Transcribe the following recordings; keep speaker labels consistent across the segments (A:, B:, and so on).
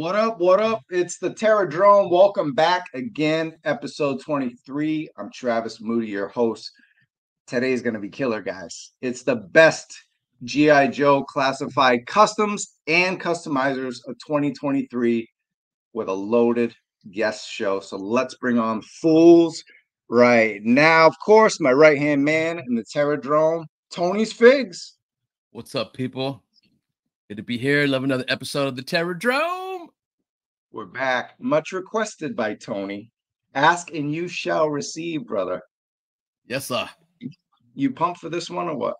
A: What up? What up? It's the Terror Drome. Welcome back again, episode 23. I'm Travis Moody, your host. Today's going to be killer, guys. It's the best GIJoe classified customs and customizers of 2023 with a loaded guest show. So let's bring on fools right now. Of course, my right-hand man in the Terror Drome, Tony's Figs.
B: What's up, people? Good to be here. Love another episode of the Terror Drome.
A: We're back. Much requested by Tony. Ask and you shall receive, brother.
B: Yes, sir.
A: You pumped for this one or what?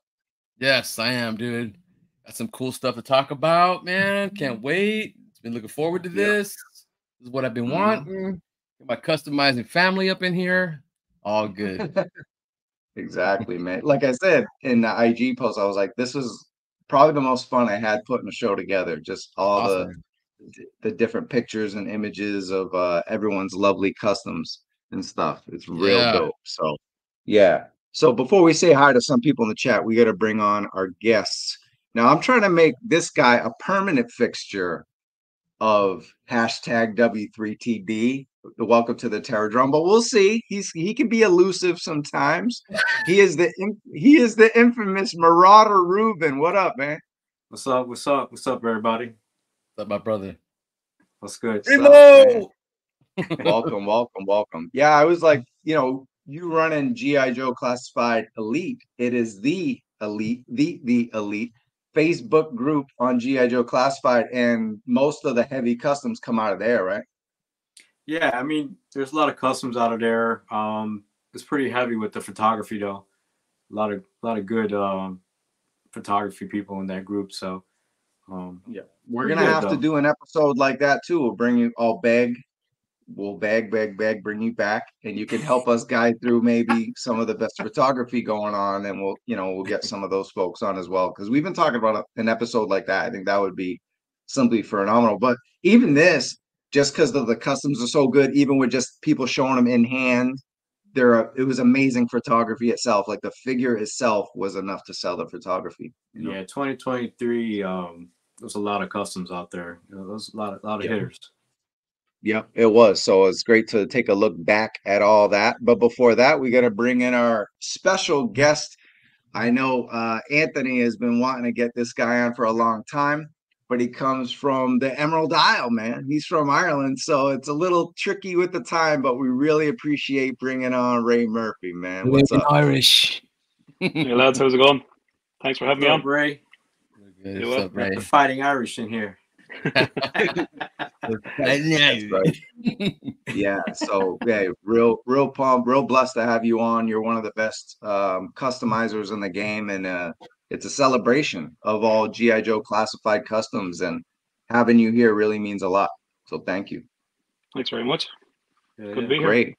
B: Yes, I am, dude. Got some cool stuff to talk about, man. Can't wait. Been looking forward to this. This is what I've been wanting. Get my customizing family up in here. All good.
A: Exactly, man. Like I said in the IG post, I was like, this was probably the most fun I had putting a show together. Just all the different pictures and images of everyone's lovely customs and stuff. It's real dope. So yeah. So before we say hi to some people in the chat, we got to bring on our guests. Now I'm trying to make this guy a permanent fixture of hashtag W3TD. Welcome to the Terror Drome, but we'll see. He can be elusive sometimes. He is the infamous Marauder Ruben. What up, man?
C: What's up? What's up? What's up, everybody?
B: What's up, my brother?
C: What's good?
B: Remo!
A: Welcome. Yeah, I was like, you running GIJoe Classified Elite. It is the elite, the elite Facebook group on GIJoe Classified, and most of the heavy customs come out of there, right?
C: Yeah, I mean, there's a lot of customs out of there. It's pretty heavy with the photography, though. A lot of good photography people in that group. So,
A: yeah, we're gonna have to do an episode like that too. We'll bring you all we'll beg, bring you back, and you can help us guide through maybe some of the best photography going on, and we'll get some of those folks on as well, because we've been talking about an episode like that. I think that would be simply phenomenal. But even this, just because the customs are so good, even with just people showing them in hand, it was amazing photography itself. Like the figure itself was enough to sell the photography.
C: Yeah, 2023. There's a lot of customs out there. There's a lot of hitters.
A: Yep, it was. So it's great to take a look back at all that. But before that, we got to bring in our special guest. I know Anthony has been wanting to get this guy on for a long time, but he comes from the Emerald Isle, man. He's from Ireland, so it's a little tricky with the time, but we really appreciate bringing on Ray Murphy, man. What's up?
B: Irish.
D: Hey, lads, how's it going? Thanks for having me on.
C: Ray.
B: What's up, Ray?
C: The fighting Irish in here.
A: That's right. Yeah, so real pumped, real blessed to have you on. You're one of the best customizers in the game, and it's a celebration of all GIJoe Classified customs, and having you here really means a lot. So thank you.
D: Thanks very much.
C: Yeah,
D: Good to be here.
A: Great.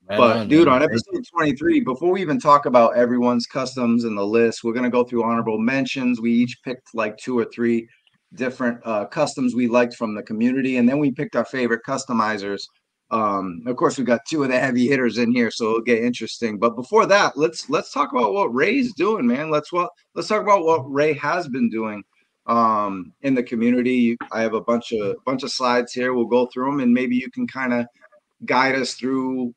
A: But dude, on episode 23, before we even talk about everyone's customs and the list, we're gonna go through honorable mentions. We each picked like 2 or 3 different customs we liked from the community, and then we picked our favorite customizers. Of course, we got 2 of the heavy hitters in here, so it'll get interesting. But before that, let's talk about what Ray's doing, man. Let's talk about what Ray has been doing in the community. I have a bunch of slides here. We'll go through them, and maybe you can kind of guide us through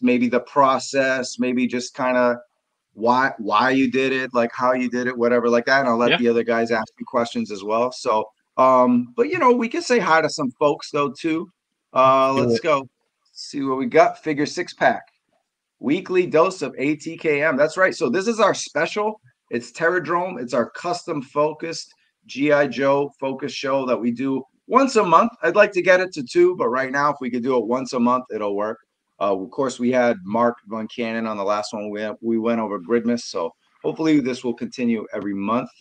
A: maybe the process, maybe just kind of why you did it, like how you did it, whatever like that. And I'll let the other guys ask you questions as well. So, but we can say hi to some folks though too. Let's go see what we got. Figure 6-pack, weekly dose of ATKM. That's right. So this is our special. It's Terror Drome. It's our custom focused GIJoe focus show that we do once a month. I'd like to get it to 2, but right now, if we could do it once a month, it'll work. Of course, we had Mark Von Cannon on the last one. We went over Gridmas, so hopefully this will continue every month.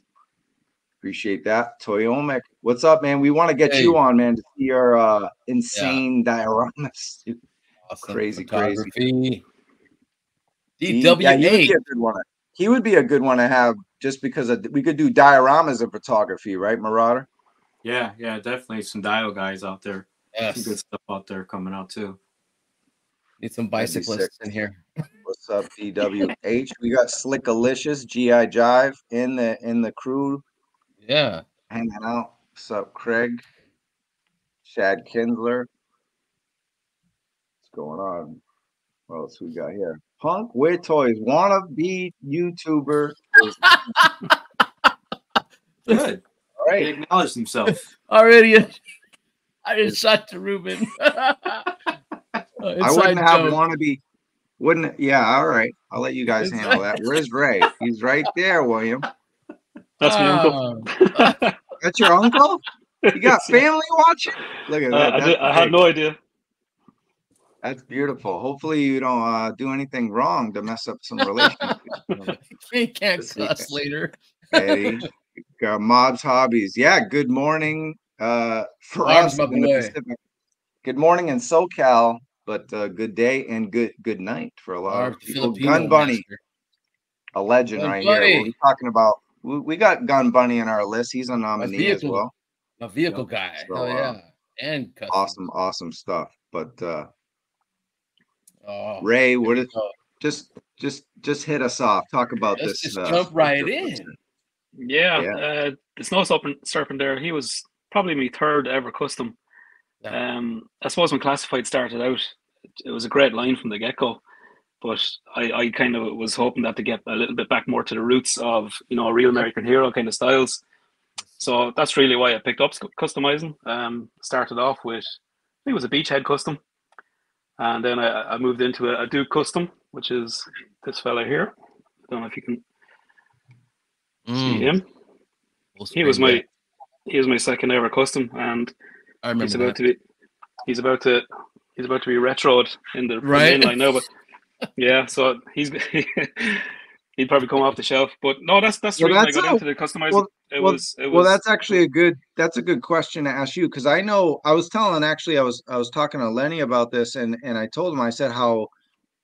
A: Appreciate that. Toyomic, what's up, man? We want to get you on, man, to see your insane dioramas.
B: Awesome.
A: Crazy.
B: DWA.
A: He would be a good one to have, just because we could do dioramas of photography, right, Marauder?
C: Yeah, definitely some dio guys out there.
B: Yes.
C: Some good stuff out there coming out too.
B: Need some bicyclists in here.
A: What's up, DWH? We got Slickalicious, GIJive in the crew.
B: Yeah.
A: Hanging out. What's up, Craig? Shad Kinsler. What's going on? What else we got here? Punk Weird Toys. Wanna be YouTuber.
C: Good.
A: All right.
C: He acknowledged himself.
B: Already, I just shot to Ruben.
A: I wouldn't have wanna be. Wouldn't. Yeah. All right. I'll let you guys handle that. Where's Ray? He's right there, William.
D: That's my uncle.
A: That's your uncle? You got family watching? Look at that.
D: I had no idea.
A: That's beautiful. Hopefully you don't do anything wrong to mess up some relationships.
B: He can't cuss later.
A: Eddie, Mod's Hobbies. Yeah, good morning for us in the Pacific. Good morning in SoCal, but good day and good night for a lot of people. Gun Bunny, a legend right here. We're talking about. We got Gun Bunny in our list. He's a nominee as well.
B: A vehicle guy. So, hell yeah. And custom.
A: Awesome stuff. But Ray, what is just hit us off. Talk about this.
B: Just jump right in.
D: Yeah. The Snow Serpent there, he was probably my third ever custom. I suppose when Classified started out, it was a great line from the get-go. But I kind of was hoping that to get a little bit back more to the roots of, a real American hero kind of styles. So that's really why I picked up customizing. Started off with, I think it was a Beachhead custom. And then I moved into a Duke custom, which is this fella here. I don't know if you can see him. He was my second ever custom, and
B: I remember
D: he's about to be retroed in the main line now, but yeah, so he'd probably come off the shelf. But no, that's the reason I got into the customizing.
A: Well, that's actually a good question to ask you, because I know I was talking to Lenny about this, and I told him, I said how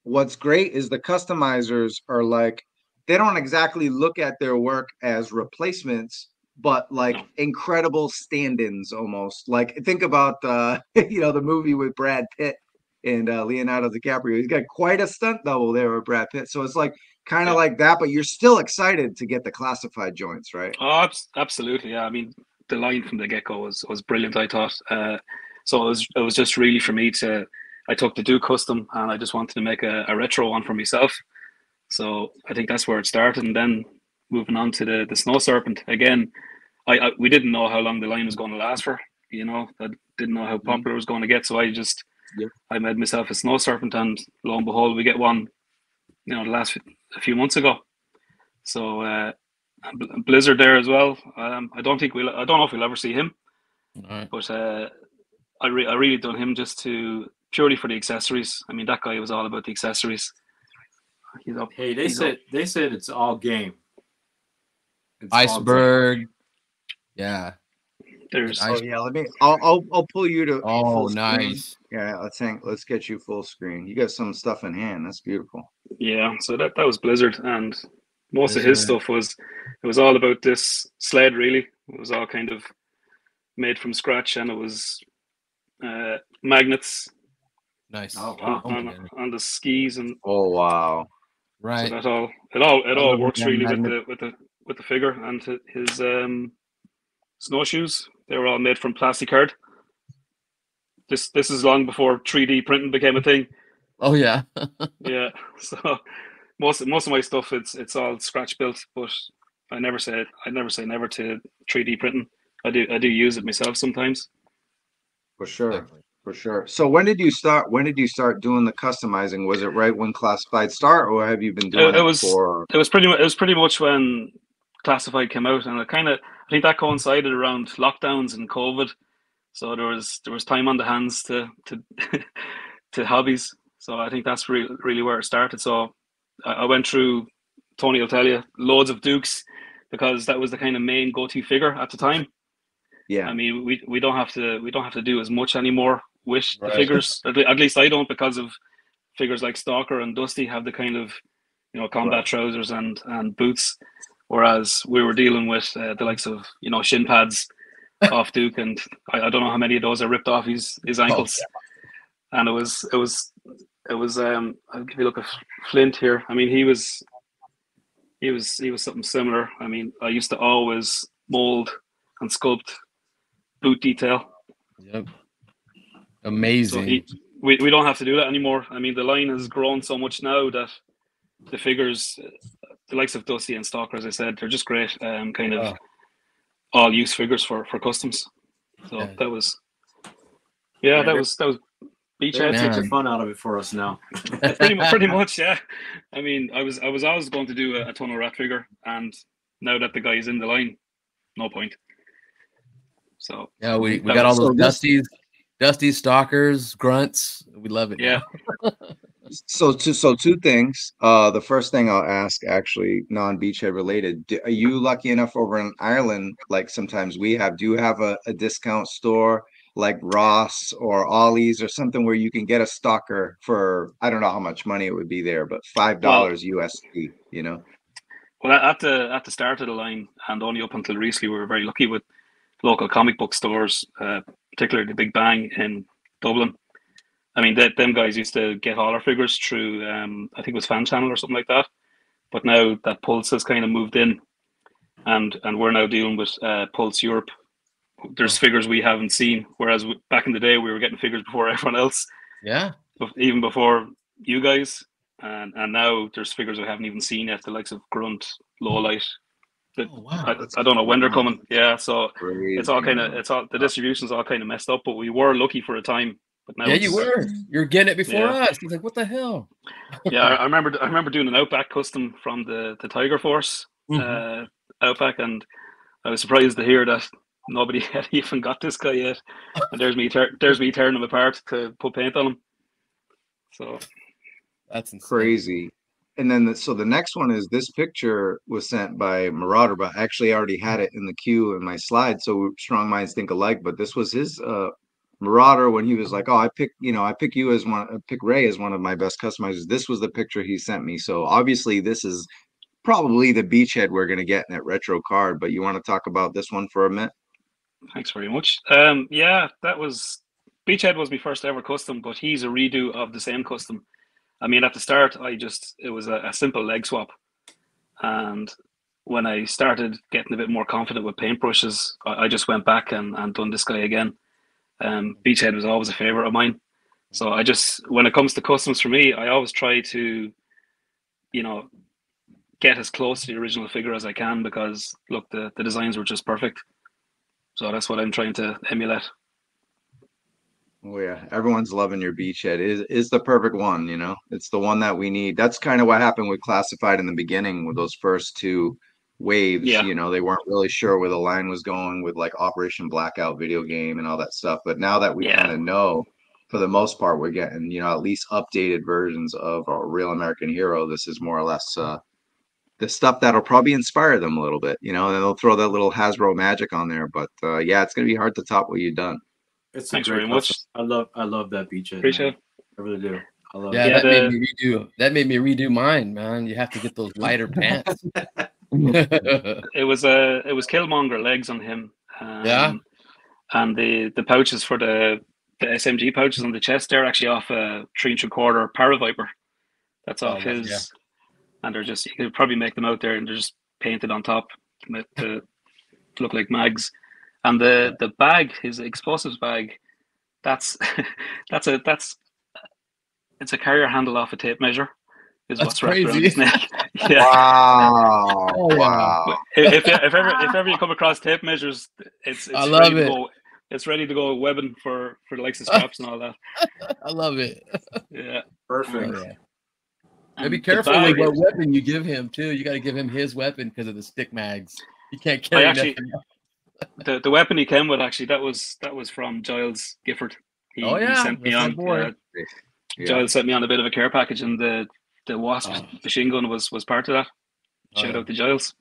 A: what's great is the customizers are like, they don't exactly look at their work as replacements, but like incredible stand-ins almost. Like think about the movie with Brad Pitt and Leonardo DiCaprio. He's got quite a stunt double there with Brad Pitt. So it's like kind of like that, but you're still excited to get the classified joints, right?
D: Oh, absolutely. Yeah. I mean, the line from the get-go was brilliant, I thought. So it was just really for me I took the Duke custom and I just wanted to make a retro one for myself. So I think that's where it started. And then moving on to the Snow Serpent, again, we didn't know how long the line was going to last for, I didn't know how popular it was going to get. So I made myself a Snow Serpent, and lo and behold, we get one, a few months ago. So Blizzard there as well. I don't know if we'll ever see him, but I really done him just purely for the accessories. I mean, that guy was all about the accessories. He's up.
C: Hey, they said it's all game.
B: It's Iceberg. All game. Yeah.
A: I'll pull you to.
B: Oh, nice.
A: Yeah, let's get you full screen. You got some stuff in hand. That's beautiful.
D: Yeah, so that was Blizzard, and most of his stuff was all about this sled. Really, it was all kind of made from scratch, and it was magnets.
B: Nice.
D: Oh, wow. On the skis and.
A: Oh wow!
B: Right.
D: So it all works really with the figure, and his snowshoes. They were all made from plastic card. This is long before 3D printing became a thing.
B: Oh yeah.
D: Yeah. So most of my stuff it's all scratch built, but I never say never to 3D printing. I do use it myself sometimes.
A: For sure. Exactly. For sure. So when did you start doing the customizing? Was it right when Classified started, or have you been doing it before?
D: It was pretty much when Classified came out, and I think that coincided around lockdowns and COVID. So there was time on the hands to to hobbies. So I think that's really where it started. So I went through, Tony will tell you, loads of Dukes, because that was the kind of main go-to figure at the time.
A: Yeah.
D: I mean, we don't have to do as much anymore with the figures. At least I don't, because of figures like Stalker and Dusty have the kind of combat trousers and boots, whereas we were dealing with the likes of shin pads off Duke, and I don't know how many of those are ripped off his ankles. And it was I'll give you a look at Flint here. I mean, he was something similar. I mean, I used to always mold and sculpt boot detail.
B: Yep. Amazing.
D: So we don't have to do that anymore. I mean, the line has grown so much now that the figures, the likes of Dusty and Stalker, as I said, they're just great. Kind of all use figures for customs. So that was, that was Beachhead.
C: Take the fun out of it for us now.
D: pretty much, yeah. I mean, I was always going to do a tunnel rat figure, and now that the guy is in the line, no point. So
B: yeah, we got all those Dusties, Stalkers, Grunts. We love it.
D: Yeah.
A: So two things. The first thing I'll ask, actually non-beachhead related, are you lucky enough over in Ireland, like sometimes we have, do you have a discount store like Ross or Ollie's or something where you can get a stalker for, I don't know how much money it would be there, but $5 USD, you know?
D: Well, at the start of the line, and only up until recently, we were very lucky with local comic book stores, particularly the Big Bang in Dublin. I mean, them guys used to get all our figures through, I think it was Fan Channel or something like that. But now that Pulse has kind of moved in, and we're now dealing with Pulse Europe. There's figures we haven't seen, whereas back in the day we were getting figures before everyone else.
B: Yeah.
D: Even before you guys, and now there's figures we haven't even seen yet, the likes of Grunt, Lowlight. I don't know when they're coming. Yeah, so it's all the distribution's all kind of messed up. But we were lucky for a time. But now
B: you were. You're getting it before us. He's like, what the hell?
D: Yeah, I remember doing an Outback custom from the Tiger Force Outback, and I was surprised to hear that nobody had even got this guy yet. And there's me tearing him apart to put paint on him. So
B: that's insane.
A: Crazy. And then the next one is, this picture was sent by Marauder, but I actually already had it in the queue in my slide. So strong minds think alike. But this was his Marauder when he was like, "Oh, I pick Ray as one of my best customizers." This was the picture he sent me. So obviously, this is probably the beachhead we're going to get in that retro card. But you want to talk about this one for a minute?
D: Thanks very much. Yeah, that was Beachhead was my first ever custom, but he's a redo of the same custom. I mean, at the start, it was a simple leg swap. And when I started getting a bit more confident with paintbrushes, I just went back and done this guy again. Beachhead was always a favorite of mine. So when it comes to customs for me, I always try to, get as close to the original figure as I can, because look, the designs were just perfect. So that's what I'm trying to emulate.
A: Oh yeah, everyone's loving your beachhead. Is the perfect one, It's the one that we need. That's kind of what happened with Classified in the beginning with those first two waves.
D: Yeah.
A: They weren't really sure where the line was going with like Operation Blackout video game and all that stuff. But now that we kind of know, for the most part, we're getting, at least updated versions of our Real American Hero. This is more or less the stuff that'll probably inspire them a little bit, and they'll throw that little Hasbro magic on there. But yeah, it's gonna be hard to top what you've done.
D: Thanks very much.
C: I love that beachhead.
D: Appreciate it.
C: I really do. I love
B: it. That made me redo mine, man. You have to get those lighter pants.
D: It was Killmonger legs on him. And the pouches for the SMG pouches on the chest, they're actually off a 3 3/4 Paraviper. That's off his. Yeah. And they're just, you could probably make them out there, and they're just painted on top to look like mags. And the bag, his explosives bag, it's a carrier handle off a tape measure. That's what's wrapped around his neck. Yeah.
A: Wow. Wow.
D: If ever you come across tape measures, it's
B: I love it.
D: It's ready to go webbing for the likes of straps and all that.
B: I love it.
D: Yeah.
C: Perfect.
B: Yeah. And be careful with what weapon you give him too. You got to give him his weapon because of the stick mags. You can't carry nothing else.
D: The weapon he came with, actually, that was from Giles Gifford. He sent me on. Giles sent me on a bit of a care package, and the Wasp machine gun was part of that. Shout out to Giles.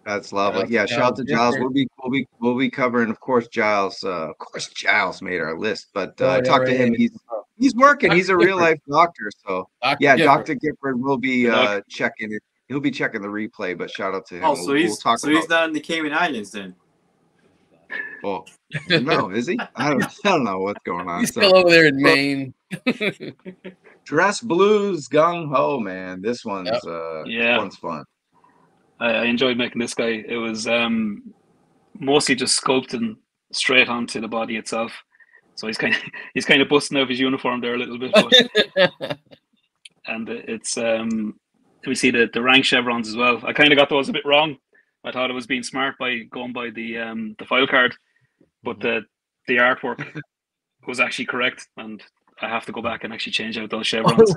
A: That's lovely. Yeah, shout out to Giles. We'll be covering, of course, Giles. Of course, Giles made our list, but I talked to him. He's working. He's a real life doctor. So Dr. Gifford will be checking it. He'll be checking the replay. But shout out to him.
C: Oh, so he's not in the Cayman Islands then.
A: Oh no, is he? I don't know what's going on.
B: He's still over there in Maine.
A: Dress Blues Gung Ho, man. This one's one's fun.
D: I enjoyed making this guy. It was mostly just sculpting straight onto the body itself. So he's kind of busting out his uniform there a little bit. But, and it's we see the rank chevrons as well. I kind of got those a bit wrong. I thought I was being smart by going by the file card, but the artwork was actually correct, and I have to go back and actually change out those chevrons.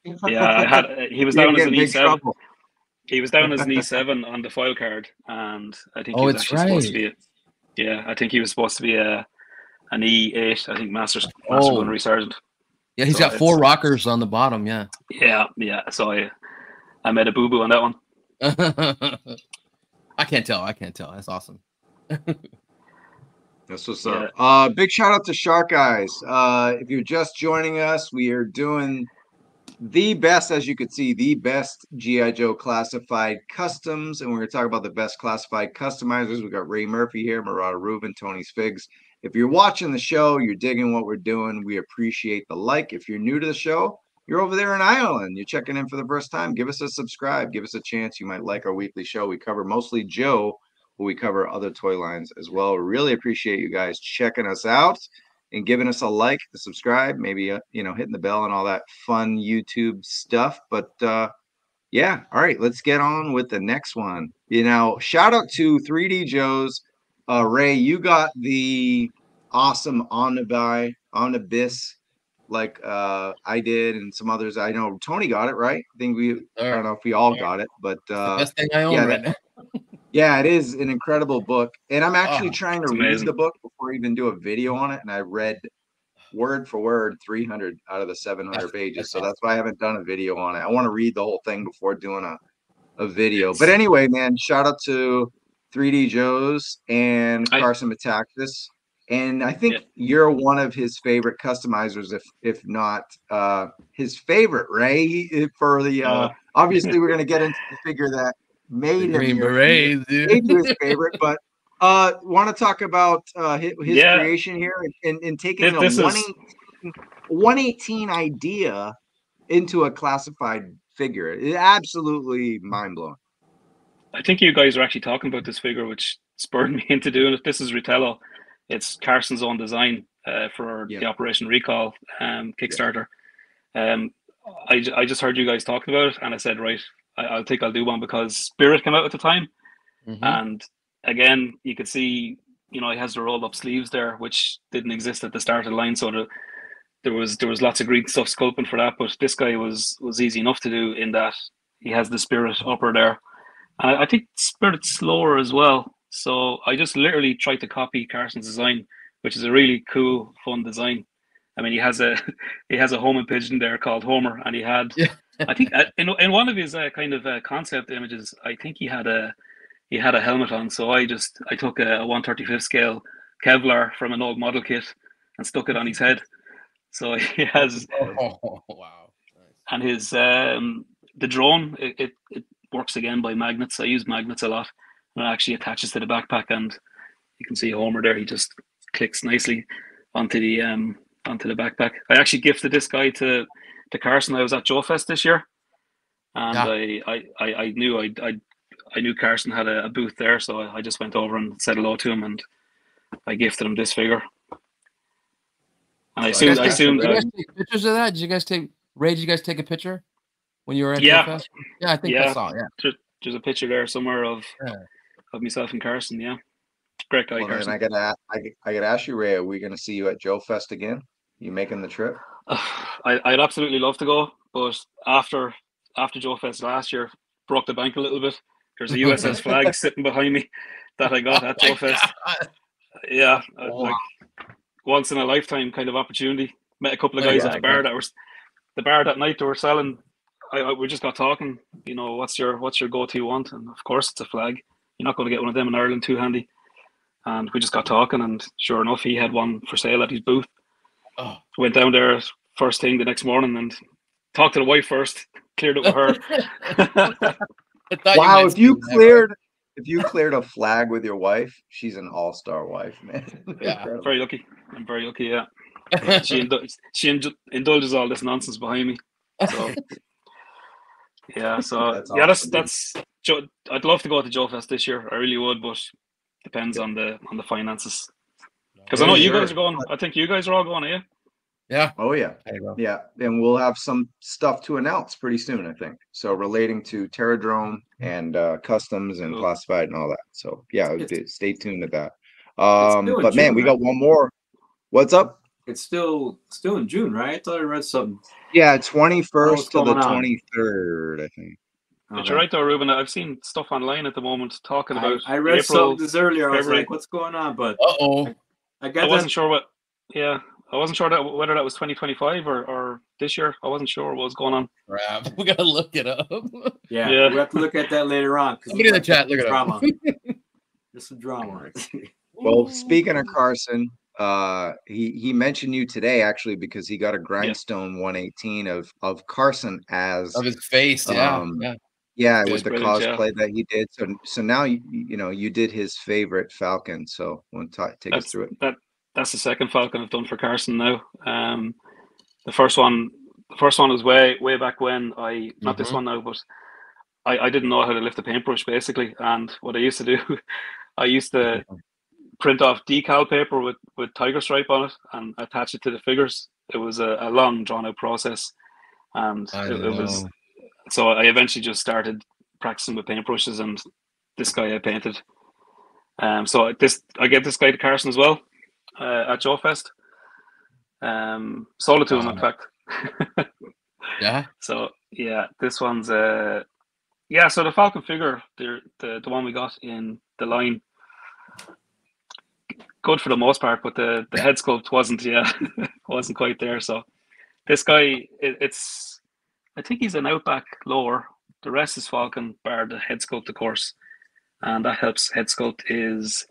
D: Yeah, he was down as an E7. He was down as an E7 on the file card, and I think he was actually supposed to be. I think he was supposed to be an E8. I think Master Gunnery Sergeant.
B: Yeah, he's got 4 rockers on the bottom. Yeah.
D: Yeah. So I made a boo boo on that one.
B: I can't tell. That's awesome.
A: That's what's up. Big shout out to Shark Eyes. If you're just joining us, we are doing the best, as you could see, the best G.I. Joe classified customs, and we're going to talk about the best classified customizers. We got Ray Murphy here, Marauder Ruben, Tony's Figs. If you're watching the show, you're digging what we're doing, we appreciate the like. If you're new to the show, you're over there in Ireland, you're checking in for the first time, give us a subscribe, give us a chance. You might like our weekly show. We cover mostly Joe, but we cover other toy lines as well. We really appreciate you guys checking us out and giving us a like, the subscribe, maybe hitting the bell and all that fun YouTube stuff. But yeah, all right, let's get on with the next one. Shout out to 3D Joe's. Ray, you got the awesome Omnibus, like I did, and some others. I know Tony got it, right? I think I don't know if we all got it, but
B: the best thing I own right now.
A: Yeah, it is an incredible book, and I'm actually trying to read the book before I even do a video on it, and I read word for word 300 out of the 700 pages, so that's why I haven't done a video on it. I want to read the whole thing before doing a video. But anyway, man, shout out to 3D Joe's and Carson Metaxas, and I think you're one of his favorite customizers, if not his favorite, Ray. For the obviously, we're going to get into the figure that made him his favorite, but want to talk about his creation here and taking a 118 idea into a classified figure. It's absolutely mind-blowing.
D: I think you guys are actually talking about this figure, which spurred me into doing it. This is Ritello. It's Carson's own design for the Operation Recall Kickstarter. I just heard you guys talking about it, and I said, right, I think I'll do one because Spirit came out at the time. And again, you could see, he has the rolled up sleeves there, which didn't exist at the start of the line. So there was lots of green stuff sculpting for that, but this guy was easy enough to do in that he has the Spirit upper there. And I think Spirit's slower as well. So I just literally tried to copy Carson's design, which is a really cool, fun design. I mean, he has a homing pigeon there called Homer, and he had, I think, in one of his kind of concept images, I think he had a helmet on. So I took a 1/35 scale Kevlar from an old model kit and stuck it on his head. So he has,
B: wow,
D: and his the drone it works again by magnets. I use magnets a lot, and it actually attaches to the backpack, and you can see Homer there. He just clicks nicely onto the backpack. I actually gifted this guy to Carson. I was at Joe Fest this year, and I knew Carson had a booth there, so I just went over and said hello to him, and I gifted him this figure. And I assumed.
B: Did you guys take pictures of that? Did you guys take a picture when you were at Joe Fest? Yeah, I think I saw. Yeah,
D: there's a picture there somewhere of myself and Carson. Yeah, great guy. Carson.
A: And I gotta ask you, Ray, are we gonna see you at Joe Fest again? You making the trip?
D: I'd absolutely love to go, but after Joe Fest last year, broke the bank a little bit. There's a USS flag sitting behind me that I got at Joe Fest. Yeah, like once in a lifetime kind of opportunity. Met a couple of guys at the bar that night. They were selling. We just got talking. What's your go-to want? And of course, it's a flag. You're not going to get one of them in Ireland too handy. And we just got talking, and sure enough, he had one for sale at his booth. Went down there first thing the next morning and talked to the wife first. Cleared it with her.
A: Wow! If you cleared a flag with your wife, she's an all-star wife, man.
D: Yeah, very lucky. I'm very lucky. Yeah, she indulges all this nonsense behind me. So yeah, that's I'd love to go to Joe Fest this year. I really would, but depends on the finances. Because I know you guys are going. I think you guys are all going, are you?
B: Yeah.
A: Oh yeah. Yeah. And we'll have some stuff to announce pretty soon, I think. So relating to TERROR DROME and customs and classified and all that. So yeah, stay tuned to that. But man, we got one more. What's up?
C: It's still in June, right? I thought I read something.
A: Yeah, 21st to the 23rd, I think.
D: But you're right though, Ruben. I've seen stuff online at the moment talking about.
C: I read
D: April,
C: something this earlier.
D: February.
C: I was like, "What's going on?" But
D: I wasn't sure what. Yeah, I wasn't sure whether that was 2025 or this year. I wasn't sure what was going on.
B: Crap, we gotta look it up.
C: Yeah, we have to look at that later on.
B: Somebody in the chat, look it up.
C: There's some drama.
A: Well, speaking of Carson, he mentioned you today actually because he got a grindstone 118 of Carson as
B: of his face.
A: Yeah, it was the cosplay that he did. So now you did his favorite Falcon. So want to take us through it?
D: That's the second Falcon I've done for Carson now. The first one was way back when not this one now, but I didn't know how to lift a paintbrush basically. And what I used to do, I used to print off decal paper with tiger stripe on it and attach it to the figures. It was a long drawn out process, and it was. So I eventually just started practicing with paintbrushes, and this guy I painted. So I gave this guy to Carson as well at GIJoe Fest. Sold it to him, in fact.
B: Yeah.
D: So yeah, this one's so the Falcon figure, the one we got in the line, good for the most part, but the head sculpt wasn't quite there. So this guy, I think he's an Outback lower. The rest is Falcon, bar the head sculpt, of course. And that helps. Head sculpt is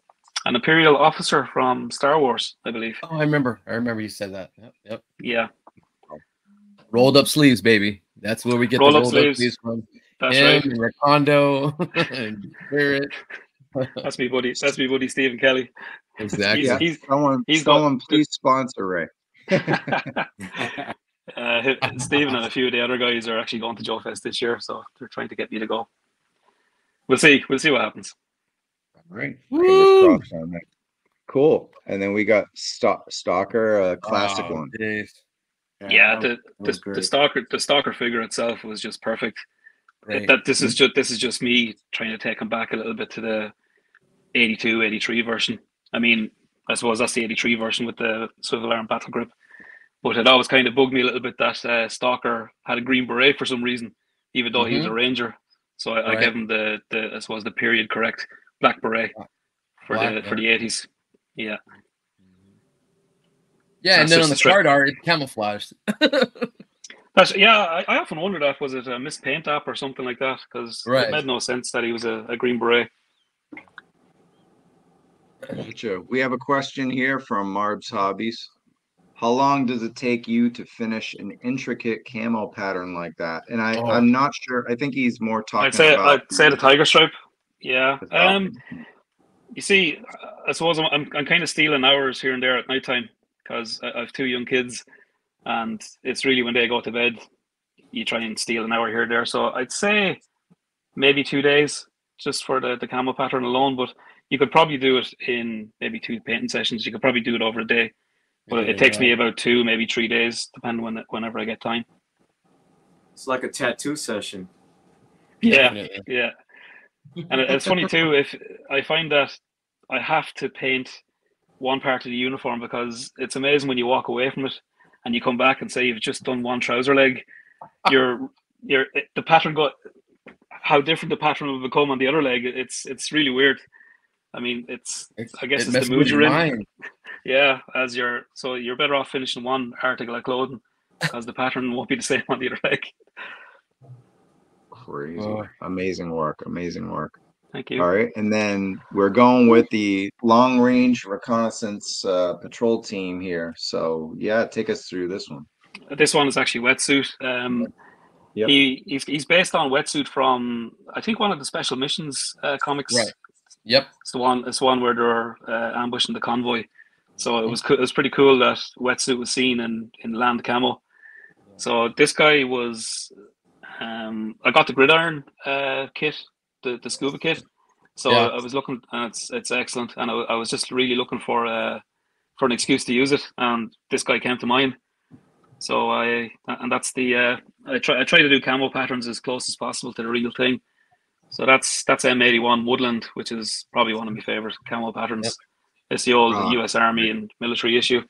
D: an Imperial officer from Star Wars, I believe.
B: Oh, I remember you said that. Yep.
D: Yeah.
B: Rolled up sleeves, baby. That's where we get rolled up sleeves from.
D: That's
B: him
D: right.
B: And Recondo and Spirit.
D: That's me, buddy. That's me, buddy, Stephen Kelly.
B: Exactly.
A: Someone please sponsor Ray.
D: Stephen and a few of the other guys are actually going to GIJoe Fest this year, so they're trying to get me to go. We'll see what happens.
A: Great. Fingers crossed on that. Cool. And then we got Stalker, a classic one.
D: Yeah, the Stalker figure itself was just perfect. This is just me trying to take him back a little bit to the 82, 83 version. I mean, I suppose that's the 83 version with the swivel arm battle grip. But it always kind of bugged me a little bit that Stalker had a green beret for some reason, even though he was a ranger. So I gave him the I suppose the period correct black beret for the 80s. Yeah.
B: Yeah, and then on the card art, it's camouflaged.
D: I often wondered that was it a missed paint app or something like that, because it made no sense that he was a green beret.
A: Gotcha. We have a question here from Marb's Hobbies. How long does it take you to finish an intricate camo pattern like that? And I'm not sure. I think he's more talking
D: I'd say the tiger stripe. Yeah. You see, I suppose I'm kind of stealing hours here and there at nighttime because I have 2 young kids, and it's really when they go to bed, you try and steal an hour here and there. So I'd say maybe 2 days just for the camo pattern alone, but you could probably do it in maybe 2 painting sessions. You could probably do it over a day. But it takes me about 2, maybe 3 days, depending whenever I get time.
C: It's like a tattoo session.
D: Yeah. And it's funny too, if I find that I have to paint one part of the uniform, because it's amazing when you walk away from it and you come back and say you've just done one trouser leg, the pattern how different the pattern will become on the other leg. It's really weird. I mean, I guess it's the mood you're in. Yeah, so you're better off finishing one article of clothing because the pattern won't be the same on the other leg.
A: Crazy. Amazing work.
D: Thank you.
A: All right. And then we're going with the long range reconnaissance patrol team here. So yeah, take us through this one.
D: This one is actually Wetsuit.
A: Yep.
D: He's based on Wetsuit from, I think, one of the Special Missions comics.
B: Right. Yep.
D: It's the one where they're ambushing the convoy. So it was pretty cool that Wetsuit was seen in land camo. So this guy was, I got the Gridiron kit, the scuba kit. So I was looking, and it's excellent. And I was just really looking for a for an excuse to use it, and this guy came to mind. So that's the I try to do camo patterns as close as possible to the real thing. So that's M81 Woodland, which is probably one of my favorite camo patterns. Yep. It's the old U.S. Army and military issue.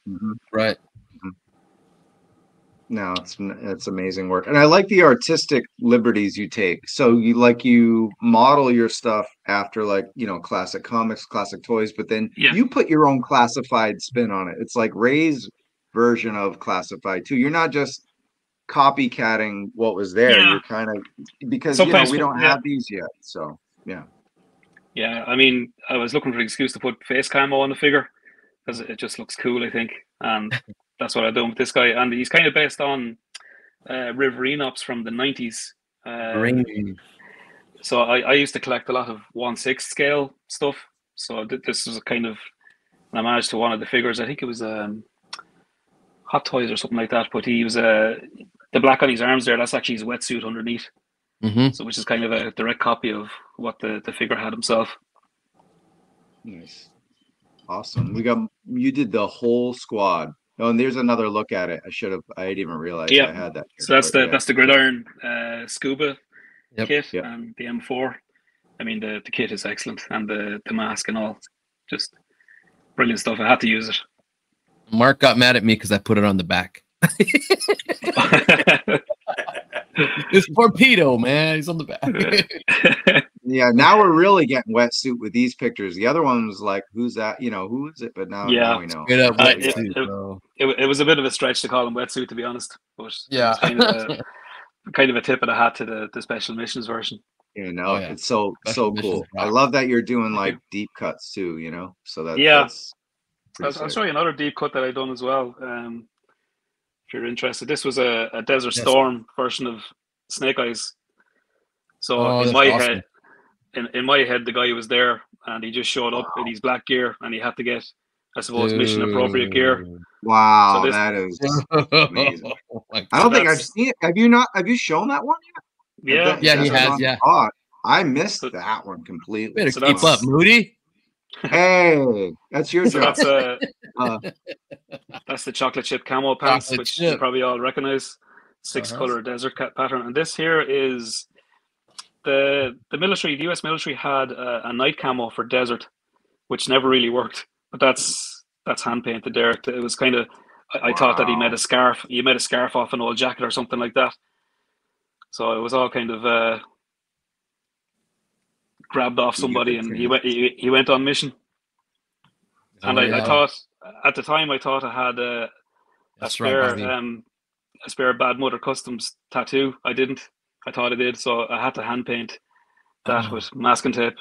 B: Right.
A: No, it's amazing work, and I like the artistic liberties you take. So you model your stuff after, like, you know, classic comics, classic toys, but then you put your own classified spin on it. It's like Ray's version of classified too. You're not just copycatting what was there. You're kind of, because sometimes, you know, we don't have these yet. So
D: yeah. I mean, I was looking for an excuse to put face camo on the figure because it just looks cool, I think, and that's what I'm doing with this guy. And he's kind of based on Riverinops from the 90s. So I used to collect a lot of 1/6 scale stuff. So this was a kind of an homage to one of the figures. I think it was Hot Toys or something like that. But he was the black on his arms there. That's actually his wetsuit underneath. So which is kind of a direct copy of what the figure had himself.
A: Nice. Awesome. You did the whole squad. Oh, and there's another look at it. I didn't even realize I had that.
D: So that's the Gridiron scuba kit and the M4. I mean, the kit is excellent, and the mask and all, just brilliant stuff. I had to use it.
B: Mark got mad at me because I put it on the back. It's torpedo, man. He's on the back.
A: Yeah, now we're really getting wetsuit with these pictures. The other one was like, who's that? You know, who is it? But now we know.
D: It was a bit of a stretch to call him wetsuit, to be honest. But it was kind of a tip of the hat to the special missions version.
A: You know, it's so cool. I love that you're doing like deep cuts too. You know, so that's
D: I'll show you another deep cut that I've done as well. If you're interested, this was a Desert Storm version of Snake Eyes. So in my head, in my head, the guy was there and he just showed up in his black gear, and he had to get, I suppose, mission appropriate gear.
A: Wow, so that is amazing. I don't think I've seen it. Have you shown that one
D: yet?
B: Yeah, he has. Yeah,
A: I missed that one completely.
B: Better keep up, Moody.
A: Hey, that's your job.
D: That's the chocolate chip camo pants, which you probably all recognize. 6-color desert cat pattern, and this here is the military. The U.S. military had a night camo for desert, which never really worked. But that's hand painted there. It was kind of. I thought that he made a scarf. He made a scarf off an old jacket or something like that. So it was all kind of grabbed off somebody, and he went on mission. And I thought at the time I had a spare Bad Mother Customs tattoo. I didn't. I thought I did, so I had to hand paint that with masking tape.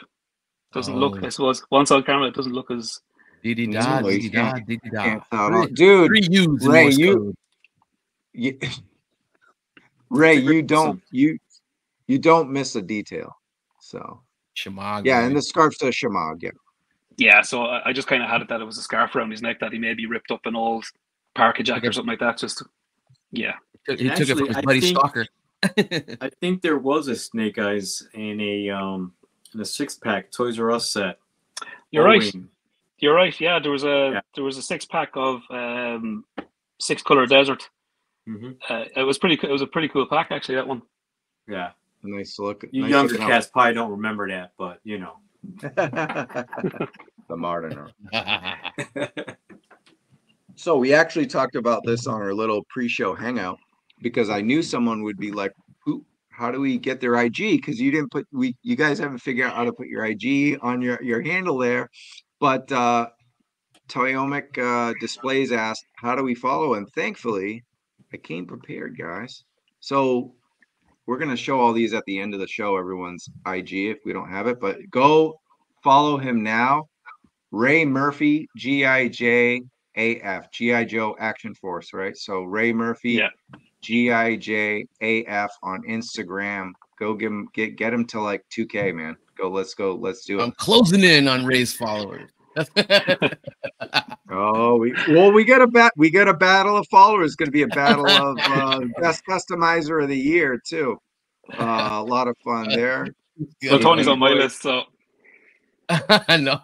D: Doesn't look, I suppose, once on camera, it doesn't look as.
A: Dude, Ray, you don't miss a detail. So
B: Shamag.
A: Yeah, and the scarf's a Shamag.
D: Yeah, so I just kind of had it that it was a scarf around his neck that he maybe ripped up an old parka jacket or something like that. Just
B: he took it from his buddy Stalker.
C: I think there was a Snake Eyes in a 6-pack Toys R Us set.
D: You're right. You're right. Yeah, there was a 6-pack of 6-color desert. It was a pretty cool pack, actually, that one.
C: Yeah,
A: nice look.
C: You younger cats probably don't remember that, but you know.
A: The Marauder. So we actually talked about this on our little pre-show hangout, because I knew someone would be like, how do we get their IG? Because you guys haven't figured out how to put your IG on your handle there. But Toyomic Displays asked, how do we follow? And thankfully, I came prepared, guys. So we're going to show all these at the end of the show, everyone's IG, if we don't have it. But go follow him now. Ray Murphy, GIJAF, GIJoe Action Force, right? So Ray Murphy, GIJAF on Instagram. Go get him to like 2K, man. Let's do it.
B: I'm closing in on Ray's followers.
A: We got a battle of followers. It's going to be a battle of best customizer of the year too. A lot of fun there.
D: So Tony's on my list, so
B: I know.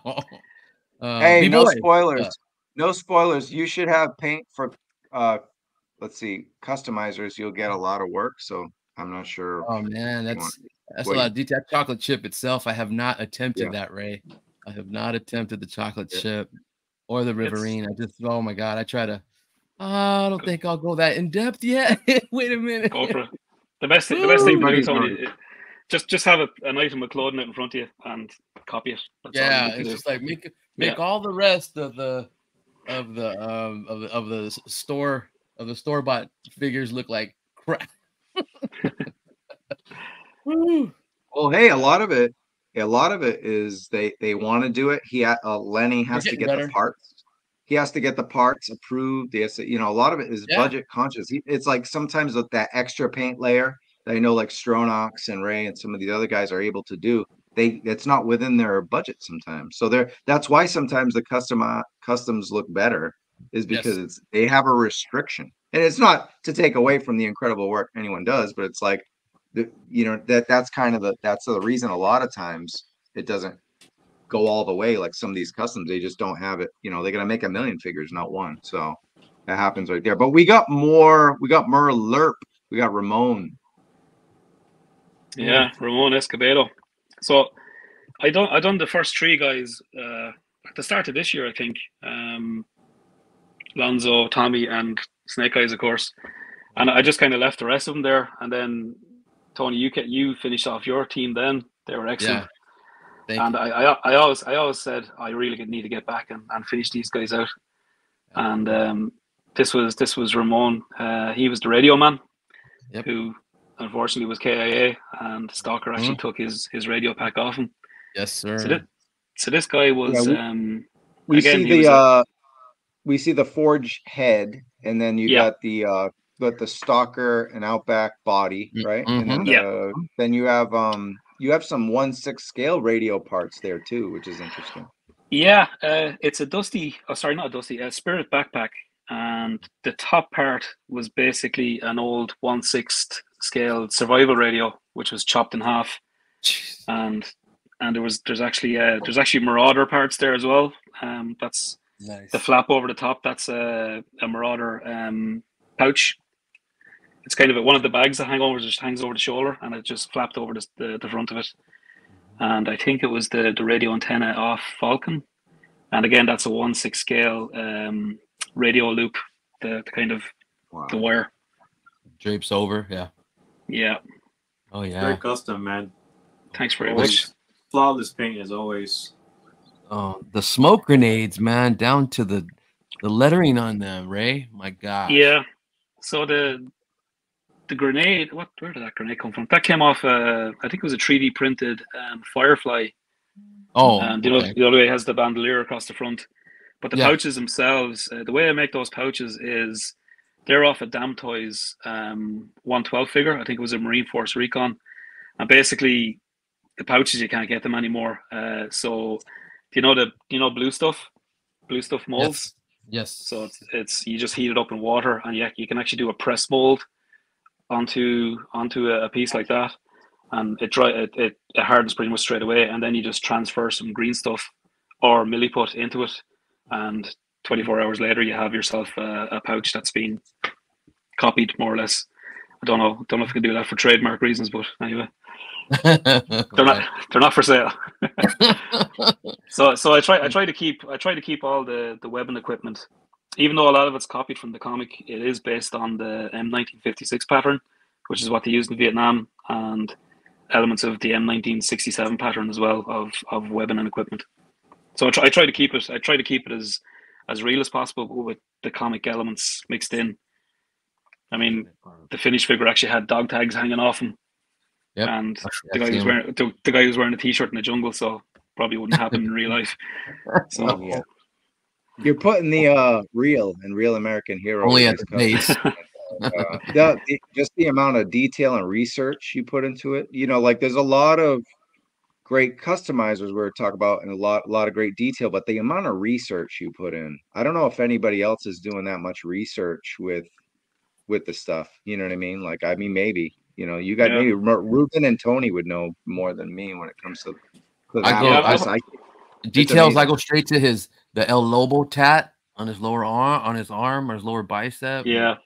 A: Hey, no spoilers. no spoilers. You should have paint for let's see, customizers. You'll get a lot of work. So I'm not sure.
B: Oh man, that's a lot of detail. Chocolate chip itself, I have not attempted that, Ray. I have not attempted the chocolate chip or the Riverine. I just, oh my god, I try to. I don't think I'll go that in depth yet. Wait a minute.
D: Go for it. The best thing to do, Tony, just have an item of clothing out in front of you and copy it. That's all
B: it's just like make all the rest of the store-bought figures look like crap.
A: Well, hey, a lot of it is they want to do it. Lenny has to get the parts. He has to get the parts approved. He has to, a lot of it is budget conscious. It's like sometimes with that extra paint layer that I know like Stronox and Ray and some of the other guys are able to do, it's not within their budget sometimes. So that's why sometimes the customs look better, is because they have a restriction. And it's not to take away from the incredible work anyone does, but it's like that's kind of that's the reason a lot of times it doesn't go all the way. Like some of these customs, they just don't have it. They're gonna make 1 million figures, not one. So that happens right there. But we got more. We got LRRP. We got Ramon.
D: Yeah, Ramon Escobedo. So I done the first 3 guys at the start of this year, I think. Lonzo, Tommy, and Snake Eyes, of course. And I just kind of left the rest of them there. And then Tony, you finished off your team. Then they were excellent. Yeah. And I always said I really need to get back and finish these guys out. And this was Ramon. He was the radio man, who unfortunately was KIA, and Stalker actually took his radio pack off him.
B: Yes, sir.
D: So this guy was.
A: We see the forge head, and then you got the Stalker and Outback body, right? And then you have some 1/6 scale radio parts there too, which is interesting.
D: Yeah, it's a Spirit backpack, and the top part was basically an old 1/6 scale survival radio, which was chopped in half, and there's actually Marauder parts there as well. That's nice. The flap over the top. That's a Marauder pouch. It's kind of one of the bags that just hangs over the shoulder, and it just flapped over the front of it. And I think it was the radio antenna off Falcon. And again, that's a 1/6 scale radio loop, the kind of the wire.
B: Drapes over,
D: yeah.
B: Oh, yeah.
C: Great custom, man.
D: Thanks very much.
C: Flawless paint as always.
B: Oh, the smoke grenades, man, down to the lettering on them, Ray. My God.
D: Yeah. So the grenade, where did that grenade come from? That came off I think it was a 3D printed Firefly.
B: Oh,
D: the other way it has the bandolier across the front. But the pouches themselves, the way I make those pouches is they're off a Damn Toys 112 figure. I think it was a Marine Force Recon. And basically the pouches, you can't get them anymore. So do you know blue stuff molds?
B: Yes.
D: So it's you just heat it up in water, and you can actually do a press mold onto a piece like that, and it hardens pretty much straight away, and then you just transfer some green stuff or milliput into it, and 24 hours later you have yourself a pouch that's been copied more or less. I don't know if you can do that for trademark reasons, but anyway. they're not for sale. so I try to keep all the weapon equipment, even though a lot of it's copied from the comic. It is based on the M1956 pattern, which is what they used in Vietnam, and elements of the M1967 pattern as well of weapon and equipment. So I try to keep it as real as possible, but with the comic elements mixed in. I mean, the finished figure actually had dog tags hanging off him. Yep. And the guy who's wearing a t-shirt in the jungle, so probably wouldn't happen in real life. So
A: you're putting the real American hero
B: only at the base.
A: Just the amount of detail and research you put into it. Like there's a lot of great customizers we're talking about, and a lot of great detail, but the amount of research you put in, I don't know if anybody else is doing that much research with the stuff. You know what I mean? Like, I mean, maybe. You got maybe Ruben and Tony would know more than me when it comes to
B: details. I go straight to the El Lobo tat on his lower arm, on his arm or his lower bicep.
D: Yeah.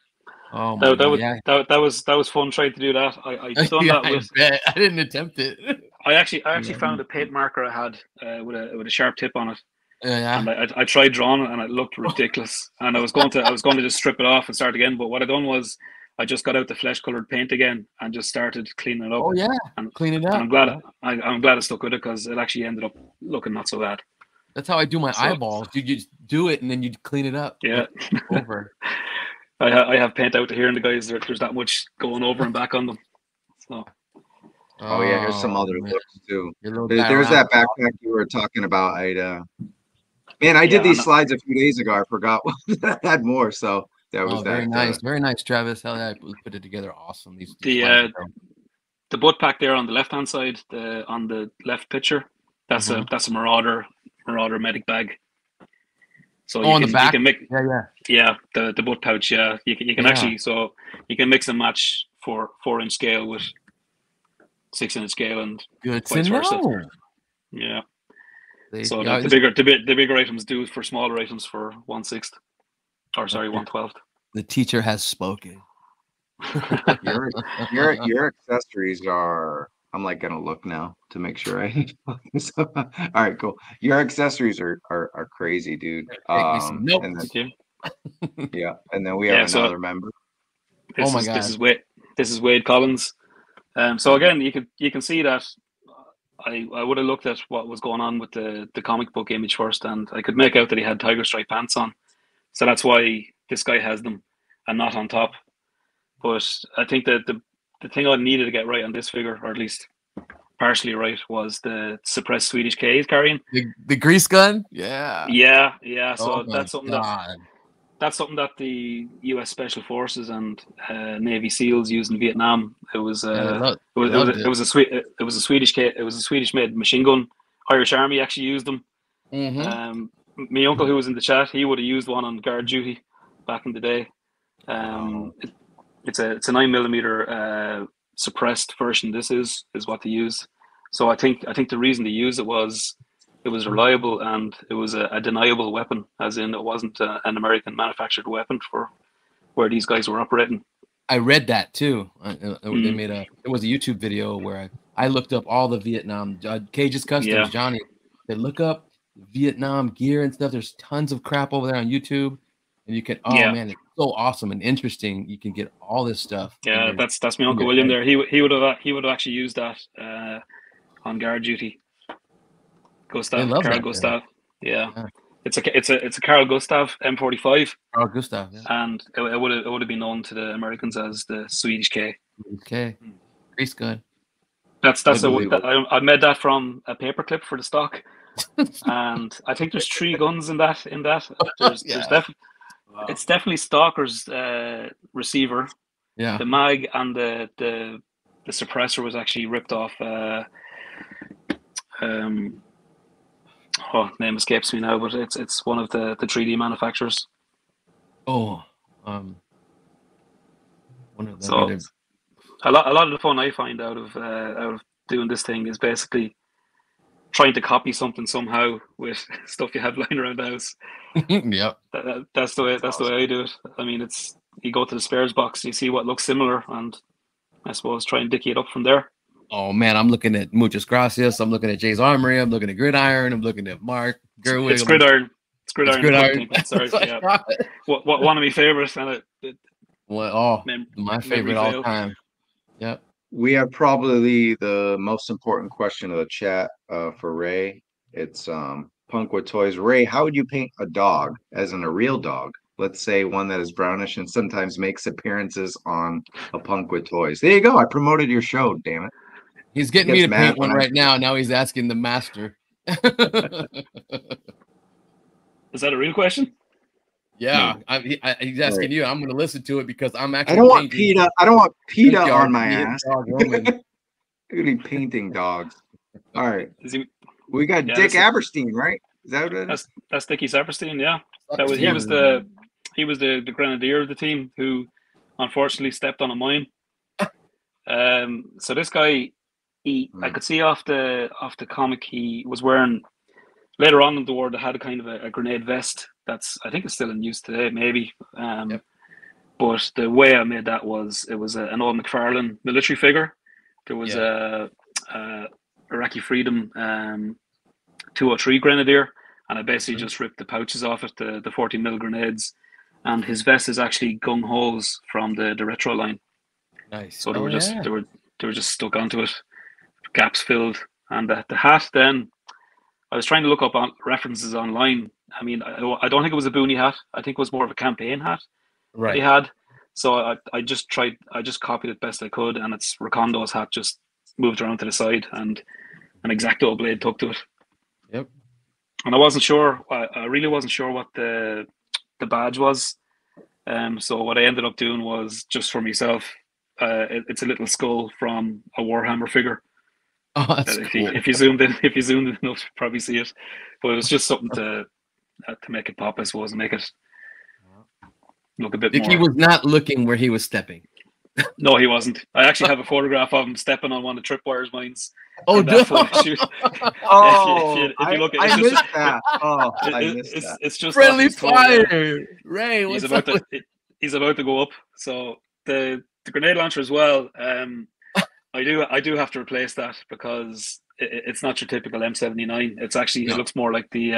B: Oh my God.
D: That was fun trying to do that. I done that with.
B: I didn't attempt it.
D: I actually found a paint marker I had with a sharp tip on it.
B: Yeah.
D: And I tried drawing it and it looked ridiculous. And I was going to just strip it off and start again. But what I done was I just got out the flesh colored paint again and just started cleaning it up.
B: Oh yeah, clean it up.
D: And I'm glad I stuck with it because it actually ended up looking not so bad.
B: That's how I do my eyeballs. You just do it and then you clean it up.
D: Yeah.
B: Over.
D: I have paint out to here and the guys there's that much going over and back on them. So.
A: Oh yeah, here's some other looks too.
B: There's
A: that backpack you were talking about. I did these slides a few days ago. I forgot I had more, so that was
B: very nice. Very nice, Travis. Hell yeah, I put it together awesome.
D: The butt pack there on the left hand side, on the left picture, that's a Marauder medic bag. So
B: on the back,
D: you can make, the butt pouch. Yeah, you can actually you can mix and match for 4-inch scale with 6-inch scale and
B: good vice versa.
D: Yeah. The bigger items do for smaller items for 1/6, or sorry, 1/12.
B: The teacher has spoken.
A: your accessories are. I'm like gonna look now to make sure all right, cool. Your accessories are crazy, dude. And then, and then we have another member.
D: My God. This is Wade Collins. So again, you can see that I would have looked at what was going on with the comic book image first, and I could make out that he had tiger stripe pants on. So that's why this guy has them and not on top. But I think that the thing I needed to get right on this figure, or at least partially right, was the suppressed Swedish K he's carrying.
B: The grease gun? Yeah.
D: Yeah. So that's something that the U.S. Special Forces and Navy SEALs used in Vietnam. It was a Swedish made machine gun. Irish Army actually used them. My uncle, who was in the chat, he would have used one on guard duty back in the day. It's a 9mm suppressed version. This is what they use. So I think the reason they used it was it was reliable and it was a deniable weapon, as in it wasn't an American manufactured weapon for where these guys were operating.
B: I read that too. They made it was a YouTube video where I looked up all the Vietnam Cage's Customs. Johnny, they look up Vietnam gear and stuff. There's tons of crap over there on YouTube, and you can man, it's so awesome and interesting. You can get all this stuff.
D: Yeah, that's my Uncle William there. He would have actually used that on guard duty. Gustav, Carl Gustav. Yeah. It's a Carl Gustav M45.
B: Carl Gustav,
D: and it would have been known to the Americans as the Swedish K.
B: Okay, grease gun.
D: I made that from a paperclip for the stock, and I think there's 3 guns in that. There's it's definitely Stalker's receiver.
B: Yeah.
D: The mag and the suppressor was actually ripped off. Name escapes me now, but it's one of the 3D manufacturers.
B: One of them.
D: So a lot of the fun I find out of doing this thing is basically trying to copy something somehow with stuff you have lying around the house.
B: Yep.
D: That's the way I do it. I mean, you go to the spares box, you see what looks similar, and I suppose try and dicky it up from there.
B: Oh man, I'm looking at Muchas Gracias. I'm looking at Jay's Armory. I'm looking at Gridiron. I'm looking at Mark Gerwig.
D: It's Gridiron. Sorry, yeah. One of my favorites, and
B: my favorite all time. Yep.
A: We have probably the most important question of the chat for Ray. It's Punk with Toys. Ray, how would you paint a dog, as in a real dog? Let's say one that is brownish and sometimes makes appearances on a Punk with Toys. There you go. I promoted your show, damn it.
B: He's getting me to paint one right now. Now he's asking the master.
D: Is that a real question?
B: Yeah, he's asking you. I'm going to listen to it because I'm actually.
A: I don't want PETA on my ass. I'm going to be painting dogs. All right. We got Dick Aberstein, right? Is that what it is?
D: That's Dickie Saperstein. Yeah, he was the grenadier of the team who unfortunately stepped on a mine. So this guy. I could see off the comic he was wearing later on in the war that had a kind of a grenade vest I think it's still in use today, maybe.
B: Yep.
D: But the way I made that was it was an old McFarlane military figure. There was a Iraqi Freedom 203 Grenadier, and I basically just ripped the pouches off it, the 40mm grenades, and his vest is actually gung holes from the retro line.
B: Nice.
D: So they were just stuck onto it, gaps filled, and the hat. Then I was trying to look up on references online. I mean, I don't think it was a boonie hat. I think it was more of a campaign hat that he had. So I just copied it best I could, and it's Rakondo's hat just moved around to the side, and an X-Acto blade tucked to it.
B: Yep.
D: And I wasn't sure. I really wasn't sure what the badge was. So what I ended up doing was just for myself. It's a little skull from a Warhammer figure.
B: Oh, that's cool.
D: If you zoomed in enough, you'll probably see it. But it was just something to make it pop, I suppose, and make it look a bit more.
B: He was not looking where he was stepping.
D: No, he wasn't. I actually have a photograph of him stepping on one of Tripwire's mines.
B: Oh, dude.
A: Oh,
D: if you look at
A: I missed that. Oh,
D: it's just
B: friendly fire. Ray,
D: he's about to go up. So the grenade launcher as well. I do have to replace that because it's not your typical M79. It's actually it looks more like the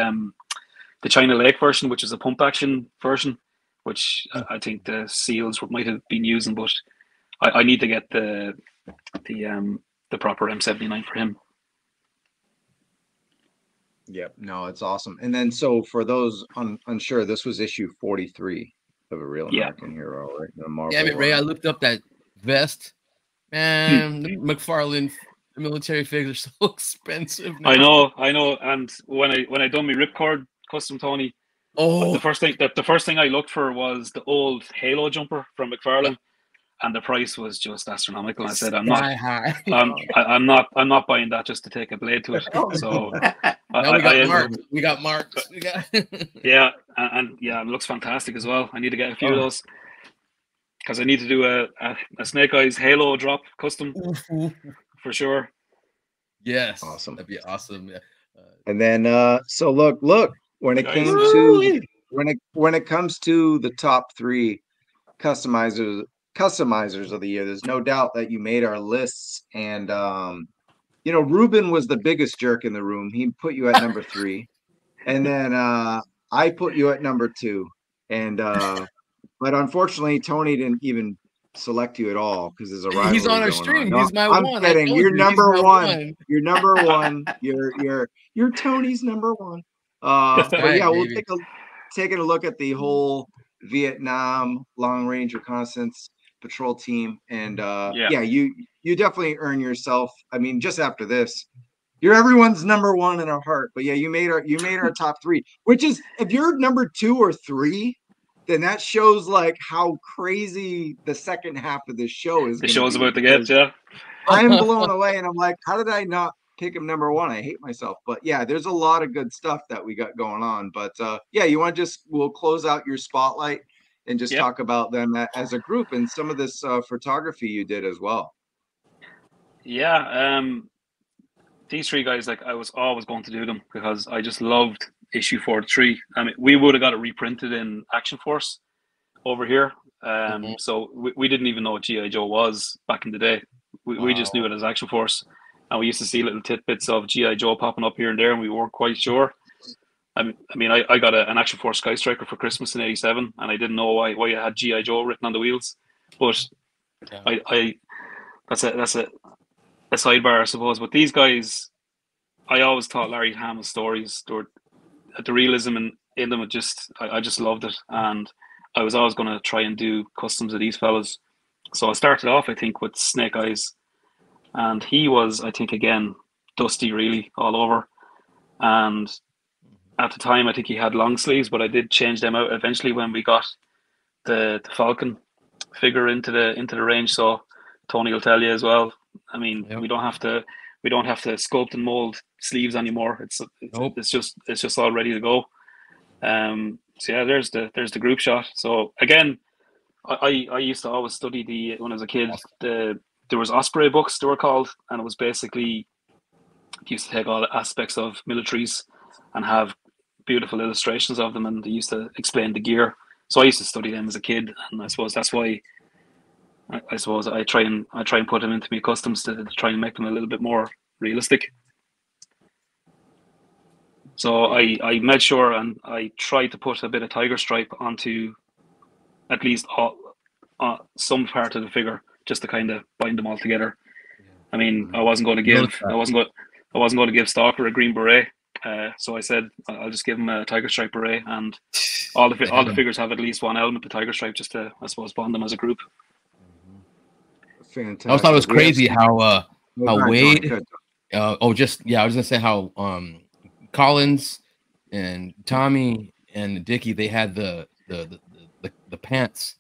D: China Lake version, which is a pump action version, which I think the SEALs might have been using, but I need to get the proper M79 for him.
A: Yep, no, it's awesome. And then so for those unsure, this was issue 43 of A Real American Hero, right?
B: Yeah, I mean, Ray, I looked up that vest. Man, the McFarlane military figures are so expensive now.
D: I know. And when I done my ripcord custom, Tony, the first thing I looked for was the old Halo jumper from McFarlane, and the price was just astronomical. And I said, I'm not buying that just to take a blade to it. So
B: we got marks.
D: Yeah, and it looks fantastic as well. I need to get a few of those, because I need to do a Snake Eyes Halo drop custom for sure.
B: Yes,
A: awesome.
B: That'd be awesome. Yeah.
A: And then so look when it came to when it comes to the top 3 customizers of the year, there's no doubt that you made our lists. And Ruben was the biggest jerk in the room. He put you at number 3, and then I put you at number 2, and but unfortunately Tony didn't even select you at all because there's a rivalry.
B: He's on our stream.
A: No,
B: he's my
A: I'm
B: one.
A: kidding. You're number 1. You're number 1. You're Tony's number 1. But yeah, we'll taking a look at the whole Vietnam long range reconnaissance patrol team, and you definitely earn yourself. I mean, just after this, you're everyone's number 1 in our heart. But yeah, you made our top 3, which is, if you're number 2 or 3, then that shows like how crazy the second half of this show is.
D: The show's about to get, yeah.
A: I'm blown away, and I'm like, how did I not pick him number 1? I hate myself. But yeah, there's a lot of good stuff that we got going on. But yeah, you want to we'll close out your spotlight and just talk about them as a group and some of this photography you did as well.
D: Yeah, these 3 guys, like, I was always going to do them because I just loved issue 43. I mean, we would have got it reprinted in Action Force over here. So we didn't even know what GIJoe was back in the day. We just knew it as Action Force. And we used to see little tidbits of GIJoe popping up here and there, and we weren't quite sure. I mean, I got an Action Force Sky Striker for Christmas in '87, and I didn't know why it had GIJoe written on the wheels. But that's a sidebar, I suppose. But these guys, I always thought Larry Hamill's stories, the realism in them, I just loved it, and I was always going to try and do customs of these fellas. So I started off, I think, with Snake Eyes, and he was, I think, again, dusty really all over. And at the time, I think he had long sleeves, but I did change them out eventually when we got the Falcon figure into the range. So Tony will tell you as well. I mean, we don't have to sculpt and mold sleeves anymore. It's just all ready to go. So yeah, there's the group shot. So again, I used to always study when I was a kid. There was Osprey books, they were called, and it was basically, you used to take all the aspects of militaries and have beautiful illustrations of them, and they used to explain the gear. So I used to study them as a kid, and I suppose that's why I suppose I try and put them into my customs to try and make them a little bit more realistic. So I made sure and I tried to put a bit of tiger stripe onto at least some part of the figure, just to kind of bind them all together. I mean, I wasn't going to give Stalker a green beret, so I said I'll just give him a tiger stripe beret, and all the figures have at least one element of tiger stripe, just to, I suppose, bond them as a group.
A: Fantastic.
B: I also thought it was crazy how Wade. I was gonna say how Collins and Tommy and Dickie, they had the pants,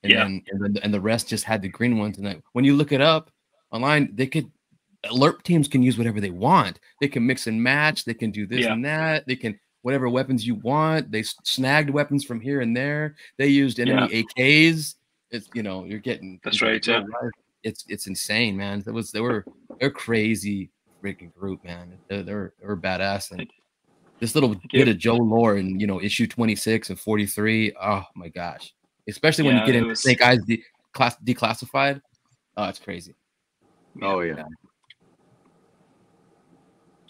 B: and then the rest just had the green ones. And when you look it up online, LRRP teams can use whatever they want. They can mix and match. They can do this and that. They can whatever weapons you want. They snagged weapons from here and there. They used enemy AKs. It's you're getting
D: that's right. Yeah,
B: it's insane, man. They're crazy freaking group, man. They're badass, and this little bit of Joe lore in issue 26 and 43. Oh my gosh, especially when you get into Snake Eyes declassified. Oh, it's crazy.
A: Oh yeah.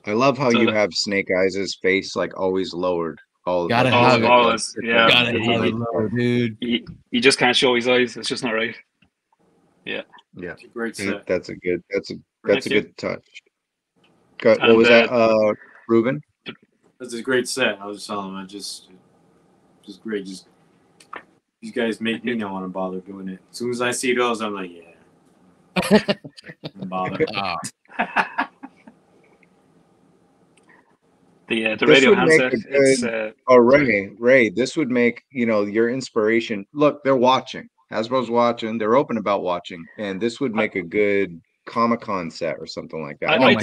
A: I love how you have Snake Eyes' face like always lowered.
B: Gotta have
D: it,
B: low, dude.
D: You just can't show his eyes. It's just not right. Yeah.
A: Yeah.
C: Great set.
A: That's a good touch. What was that, Ruben?
C: That's a great set. I was telling him, just great. Just these guys make me not want to bother doing it. As soon as I see those, I'm like, yeah. I'm bothered.
D: The radio handset.
A: Ray, this would make your inspiration. Look, they're watching. Hasbro's watching. They're open about watching, and this would make a good Comic-Con set or something like that.
D: I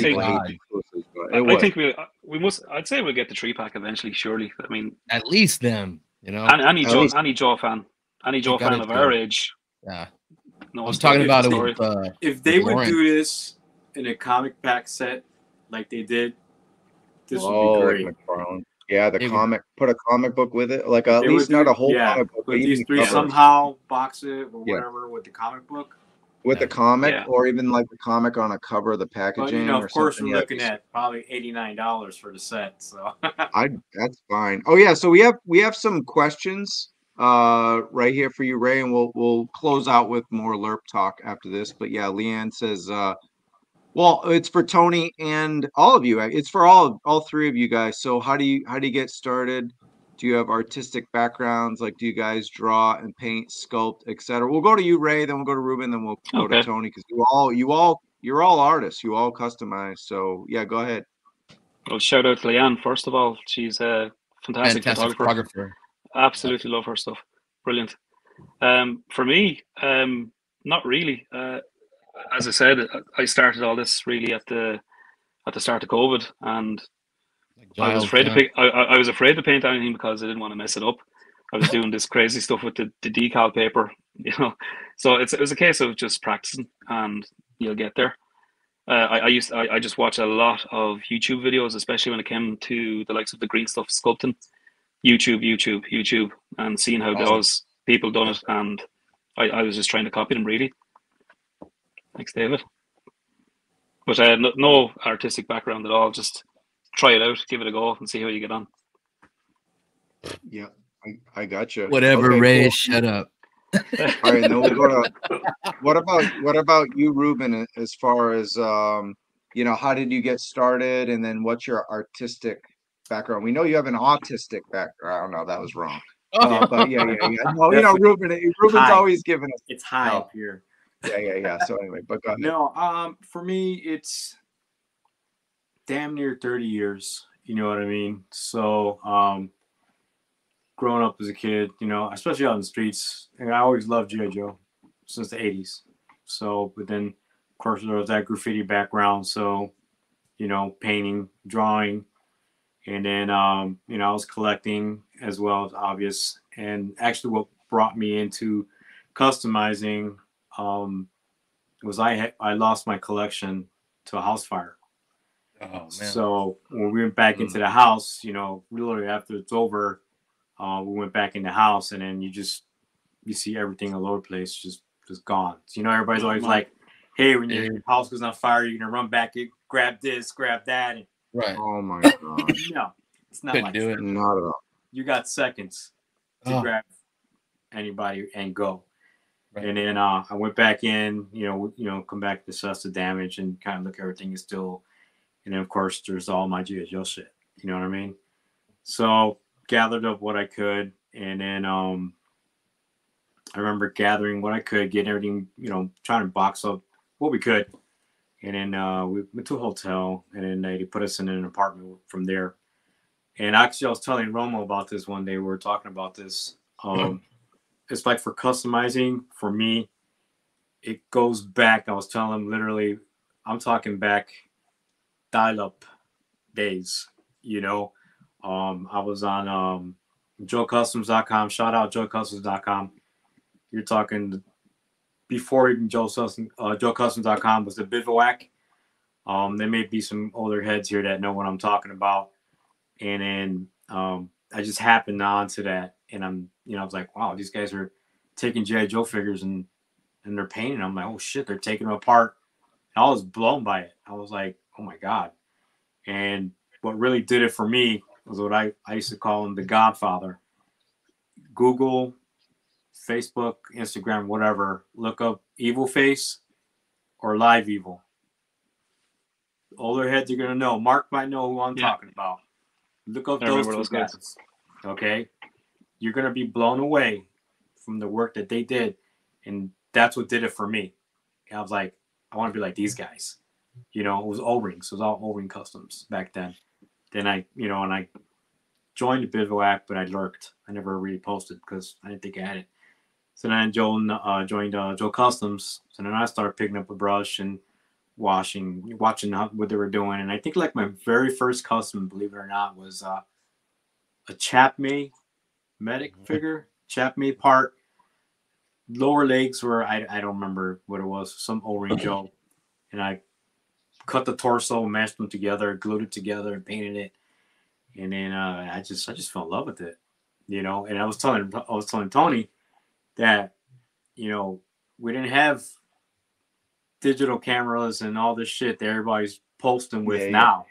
D: think we must. I'd say we'll get the 3-pack eventually. Surely, I mean, at
B: least them.
D: Any Joe fan of our age.
B: Yeah.
D: No,
B: I was talking about it with,
C: if they would do this in a comic pack set like they did, this would be great.
A: Yeah, put a comic book with it, like at least not a whole comic book.
C: But these three somehow box it or whatever with the comic book.
A: With the comic, or even like the comic on a cover of the packaging.
C: But, of course, we're looking at probably $89 for the set. So
A: that's fine. Oh yeah, so we have some questions right here for you, Ray, and we'll close out with more LRRP talk after this. But yeah, Leanne says, well, it's for Tony and all of you. It's for all three of you guys. So how do you get started? Do you have artistic backgrounds? Like, do you guys draw and paint, sculpt, etc.? We'll go to you, Ray. Then we'll go to Ruben. Then we'll go to Tony, because you're all artists. You all customize. So yeah, go ahead.
D: Well, shout out to Leanne first of all. She's a fantastic photographer. Absolutely love her stuff. Brilliant. For me, not really. As I said, I started all this really at the start of COVID, and I was afraid to pick. I was afraid to paint anything because I didn't want to mess it up. I was doing this crazy stuff with the decal paper, So it was a case of just practicing, and you'll get there. I just watched a lot of YouTube videos, especially when it came to the likes of the green stuff sculpting. YouTube, and seeing how those people done it, and I was just trying to copy them really. Thanks, David. But I had no artistic background at all. Just try it out, give it a go, and see how you get on.
A: Yeah, I got you.
B: Whatever, okay, Ray. Cool. Shut up.
A: All right, then we'll go to. What about you, Ruben? As far as how did you get started, and then what's your artistic background? We know you have an autistic background. No, that was wrong. But yeah. No, Ruben's always giving us.
C: It's high up here.
A: Yeah. So anyway, but go ahead.
C: No, for me, it's damn near 30 years. You know what I mean? So, growing up as a kid, especially out in the streets, and I always loved GIJoe since the 80s. So, but then, of course, there was that graffiti background. So, painting, drawing, and then, I was collecting as well, as obvious. And actually, what brought me into customizing was I lost my collection to a house fire.
B: Oh man.
C: So when we went back into the house, you know, literally after it's over, we went back in the house, and then you see everything all over the place, just gone. So, you know, everybody's always like, hey, when your house goes on fire, you're gonna run back, grab this, grab that. And,
B: right.
A: Oh my god.
C: no, it's not
B: Couldn't
C: like
B: do
C: that.
B: it.
A: Not at all.
C: You got seconds to grab anybody and go. Right. And then I went back in, you know, come back to assess the damage and kind of look, everything is still. And then of course there's all my GIJoe shit. You know what I mean? So gathered up what I could, and then I remember gathering what I could, getting everything, you know, trying to box up what we could. And then we went to a hotel, and then they put us in an apartment from there. And actually, I was telling Romo about this one day. We were talking about this. It's like for customizing, for me, it goes back. I was telling him literally, I'm talking back dial-up days, you know. I was on GIJoeCustoms.com. Shout out GIJoeCustoms.com. You're talking before even GIJoeCustoms.com was the Bivouac. There may be some older heads here that know what I'm talking about. And then I just happened onto that, and I was like, wow, these guys are taking GIJoe figures and they're painting. I'm like, oh shit, they're taking them apart. And I was blown by it. I was like, oh my god. And what really did it for me was what I used to call him the Godfather. Google, Facebook, Instagram, whatever, look up Evil Face or Live Evil. Older heads are gonna know. Mark might know who I'm talking about. Look up those guys. Okay, you're gonna be blown away from the work that they did, and that's what did it for me. And I was like, I want to be like these guys. You know, it was O-rings. It was all O-ring customs back then. Then I joined the Bivouac, but I lurked. I never really posted because I didn't think I had it. So then I joined GIJoe Customs. So then I started picking up a brush and watching what they were doing. And I think like my very first custom, believe it or not, was a Chapmay medic figure. Chapmay part. Lower legs were, I don't remember what it was, some O-ring Joe. And I cut the torso, mashed them together, glued it together, and painted it. And then I just fell in love with it, you know. And I was telling Tony that, you know, we didn't have digital cameras and all this shit that everybody's posting with now.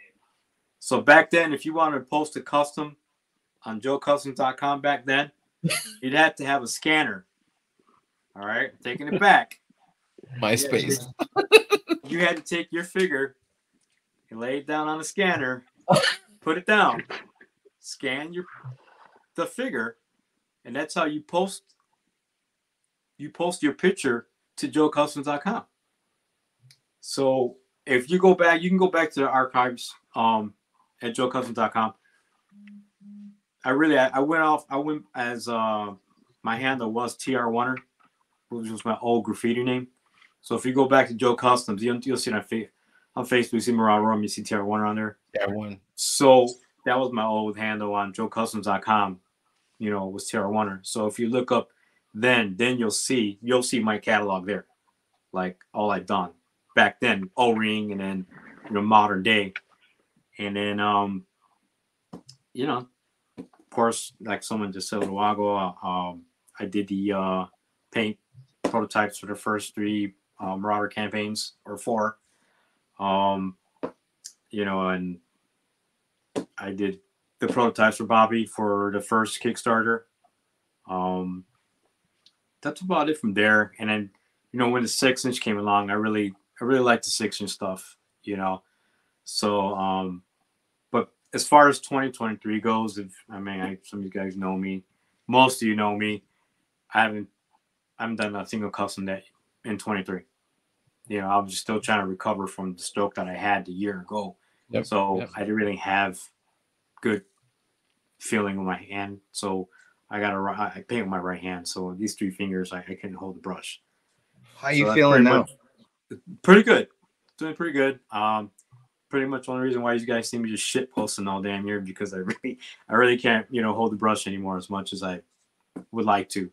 C: So back then, if you wanted to post a custom on GIJoeCustoms.com back then, you'd have to have a scanner. All right, taking it back.
B: MySpace.
C: You had to take your figure and lay it down on a scanner, put it down, scan the figure, and that's how you post your picture to GIJoeCustoms.com. So if you go back, you can go back to the archives at GIJoeCustoms.com. I went as my handle was TR1er, which was my old graffiti name. So if you go back to GIJoe Customs, you'll see it on Facebook. You see Marauder Ruben, you see TR1er on there.
B: TR1.
C: So that was my old handle on GIJoeCustoms.com. You know, it was TR1er. So if you look up then you'll see my catalog there, like all I've done back then, O-ring, and then, you know, modern day. And then you know, of course, like someone just said a while ago, I did the paint prototypes for the first 3 Marauder campaigns, or 4. You know, and I did the prototypes for Bobby for the first Kickstarter. That's about it from there. And then, you know, when the 6-inch came along, I really liked the 6-inch stuff, you know. So but as far as 2023 goes, some of you guys know me, most of you know me, I haven't done a single custom that in 23. You know, I was just still trying to recover from the stroke that I had the year ago. Yep. So I didn't really have good feeling with my hand. So I paint with my right hand. So these 3 fingers, I couldn't hold the brush.
A: How you feeling now?
C: Pretty good. Doing pretty good. Pretty much the only reason why you guys see me just shit posting all damn year, because I really can't, you know, hold the brush anymore as much as I would like to.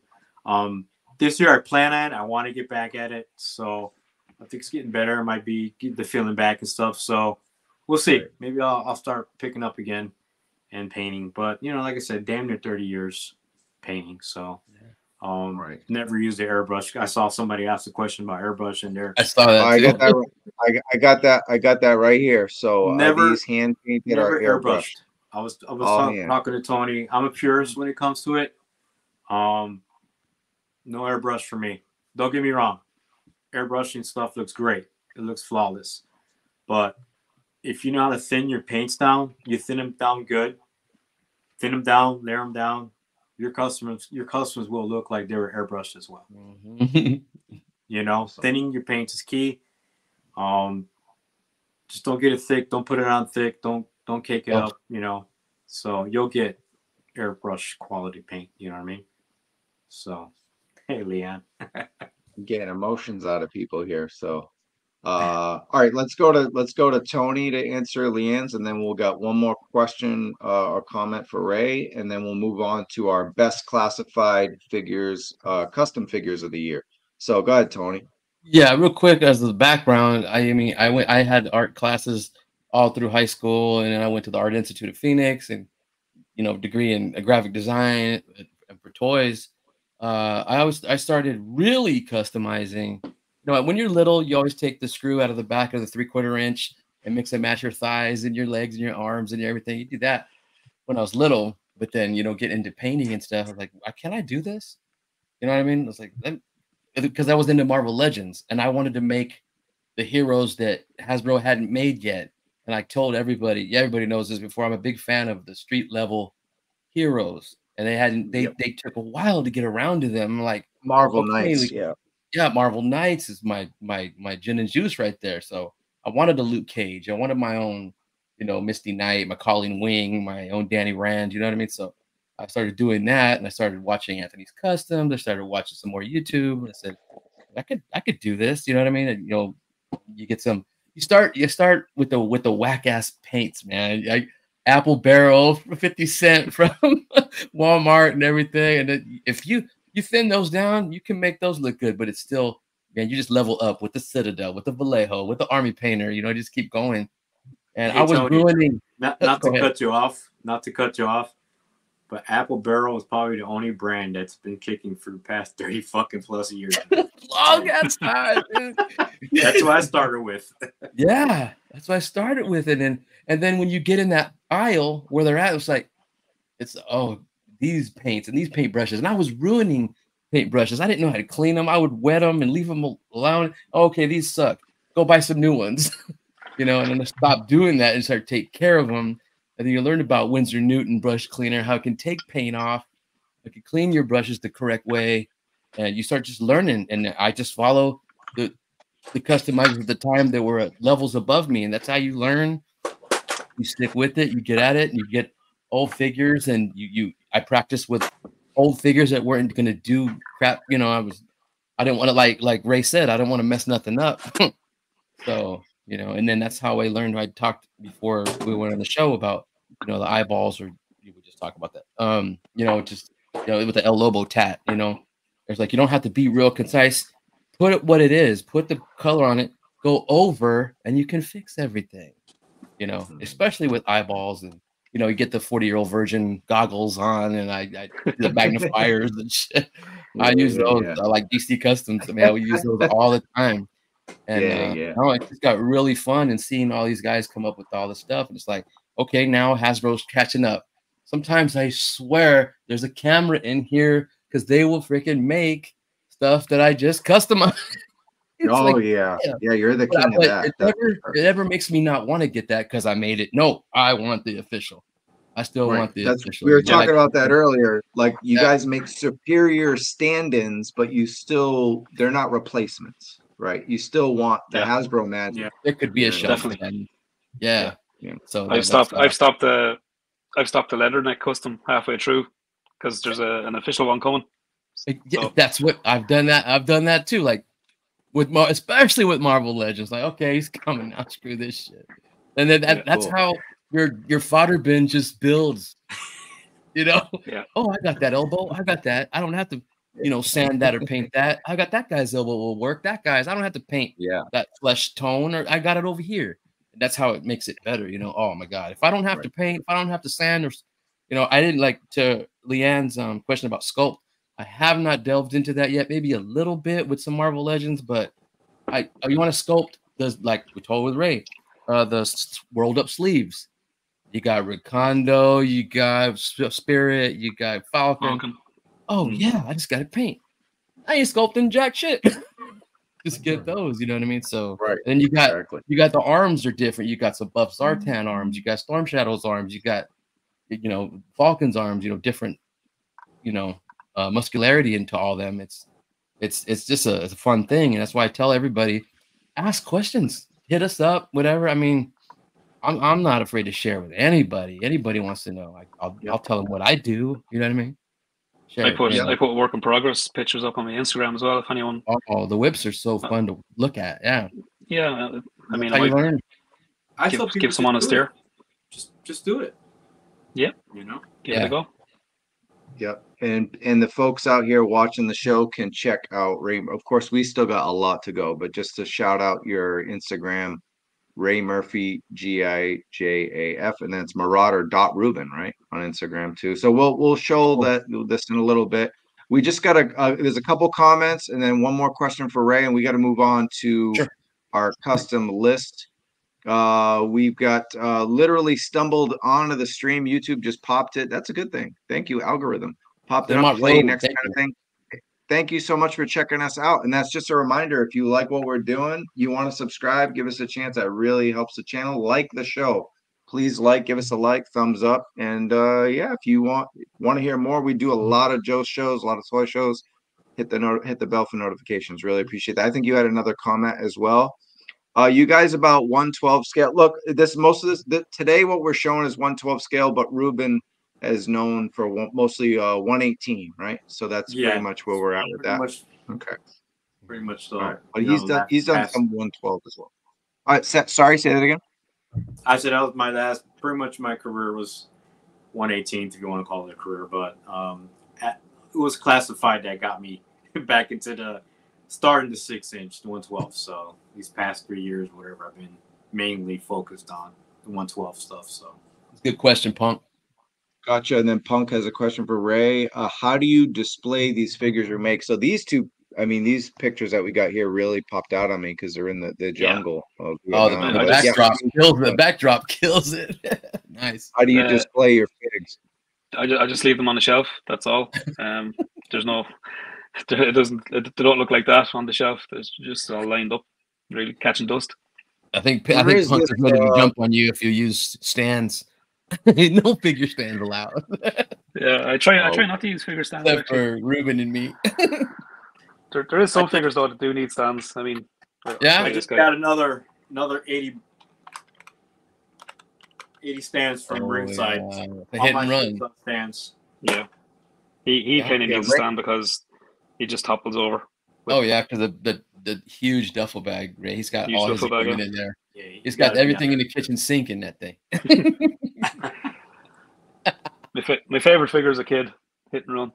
C: This year I plan on, I want to get back at it. So I think it's getting better. It might be getting the feeling back and stuff. So we'll see. Right. Maybe I'll start picking up again and painting. But you know, like I said, damn near 30 years painting. So never used the airbrush. I saw somebody ask a question about airbrush in there.
B: I saw that.
A: I got that. I got that right here. So
C: never
A: these hand painted or airbrushed.
C: I was talking to Tony. I'm a purist when it comes to it. No airbrush for me. Don't get me wrong. Airbrushing stuff looks great. It looks flawless. But if you know how to thin your paints down, you thin them down good. Thin them down, layer them down. Your customers will look like they were airbrushed as well. You know, thinning your paints is key. Just don't get it thick. Don't put it on thick. Don't cake it up. You know, so you'll get airbrush quality paint. You know what I mean? So, hey, Leanne.
A: Getting emotions out of people here. So, all right, let's go to Tony to answer Leanne's, and then we'll got one more question or comment for Ray, and then we'll move on to our best classified figures, custom figures of the year. So go ahead, Tony.
B: Yeah, real quick as the background, I had art classes all through high school, and then I went to the Art Institute of Phoenix, and degree in graphic design and for toys. I started really customizing. When you're little, you always take the screw out of the back of the 3/4 inch and mix and match your thighs and your legs and your arms and everything. You do that when I was little, but then get into painting and stuff. I was like, can I do this? You know what I mean? I was like, because I was into Marvel Legends and I wanted to make the heroes that Hasbro hadn't made yet. And I told everybody, everybody knows this before, I'm a big fan of the street level heroes. And they took a while to get around to them. I'm like,
A: Marvel Knights,
B: yeah, Marvel Knights is my gin and juice right there. So I wanted a Luke Cage. I wanted my own, Misty Knight, my Colleen Wing, my own Danny Rand. You know what I mean? So I started doing that, and I started watching Anthony's Customs. I started watching some more YouTube, and I said, I could do this. You know what I mean? And, you get some. You start with the whack ass paints, man. Apple Barrel for 50 cents from Walmart and everything. And then if you thin those down, you can make those look good, but it's still, man, you just level up with the Citadel, with the Vallejo, with the Army Painter, just keep going. And hey, I was Tony, ruining.
C: Not to cut you off, but Apple Barrel is probably the only brand that's been kicking for the past 30 fucking plus years.
B: Long ass time.
C: That's what I started with.
B: Yeah, that's what I started with. And then when you get in that aisle where they're at, it's like, these paints and these paintbrushes. And I was ruining paintbrushes. I didn't know how to clean them. I would wet them and leave them alone. Okay, these suck. Go buy some new ones. And then I stopped doing that and started taking care of them. And then you learn about Winsor Newton brush cleaner, how it can take paint off, it can clean your brushes the correct way, and you start just learning. And I just follow the customizers at the time that were at levels above me, and that's how you learn. You stick with it, you get at it, and you get old figures. And I practiced with old figures that weren't going to do crap. I didn't want to like Ray said, I didn't want to mess nothing up. So. And then that's how I learned. I talked before we went on the show about, the eyeballs, or we just talk about that. With the El Lobo tat, it's like, you don't have to be real concise. Put it what it is, put the color on it, go over, and you can fix everything, especially with eyeballs. And, you get the 40-year-old virgin goggles on, and I do the magnifiers and shit. I use those. I like DC Customs. I we use those all the time. And it just got really fun, and seeing all these guys come up with all this stuff. And it's like, okay, now Hasbro's catching up. Sometimes I swear there's a camera in here because they will freaking make stuff that I just customized.
A: You're the king of that.
B: It never makes me not want to get that because I made it. No, I want the official. I still want the official.
A: We were talking about that earlier. Like you guys make superior stand-ins, but they're not replacements. Right, you still want the Hasbro magic.
B: Yeah, it could be a shelf. Definitely. Yeah.
D: So I've stopped the leatherneck custom halfway through because there's an official one coming.
B: That's what I've done. I've done that too. Like especially with Marvel Legends. Like, okay, he's coming now. Screw this shit. And then that's how your fodder bin just builds. Yeah. Oh, I got that elbow. I got that. I don't have to. Sand that or paint that. I got that guy's elbow will work. That guy's, I don't have to paint that flesh tone, or I got it over here. That's how it makes it better, you know. Oh my God, if I don't have to paint, if I don't have to sand, or you know, I didn't like to Leanne's question about sculpt. I have not delved into that yet. Maybe a little bit with some Marvel Legends, but you want to sculpt the, like we told with Ray, the rolled up sleeves. You got Recondo, you got Spirit, you got Falcon. Oh yeah, I just got to paint. I ain't sculpting jack shit. Just get those, you know what I mean? So then you got the arms are different. You got some Buff Zartan arms, you got Storm Shadow's arms, you got, you know, Falcon's arms, you know, different, you know, muscularity into all them. It's just it's a fun thing, and that's why I tell everybody, ask questions, hit us up, whatever. I mean, I'm not afraid to share with anybody. Anybody wants to know, I'll tell them what I do. You know what I mean?
D: I put work in progress pictures up on my Instagram as well. If anyone,
B: the whips are so fun to look at. Yeah,
D: I mean,
B: how you learn.
C: I tell people
D: give someone a steer.
C: Just do it.
D: Yeah,
C: you know,
D: give it a go.
A: Yep. And the folks out here watching the show can check out Ray. Of course, we still got a lot to go, but just to shout out your Instagram, Ray Murphy, GIJAF, and then it's Marauder.Ruben, right, on Instagram too. So we'll show this in a little bit. We just got there's a couple comments and then one more question for Ray, and we got to move on to our custom list. We've got literally stumbled onto the stream. YouTube just popped it. That's a good thing. Thank you, algorithm. Popped it up, play next kind of thing. Thank you so much for checking us out. And that's just a reminder, if you like what we're doing, you want to subscribe, give us a chance. That really helps the channel. Like the show. Please give us a like, thumbs up. And yeah, if you want to hear more, we do a lot of Joe shows, a lot of toy shows. Hit the bell for notifications. Really appreciate that. I think you had another comment as well. You guys about 1/12 scale. Look, today what we're showing is 1/12 scale, but Ruben is known for mostly 118, right? So that's pretty much where we're at with that. Okay,
C: pretty much so.
A: Right. But he's done some 1/12 as well. All right, sorry, say that again.
C: I said that was my last. Pretty much my career was 118, if you want to call it a career, but it was classified that got me back into the starting the 6-inch, the 112. So these past 3 years, whatever, I've been mainly focused on the 112 stuff. So
B: good question, Punk.
A: Gotcha. And then Punk has a question for Ray. How do you display these figures or make? So these two, I mean, these pictures that we got here really popped out on me because they're in the jungle.
B: Yeah. The backdrop kills it. Nice.
A: How do you display your figs?
D: I just leave them on the shelf. That's all. There's no. They don't look like that on the shelf. It's just all lined up, really catching dust.
B: I think Punk is ready to jump on you if you use stands. No figure stands allowed.
D: Yeah, I try not to use figure stands.
B: Except for Ruben and me.
D: There is some figures though that do need stands. I mean,
C: I just got another 80 stands from ringside.
B: The hit and run
C: stands.
D: Yeah, he kind of needs a stand because he just topples over.
B: After the huge duffel bag, Ray. He's got all his equipment in there. Yeah, he's got everything in the kitchen sink in that thing.
D: My favorite figure as a kid, Hit and Run.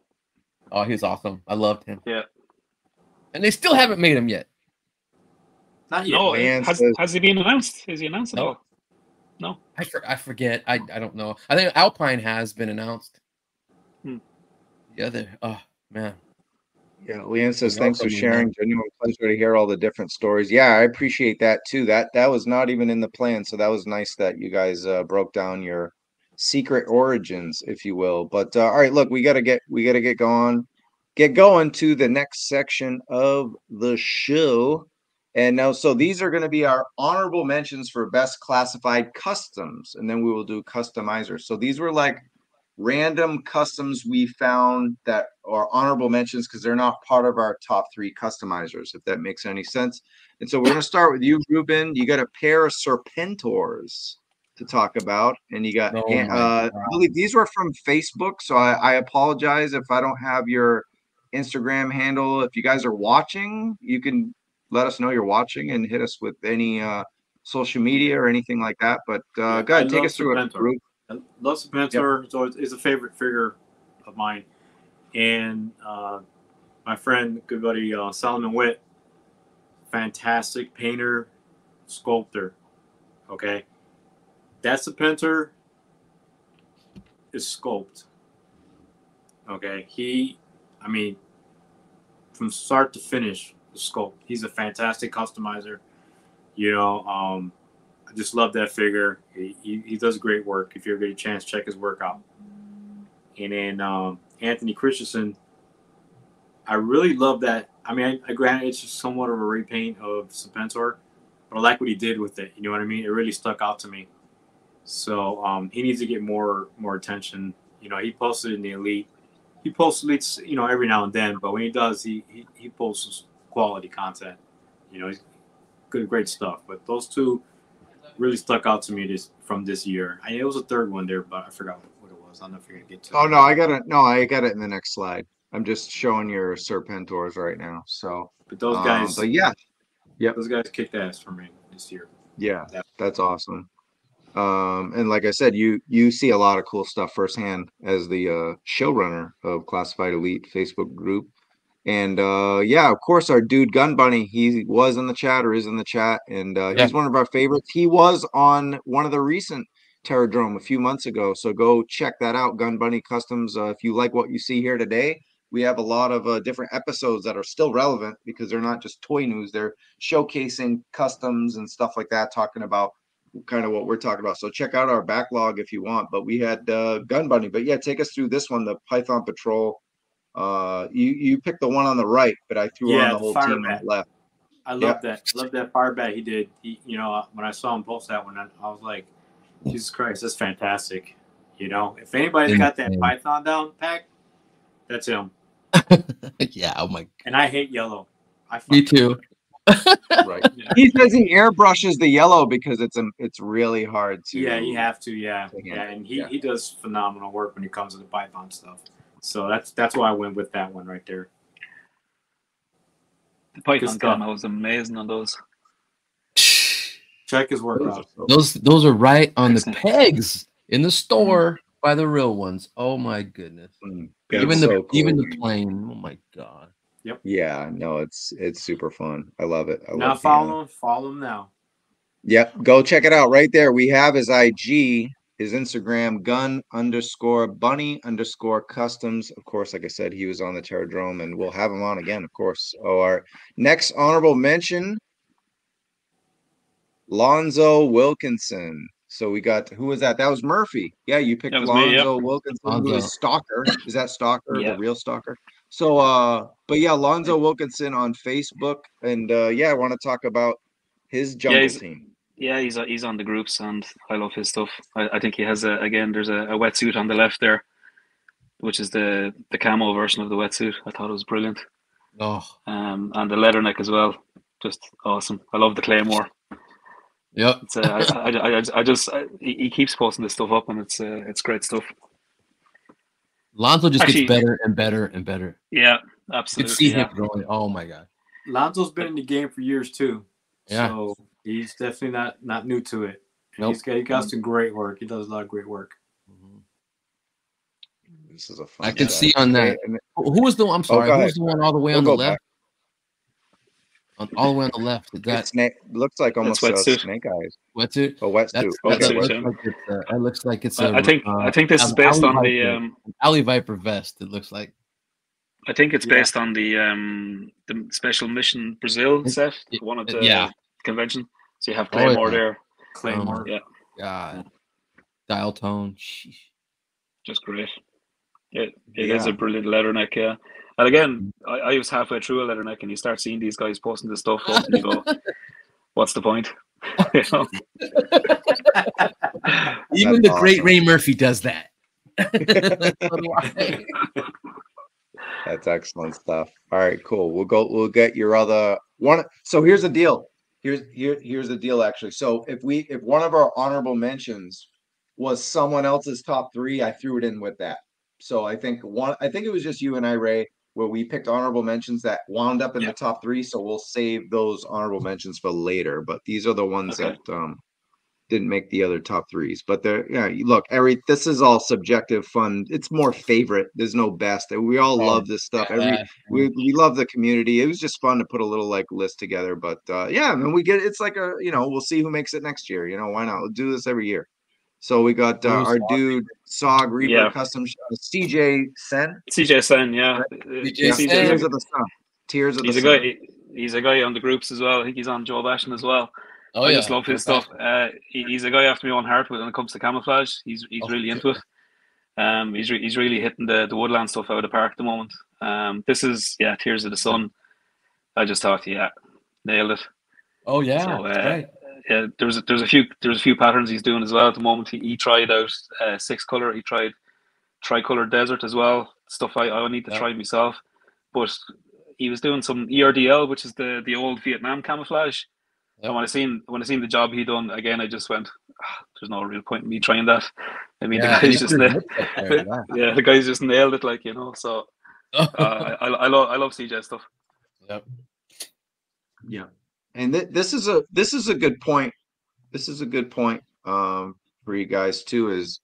B: Oh, he's awesome. I loved him.
D: Yeah.
B: And they still haven't made him yet.
D: Not yet. No, has he been announced? Is he announced at all? No.
B: I forget. I don't know. I think Alpine has been announced. Oh man.
A: Yeah, Leanne says, thanks for sharing. Genuine pleasure to hear all the different stories. Yeah, I appreciate that too. That was not even in the plan. So that was nice that you guys broke down your secret origins, if you will. But all right, look, we gotta get going to the next section of the show. And now, so these are going to be our honorable mentions for best classified customs, and then we will do customizers. So these were like random customs we found that are honorable mentions because they're not part of our top 3 customizers, if that makes any sense. And so we're going to start with you, Ruben. You got a pair of Serpentors to talk about, and you got I believe these were from Facebook, so I apologize if I don't have your Instagram handle. If you guys are watching, you can let us know you're watching and hit us with any social media or anything like that. But go ahead, take us through it, Ruben.
C: Love Serpentor, so it's a favorite figure of mine. And my friend, good buddy Solomon Witt, fantastic painter, sculptor. Okay, that Serpentor is sculpted. Okay, I mean, from start to finish, the sculpt. He's a fantastic customizer. You know, I just love that figure. He does great work. If you ever get a chance, check his work out. And then Anthony Christensen, I really love that. I mean, I granted it's just somewhat of a repaint of Serpentor, but I like what he did with it. You know what I mean? It really stuck out to me. So he needs to get more attention. You know, he posted in the Elite. He posts Elites, you know, every now and then, but when he does, he posts quality content. You know, he's great stuff. But those two really stuck out to me from this year. It was a third one there, but I forgot what it was. I'll never get to.
A: Oh no, I got it. No, I got it in the next slide. I'm just showing your Serpentors right now. So,
C: but those guys,
A: but yeah,
C: those guys kicked ass for me this year.
A: Yeah, that's awesome. And like I said, you see a lot of cool stuff firsthand as the showrunner of Classified Elite Facebook group. And yeah, of course, our dude Gun Bunny, he was in the chat or is in the chat, and he's one of our favorites. He was on one of the recent Terror Drome a few months ago, so go check that out, Gun Bunny Customs. If you like what you see here today, we have a lot of different episodes that are still relevant because they're not just toy news, they're showcasing customs and stuff like that, talking about kind of what we're talking about. So check out our backlog if you want. But we had Gun Bunny. But yeah, take us through this one, the Python Patrol. You picked the one on the right, but I threw on the whole team on the left.
C: I love that. I love that fire bat he did. You know, when I saw him post that one, I was like, Jesus Christ, that's fantastic. You know, if anybody's got that Python down pack, that's him.
B: Yeah. Oh my.
C: And I hate yellow.
B: Me too.
A: Right. He says he airbrushes the yellow because it's really hard to.
C: Yeah, you have to. Yeah, and he does phenomenal work when it comes to the Python stuff. So that's why I went with that one right there.
D: The Python camo was amazing on those.
C: Check his work out.
B: Those are right on the pegs in the store by the real ones. Oh my goodness. Even the plane. Oh my god.
C: Yep.
A: Yeah, no, it's super fun. I love it.
C: Now follow him now.
A: Yep, go check it out right there. We have his IG, his Instagram, gun_bunny_customs. Of course, like I said, he was on the Terror Drome, and we'll have him on again, of course. Oh, our next honorable mention, Lonzo Wilkinson. So we got, who was that? That was Murphy. Yeah, you picked Lonzo Wilkinson, who is Stalker. Is that Stalker, the real Stalker? So, but yeah, Lonzo Wilkinson on Facebook, and yeah, I want to talk about his jungle team.
D: Yeah, he's on the groups, and I love his stuff. I think he has there's a wetsuit on the left there, which is the camo version of the wetsuit. I thought it was brilliant.
B: Oh,
D: and the leather neck as well, just awesome. I love the claymore.
B: Yep.
D: It's he keeps posting this stuff up, and it's great stuff.
B: Lonzo just gets better and better and better.
D: Yeah, absolutely.
B: You can see him growing. Oh my god.
C: Lonzo's been in the game for years too.
B: Yeah.
C: So he's definitely not new to it.
B: Nope.
C: He got some great work. He does a lot of great work.
A: This is a fun.
B: I can see on that. Who was the one? I'm sorry. Who was the one all the way on the left? All the way on the left. Is that
A: looks like almost Snake Eyes.
B: Wetsuit.
A: Oh, wetsuit.
B: That looks like it's.
D: I think this is based on the
B: Alley Viper vest. It looks like.
D: I think it's based on the Special Mission Brazil set, one of the convention. So you have Claymore there.
C: Claymore.
B: God. Dial tone. Sheesh.
D: Just great. It is a brilliant leather neck, yeah. And again, I was halfway through a leather neck, and you start seeing these guys posting this stuff up, and you go, "What's the point?" You know?
B: Even the great Ray Murphy does that.
A: That's excellent stuff. All right, cool. We'll get your other one. So here's the deal. Here's the deal. Actually, so if one of our honorable mentions was someone else's top 3, I threw it in with that. So I think it was just you and I, Ray, where we picked honorable mentions that wound up in the top 3. So we'll save those honorable mentions for later. But these are the ones that didn't make the other top threes, but they're, yeah, look, this is all subjective fun. It's more favorite. There's no best. We all love this stuff. We love the community. It was just fun to put a little like list together, but yeah, I mean, it's like we'll see who makes it next year. Why not? We'll do this every year. So we got our dude Sog Reaper Custom CJ Sen.
D: CJ Sen, yeah.
A: Right? Tears of the Sun. Tears of the Sun.
D: He's a guy on the groups as well. I think he's on Joe Bashan as well.
B: Oh,
D: I just love his stuff. He's a guy after my own heart when it comes to camouflage. He's really into it. He's really hitting the woodland stuff out of the park at the moment. This is Tears of the Sun. I just thought, nailed it.
B: Oh yeah,
D: so,
B: right.
D: Yeah. There's a few patterns he's doing as well at the moment. He tried out 6-color. He tried tricolor desert as well. Stuff I need to try myself. But he was doing some ERDL, which is the old Vietnam camouflage. And when I seen the job he done, again, I just went, there's no real point in me trying that. I mean, the guy's just the guy's just nailed it, like, So I love CJ stuff.
B: Yep.
A: Yeah, and this is a good point. This is a good point for you guys too. Is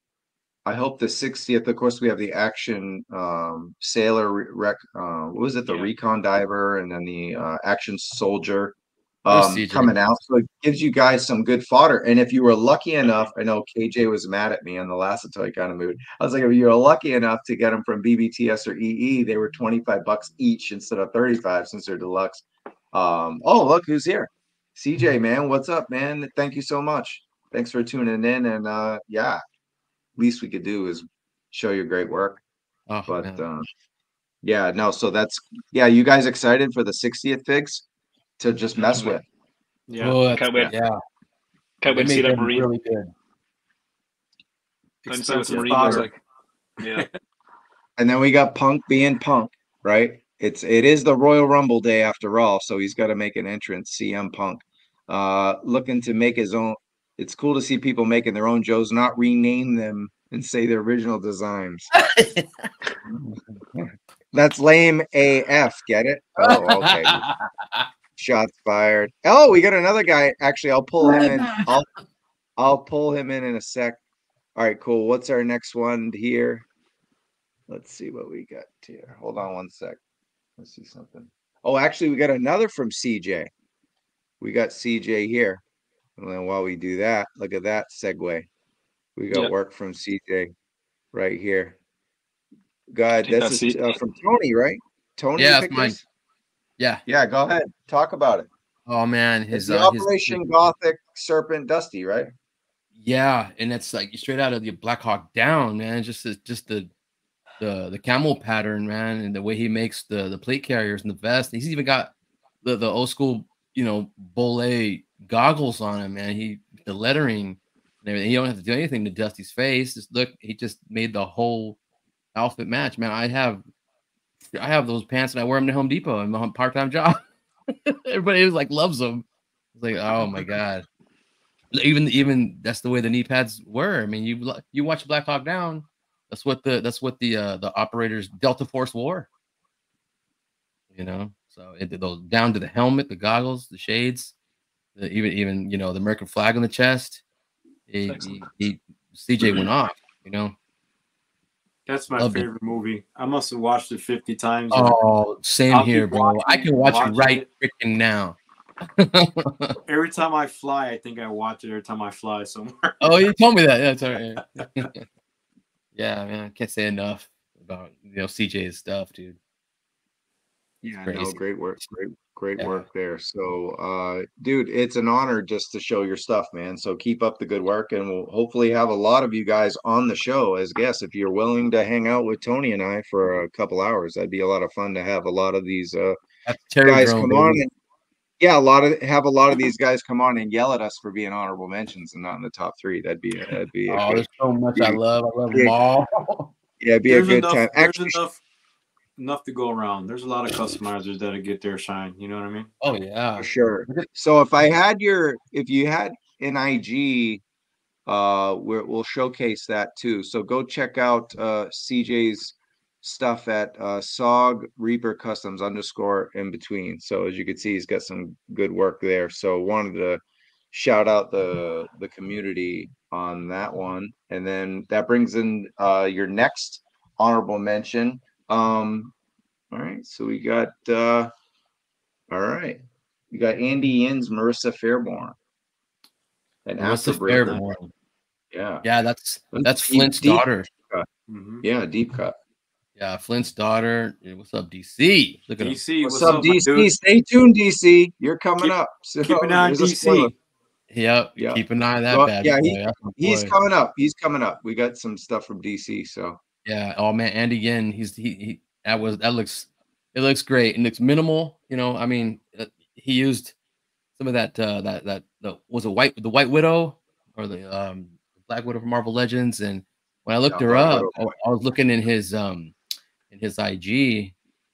A: I hope the 60th. Of course, we have the Action Sailor what was it? The Recon Diver, and then the Action Soldier. Coming out, so it gives you guys some good fodder. And if you were lucky enough, I know KJ was mad at me on the last Toy kind of mood. I was like, if you were lucky enough to get them from BBTS or EE, they were $25 each instead of 35 since they're deluxe. Oh, look who's here, CJ, man. What's up, man? Thank you so much. Thanks for tuning in. And least we could do is show your great work. So that's you guys excited for the 60th figs to just mess with?
D: Can't wait. Can't wait to see that Marine.
B: Really good.
D: Can't see what the Marine looks like. Yeah.
A: And then we got Punk being Punk, right? It is the Royal Rumble day after all, so he's got to make an entrance. CM Punk, looking to make his own. It's cool to see people making their own Joes, not rename them and say their original designs. That's lame AF. Get it? Oh, okay. Shots fired. Oh, we got another guy. Actually, I'll pull him in. I'll pull him in a sec. All right, cool. What's our next one here? Let's see what we got here. Hold on one sec. Let's see something. Oh, actually, we got another from CJ. We got CJ here. And then while we do that, look at that segue. We got work from CJ right here. God, this is from Tony, right? Tony,
B: it's mine.
A: Yeah, go ahead. Talk about it.
B: Oh man,
A: his Operation Gothic Serpent Dusty, right?
B: Yeah, and it's like straight out of the Black Hawk Down, man. Just the camel pattern, man, and the way he makes the plate carriers and the vest. He's even got the old school, Bolle goggles on him, man. The lettering and everything. You don't have to do anything to Dusty's face. Just look, he just made the whole outfit match, man. I have those pants and I wear them to Home Depot in my part-time job. Everybody was like loves them. It's like, oh my god. Even that's the way the knee pads were. I mean, you watch Black Hawk Down. That's what the operators Delta Force wore. So it goes down to the helmet, the goggles, the shades, even the American flag on the chest. CJ went off.
C: That's my favorite movie. I must have watched it 50 times.
B: Oh, same here, bro. I can watch it right freaking now.
C: Every time I fly, I think I watch it every time I fly somewhere.
B: Oh, you told me that. Yeah, that's all right. Yeah, man. I can't say enough about CJ's stuff, dude.
A: Yeah, no, great work. Great work there. So dude, it's an honor just to show your stuff, man. So keep up the good work, and we'll hopefully have a lot of you guys on the show as guests. If you're willing to hang out with Tony and I for a couple hours, that'd be a lot of fun to have a lot of these guys come on and a lot of these guys come on and yell at us for being honorable mentions and not in the top 3. That'd be
B: there's so much I love them all.
A: Yeah, it'd be a good time.
C: Actually, enough to go around. There's a lot of customizers that'll get their shine. You know what I mean?
B: Oh yeah,
A: for sure. So if you had an IG, we'll showcase that too. So go check out CJ's stuff at Sog Reaper Customs _ in between. So as you can see, he's got some good work there. So wanted to shout out the community on that one. And then that brings in your next honorable mention. All right, so we got all right. We got Andy Inns, Marissa Fairborn. And
B: Marissa
A: Afterbirth.
B: Fairborn.
A: Yeah.
B: Yeah, that's Flint's daughter.
A: Yeah, deep cut.
B: Yeah, Flint's daughter. What's up, DC? Look at
C: DC.
A: What's up, DC? Stay tuned, DC. You're coming up. So
C: keep an eye on DC.
B: Yep. Keep an eye on that bad boy.
A: He's coming up. He's coming up. We got some stuff from DC. So
B: yeah. Oh man, Andy Yin. It looks great and it's minimal. You know, I mean, he used some of that the White Widow or the Black Widow from Marvel Legends. And when I looked her up, I was looking in his IG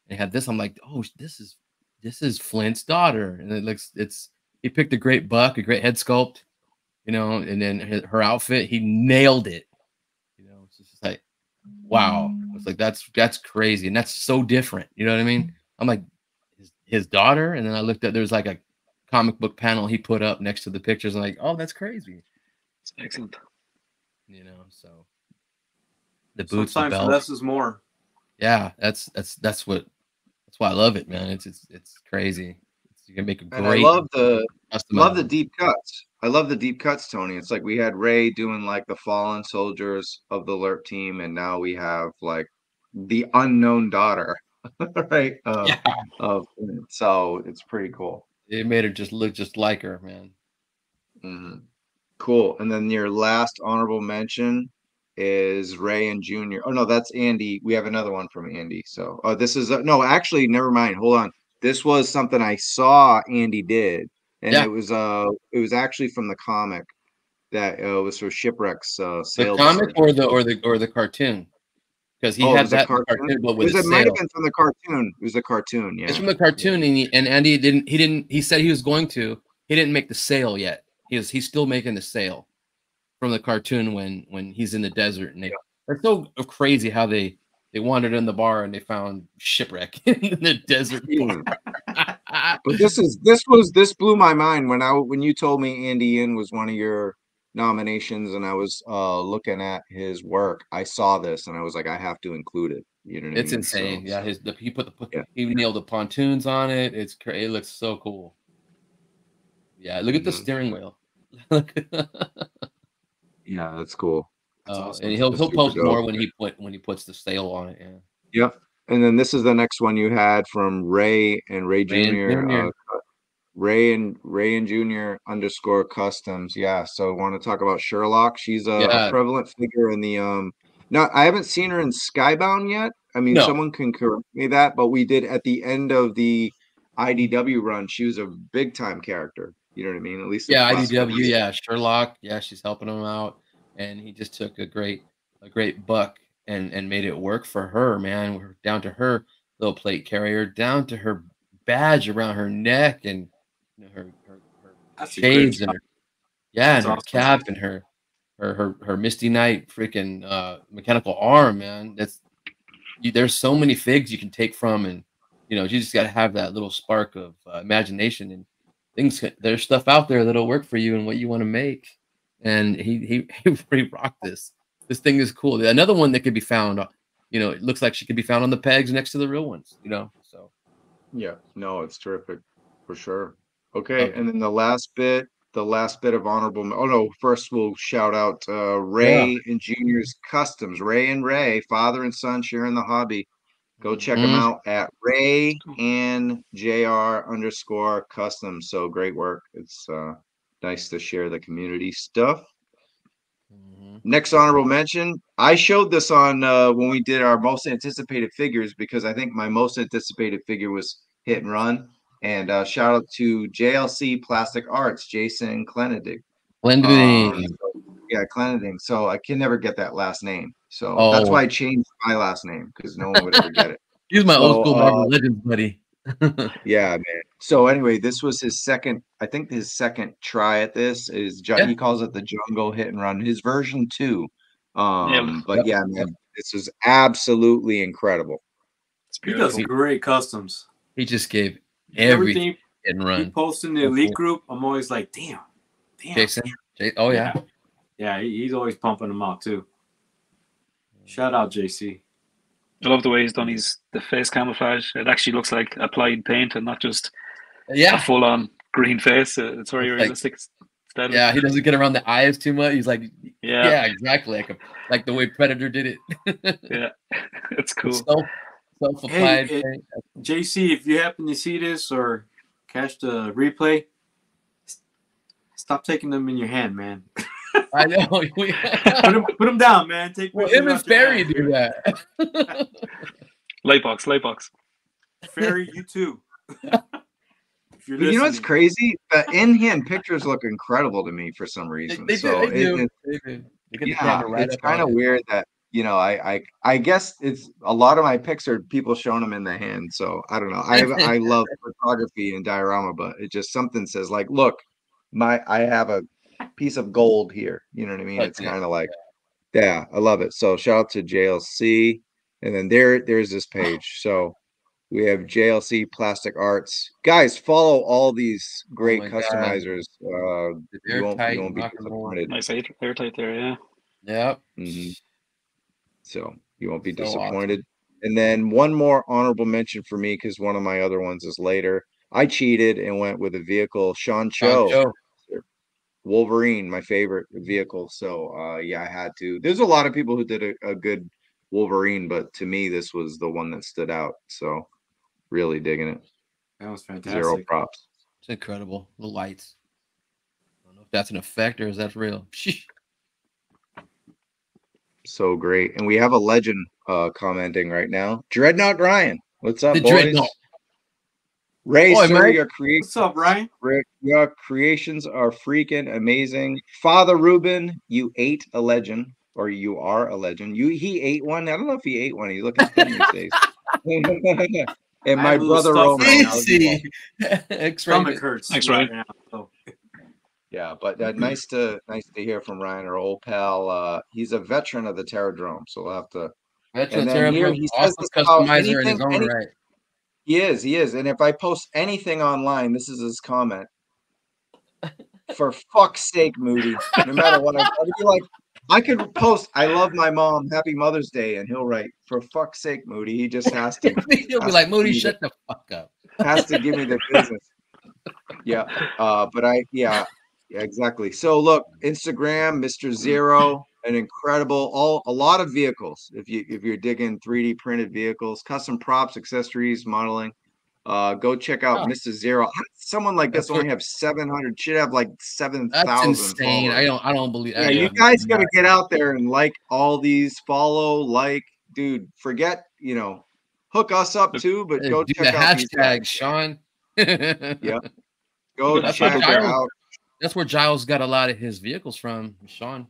B: and had this. I'm like, oh, this is Flint's daughter, and he picked a great buck, a great head sculpt, you know, and then her outfit, he nailed it. You know, it's just like, wow. It's like that's crazy, and that's so different. You know what I mean? I'm like, his daughter, and then I looked at there's like a comic book panel he put up next to the pictures. I'm like, oh, that's crazy.
D: It's excellent.
B: You know, so the boots,
C: sometimes
B: the belt.
C: less is more.
B: Yeah, that's why I love it, man. It's crazy. You can make a great.
A: And I love the deep cuts. I love the deep cuts, Tony. It's like we had Ray doing like the fallen soldiers of the LRRP team, and now we have like the unknown daughter, right? So it's pretty cool.
B: It made her just look just like her, man.
A: Mm-hmm. Cool. And then your last honorable mention is Ray and Junior. Oh no, that's Andy. We have another one from Andy. So this is no, actually, never mind. Hold on. This was something I saw Andy did, and it was actually from the comic that was for Shipwreck's
B: the comic or the cartoon, because he had that cartoon, but with
A: it might have been from the cartoon. It was the cartoon, yeah.
B: It's from the cartoon, and Andy didn't. He said he was going to. He didn't make the sale yet. He's still making the sale from the cartoon when he's in the desert, and they're so crazy how they wandered in the bar and they found Shipwreck in the desert bar.
A: But this blew my mind when you told me Andy Inn was one of your nominations, and I was looking at his work. I saw this and I was like, I have to include it. You know what I mean?
B: It's insane. He nailed the pontoons on it. It looks so cool. Yeah, look at the steering wheel.
A: Yeah, that's cool.
B: That's awesome. And he'll post more when he puts the sail on it. Yeah.
A: Yep. And then this is the next one you had from Ray and Ray Jr. Ray and Jr. _customs. Yeah. So I want to talk about Sherlock. She's a prevalent figure in the no, I haven't seen her in Skybound yet. I mean, someone can correct me that, but we did at the end of the IDW run. She was a big time character. You know what I mean? At least
B: IDW. Yeah, Sherlock. Yeah, she's helping him out, and he just took a great buck and made it work for her, man. We're down to her little plate carrier, down to her badge around her neck, and her shades, and her cap, and her Misty Knight freaking mechanical arm, man. There's so many figs you can take from, and you just got to have that little spark of imagination, and there's stuff out there that'll work for you and what you want to make. And he rocked this. This thing is cool. Another one that could be found, it looks like she could be found on the pegs next to the real ones, so.
A: Yeah, no, it's terrific for sure. Okay. And then the last bit of honorable. Oh no, first we'll shout out Ray and Junior's Customs. Ray and Ray, father and son sharing the hobby. Go check them out at Ray and JR _customs. So great work. It's nice to share the community stuff. Next honorable mention. I showed this on when we did our most anticipated figures, because I think my most anticipated figure was Hit and Run. And shout out to JLC Plastic Arts, Jason Clenedig. Clenedig. So I can never get that last name. So that's why I changed my last name, because no one would ever get it.
B: He's my old school Marvel Legends buddy.
A: Yeah, man. So anyway, this was his second try at this. He calls it the Jungle Hit and Run, his version 2. Man, this is absolutely incredible.
C: He does great customs.
B: He just gave everything Hit and Run.
C: He posts in the elite group. I'm always like, damn, Damn.
B: Jason. Oh yeah.
C: Yeah, he's always pumping them out too. Shout out JC.
D: I love the way he's done the face camouflage. It actually looks like applied paint and not just
B: Yeah.
D: a full-on green face. It's very realistic.
B: Yeah, he doesn't get around the eyes too much. He's like,
D: yeah,
B: exactly, like the way Predator did it.
D: Yeah, it's cool.
B: Self-applied.
C: Hey, JC, if you happen to see this or catch the replay, stop taking them in your hand, man.
B: I know.
C: put them down, man.
B: Him and Ferry do that.
D: Lightbox.
C: Ferry, you too.
A: You know what's crazy? The in-hand pictures look incredible to me for some reason.
B: They do.
A: It's kind of weird that, you know, I guess it's a lot of my pics are people showing them in the hand. So I don't know. I love photography and diorama, but it just something says like, look, I have a piece of gold here. You know what I mean? It's kind of like, yeah, I love it. So shout out to JLC, and then there's this page. So we have JLC Plastic Arts. Guys, follow all these great customizers. You won't be disappointed.
D: Nice airtight there, yeah.
B: Yep.
A: So you won't be disappointed. Awesome. And then one more honorable mention for me, because one of my other ones is later. I cheated and went with a vehicle, Sean Cho. Wolverine, my favorite vehicle. So yeah, I had to. There's a lot of people who did a good Wolverine, but to me, this was the one that stood out. So really digging it.
C: That was fantastic.
A: 0 props.
B: It's incredible. The lights. I don't know if that's an effect or is that real.
A: So great. And we have a legend commenting right now. Dreadnought Ryan. What's up, boys?
B: Dreadnought.
A: Ray, sir, your creations.
C: What's up, Ryan?
A: Your creations are freaking amazing. Father Ruben, you ate a legend, or you are a legend. He ate one. I don't know if he ate one. He's looking thin these days. And my brother Romo.
C: Stomach hurts.
D: Thanks, Ryan.
C: Right now,
A: yeah, but nice to hear from Ryan, our old pal. He's a veteran of the TERROR Drome, so we'll have to.
B: Veteran TERROR Drome, he says customizer in his own right.
A: He is. And if I post anything online, this is his comment. For fuck's sake, Moody. No matter what, I'd be like, I could post, I love my mom, happy Mother's Day, and he'll write, for fuck's sake, Moody. He just has to.
B: He'll be like, Moody, shut the fuck up.
A: Has to give me the business. Yeah. Yeah, exactly. So look, Instagram, Mr. Zero, an incredible, a lot of vehicles. If you're digging 3D printed vehicles, custom props, accessories, modeling, go check out Mr. Zero. Someone like this only have 700, should have like 7,000.
B: That's insane. Followers. I don't believe.
A: Yeah, you guys got to get out there and like all these, follow, dude. Forget, hook us up too, but go check out
B: the hashtag, Sean.
A: Yeah, go check it out.
B: That's where Giles got a lot of his vehicles from, Sean.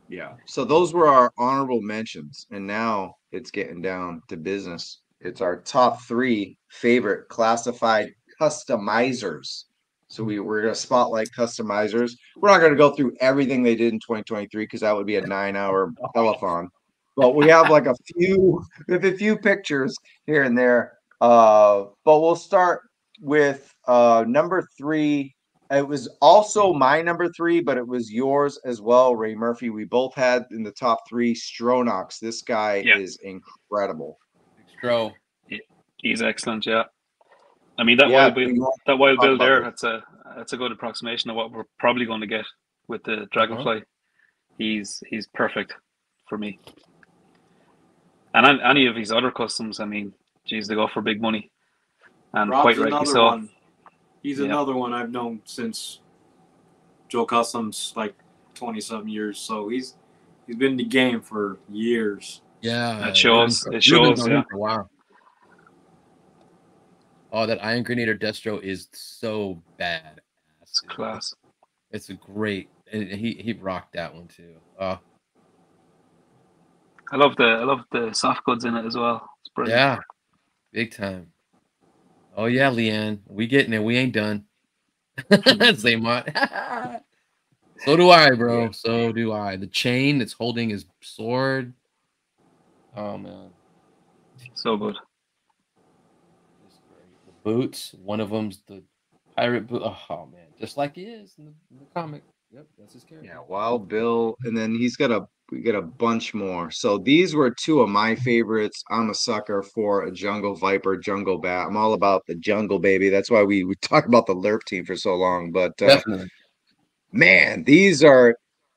A: Yeah. So those were our honorable mentions, and now it's getting down to business. It's our top 3 favorite classified customizers. So we're going to spotlight customizers. We're not going to go through everything they did in 2023 because that would be a 9-hour telethon. But we have like a few pictures here and there. But we'll start with number 3. It was also my number 3, but it was yours as well, Ray Murphy. We both had in the top 3 Stronox. This guy is incredible.
B: Stro.
D: He's excellent, yeah. I mean, that wild build there, that's a good approximation of what we're probably going to get with the Dragonfly. He's perfect for me. And any of his other customs, I mean, geez, they go for big money. And
C: Rob's
D: quite rightly so.
C: One. He's another one I've known since Joe Customs, like 20-something years. So he's been in the game for years.
B: Yeah,
D: it shows. Yeah.
B: Wow. Oh, that Iron Grenadier Destro is so bad.
D: It's class.
B: It's a great. He rocked that one too. I
D: love the soft goods in it as well. It's brilliant.
B: Yeah, big time. Oh yeah, Leanne, we getting it. We ain't done. Zaymont. So do I, bro. So do I. The chain that's holding his sword. Oh man,
D: so good.
B: The boots. One of them's the Pirate Blue. Oh man, just like he is in the comic. Yep, that's his character.
A: Yeah, Wild Bill, and then we got a bunch more. So these were two of my favorites. I'm a sucker for a Jungle Viper, Jungle Bat. I'm all about the jungle, baby. That's why we talk about the LRRP team for so long. But
B: Definitely.
A: man, these are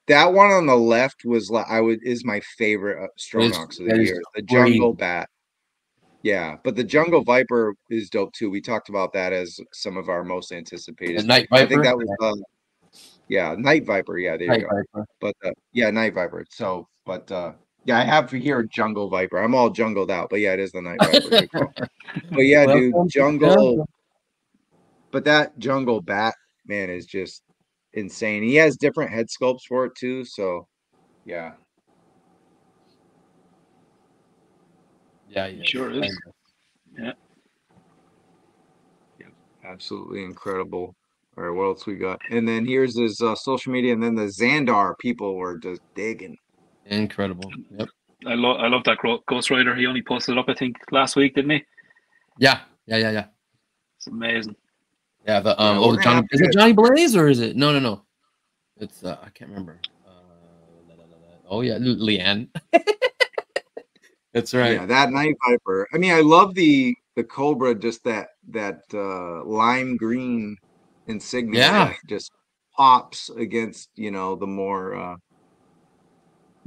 A: that one on the left was like is my favorite Stronox of the year. The Jungle Bat. Yeah, but the Jungle Viper is dope too. We talked about that as some of our most anticipated.
B: The Night Viper.
A: I think that was yeah, Night Viper. Yeah, there you go.
B: Viper.
A: But yeah, Night Viper. So, but yeah, I have here Jungle Viper. I'm all jungled out, but yeah, it is the Night Viper. But yeah, dude, Jungle. But that Jungle Bat, man, is just insane. He has different head sculpts for it too. So, yeah.
B: Yeah, yeah,
D: sure is. Yeah.
A: Yeah, absolutely incredible. All right, what else we got? And then here's his social media, and then the Xandar people were just digging.
B: Incredible. Yep.
D: I love that Ghost Rider. He only posted it up, I think, last week, didn't he?
B: Yeah.
D: It's amazing.
B: Yeah, the Johnny, is it Johnny Blaze or is it no? It's I can't remember. Oh yeah, Leanne. That's right.
A: Yeah, that Night Viper. I mean, I love the Cobra, just that lime green insignia.
B: Yeah,
A: that just pops against the more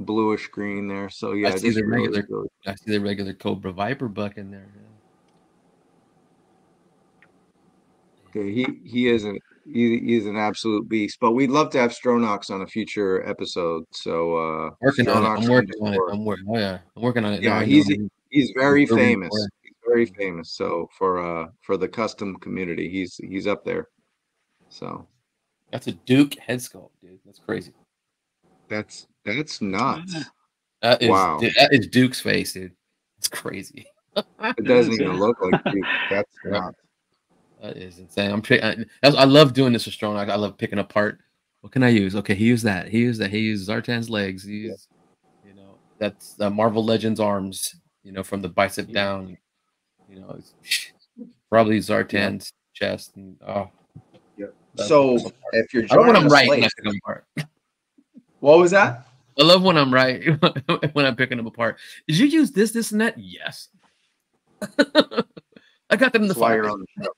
A: bluish green there. So yeah,
B: I see the regular Cobra Viper buck in there. Yeah.
A: Okay, he is an absolute beast. But we'd love to have Stronox on a future episode. So
B: working on it. I'm working on it. I'm working on it.
A: Yeah, he's very famous. He's very famous. So for the custom community, he's up there. So
B: that's a Duke head sculpt, dude. That's crazy.
A: That's nuts.
B: That is,
A: wow.
B: Dude, that is Duke's face, dude. It's crazy.
A: It doesn't even look like Duke. That's nuts.
B: That is insane. I love doing this with Stronox. I love picking apart. What can I use? Okay, he used that. He used Zartan's legs. He used, that's Marvel Legends arms. From the bicep down. It's probably Zartan's chest. And,
A: so if you're
B: I love when I'm right and I pick them apart.
A: What was that?
B: I love when I'm right when I'm picking them apart. Did you use this, and that? Yes. I got them in the fire.
A: You're on the show.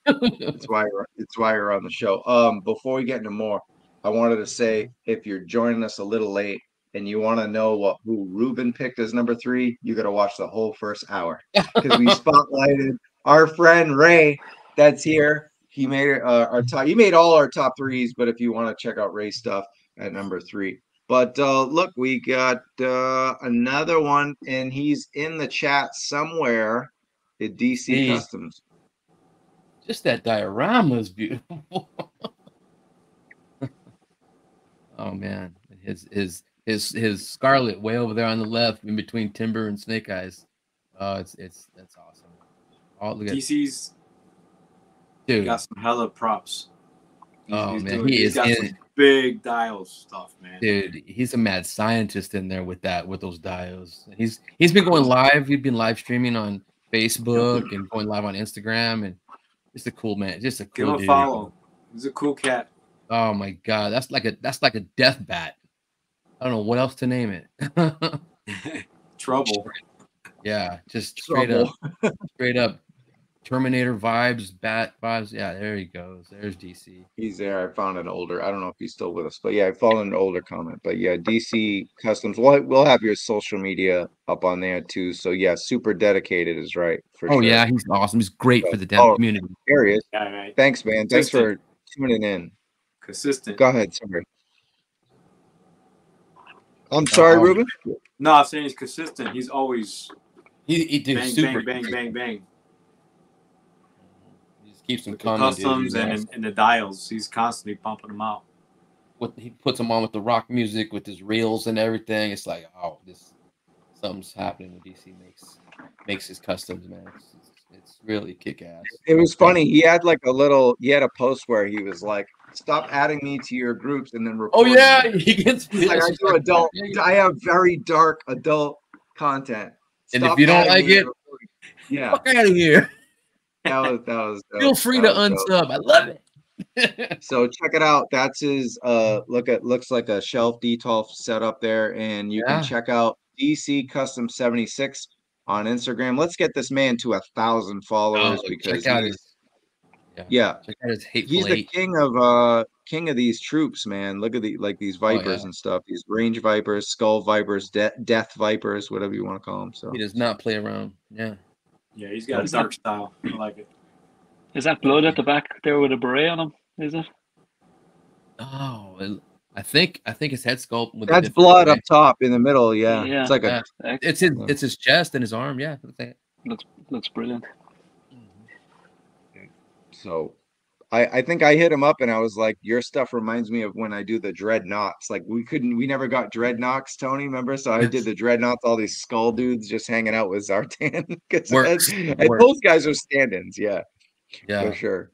A: It's why you're on the show. Before we get into more, I wanted to say, if you're joining us a little late and you want to know who Ruben picked as number 3, you got to watch the whole first hour, because we spotlighted our friend Ray that's here. He made our top. He made all our top 3s, but if you want to check out Ray's stuff at number 3. But look, we got another one, and he's in the chat somewhere. At DC Customs.
B: Just that diorama is beautiful. Oh man, his Scarlet way over there on the left, in between Timber and Snake Eyes. Oh, that's awesome. Oh, look at
C: DC's
B: dude.
C: Got some hella props.
B: He's
C: got some big dial stuff, man.
B: Dude, he's a mad scientist in there with those dials. He's been going live. He's been live streaming on Facebook and going live on Instagram, and just a cool man. Just a cool
C: Give him a follow. He's a cool cat.
B: Oh my god, that's like a death bat. I don't know what else to name it.
C: Trouble.
B: Yeah, just straight up Terminator vibes, bat vibes. Yeah, there he goes. There's DC.
A: He's there. I found an older. I don't know if he's still with us, but yeah, I found an older comment. But yeah, DC Customs. We'll have your social media up on there too. So yeah, super dedicated is right. Sure.
B: Yeah, he's awesome. He's great for the damn community.
A: There he is.
C: Yeah, right.
A: Thanks, man. Thanks for tuning in.
C: Consistent.
A: Go ahead. Sorry. I'm sorry, Ruben.
C: No, I'm saying he's consistent. He's always
B: he
C: bang, bang, bang, bang.
B: Keeps them
C: coming. Customs and the dials. He's constantly pumping them out.
B: He puts them on with the rock music, with his reels and everything. It's like, oh, something's happening when DC makes his customs, man. It's really kick ass.
A: It was funny. He had a post where he was like, "Stop adding me to your groups," and then reporting.
B: Oh yeah, he gets
A: like, I do adult. I have very dark adult content.
B: And if you don't like it,
A: yeah,
B: fuck out of here.
A: That was
B: Feel free to unsub. I love it.
A: So check it out. That's his looks like a shelf detail setup there, and you can check out DC Custom 76 on Instagram. Let's get this man to 1,000 followers because
B: check out his check out his hateful
A: he's the king of these troops, man. Look at these vipers and stuff, these range vipers, skull vipers, death vipers, whatever you want to call them. So
B: he does not play around. Yeah,
C: he's got a dark style. I like it.
D: Is that blood at the back there with a beret on him? Is it?
B: Oh, I think his head sculpt with
A: that's blood up top in the middle. Yeah,
D: yeah.
A: It's like
B: it's his chest and his arm. Yeah,
D: looks brilliant.
A: So I think I hit him up and I was like, your stuff reminds me of when I do the dreadnoughts. Like we never got dreadnoughts, Tony, remember? So I did the dreadnoughts, all these skull dudes just hanging out with Zartan. And those guys are stand-ins, yeah, for sure.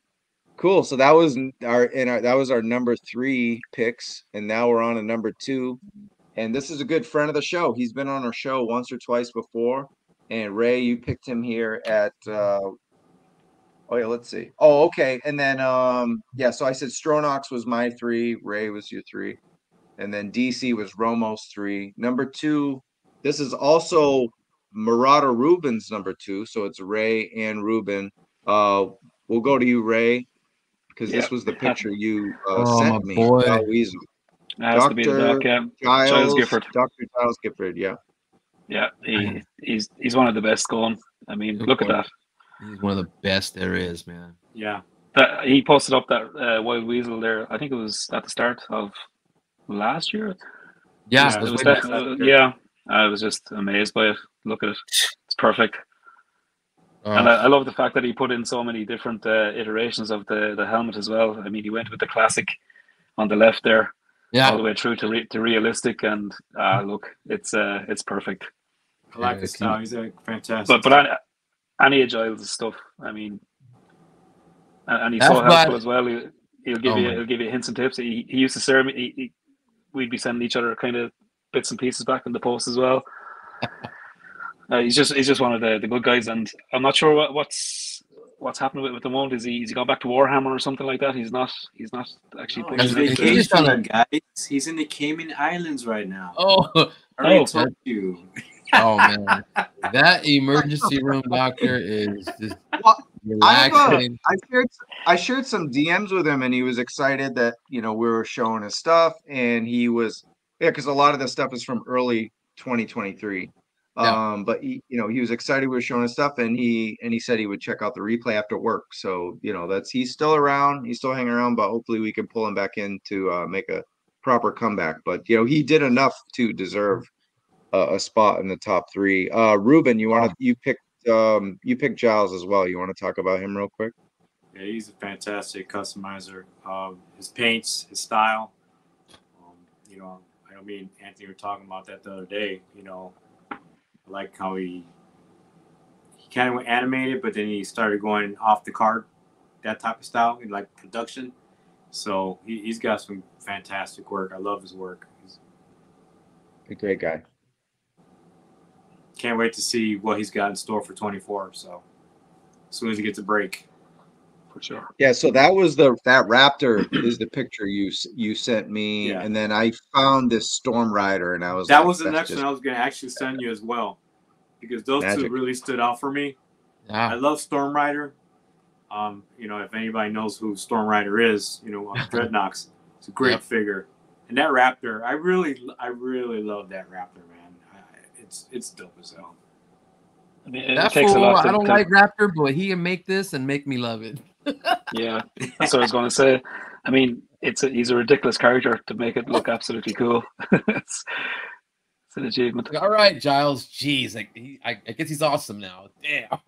A: Cool. So that was our number 3 picks, and now we're on to number 2. And this is a good friend of the show. He's been on our show once or twice before. And Ray, you picked him here at oh yeah, let's see. Oh, okay. And then yeah, so I said Stronox was my 3, Ray was your 3. And then DC was Romo's 3. Number 2, this is also Marauder Ruben's number 2, so it's Ray and Ruben. We'll go to you, Ray, because this was the picture you sent me.
B: Boy.
A: Weasel.
D: Has to be the doc,
A: Giles
D: Gifford.
A: Dr. Giles Gifford, yeah.
D: Yeah, he's one of the best going. I mean, look at that.
B: He's one of the best there is, man.
C: Yeah.
D: He posted up that Wild Weasel there. I think it was at the start of last year.
B: Yeah,
D: it was yeah. I was just amazed by it. Look at it. It's perfect. And I love the fact that he put in so many different iterations of the helmet as well. I mean, he went with the classic on the left there, all the way through to realistic, and look, it's perfect.
C: I like the style. He's a fantastic.
D: But any of Giles' stuff, I mean, and he's so helpful as well. He'll give you hints and tips. He used to serve me. We'd be sending each other kind of bits and pieces back in the post as well. He's just one of the good guys, and I'm not sure what's happening with the moment. Is he gone back to Warhammer or something like that? He's not actually.
C: No, he's vacationing, guys. He's in the Cayman Islands right now.
B: Oh,
C: I told you.
B: Oh man, that emergency room doctor is just relaxing.
A: I shared some DMs with him, and he was excited that we were showing his stuff, and he was because a lot of the stuff is from early 2023. But he was excited we were showing his stuff, and he said he would check out the replay after work. So he's still around, he's still hanging around, but hopefully we can pull him back in to make a proper comeback. But he did enough to deserve a spot in the top 3. Ruben, you picked Giles as well. You want to talk about him real quick?
C: Yeah, he's a fantastic customizer. His paints, his style. I mean, Anthony were talking about that the other day. I like how he kind of went animated, but then he started going off the card, that type of style, like production. So he's got some fantastic work. I love his work. He's
A: a great guy.
C: Can't wait to see what he's got in store for 24. So as soon as he gets a break, for sure.
A: Yeah. So that was that Raptor is the picture you sent me, and then I found this Storm Rider, and I was
C: that was the next one I was going to actually send you as well, because those two really stood out for me. I love Storm Rider. If anybody knows who Storm Rider is, Dreadnoks, it's a great figure, and that Raptor, I really love that Raptor, man. It's dope as hell.
D: I mean, it takes a lot.
B: I don't like Raptor, but he can make this and make me love it.
D: Yeah, that's what I was going to say. I mean, he's a ridiculous character to make it look absolutely cool. It's an achievement.
B: All right, Giles. Jeez, I guess he's awesome now. Damn.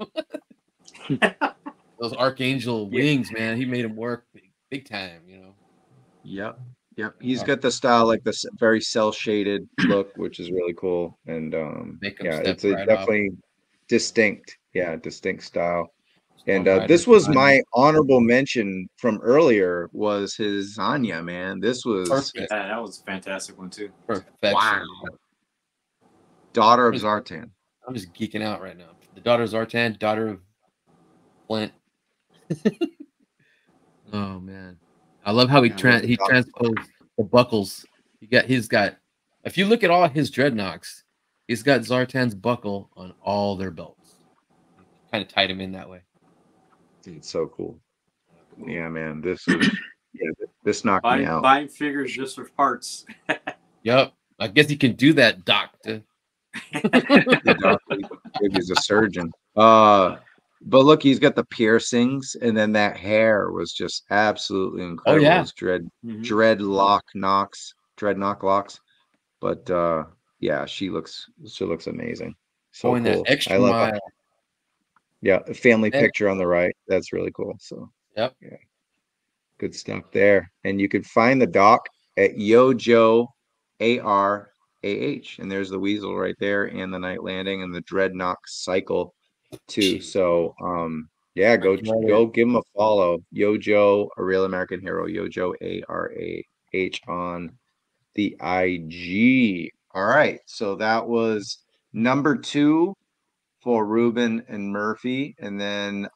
B: Those Archangel wings, man. He made him work big time.
A: Yep. He's got the style, like this very cell shaded look, which is really cool. And it's definitely distinct style. And this was my honorable mention from earlier, was his Zanya, man. This was
C: perfect. Yeah, that was a fantastic one too.
B: Perfection.
A: Wow. Daughter of Zartan.
B: I'm just geeking out right now. The daughter of Zartan, daughter of Flint. Oh man. I love how he transposed the buckles. He's got. If you look at all his dreadnoughts, he's got Zartan's buckle on all their belts. Kind of tied him in that way.
A: It's so cool. Yeah, man. This is this knocked me out.
C: Buying figures just for parts.
B: Yep. I guess he can do that, Doctor.
A: He's a surgeon. But look, he's got the piercings, and then that hair was just absolutely incredible.
B: Oh, yeah.
A: His dreadnought locks. But yeah, she looks amazing. So
B: Going
A: cool.
B: that extra mile.
A: Yeah, a family picture on the right. That's really cool. So
B: yep.
A: Yeah. Good stuff there. And you can find the doc at GIJoe ARAH. And there's the weasel right there, and the night landing, and the dreadnought cycle too. So yeah, go give him a follow. GIJoe, a real American hero. GIJoe ARAH on the IG. All right. So that was number 2 for Ruben and Murphy. And then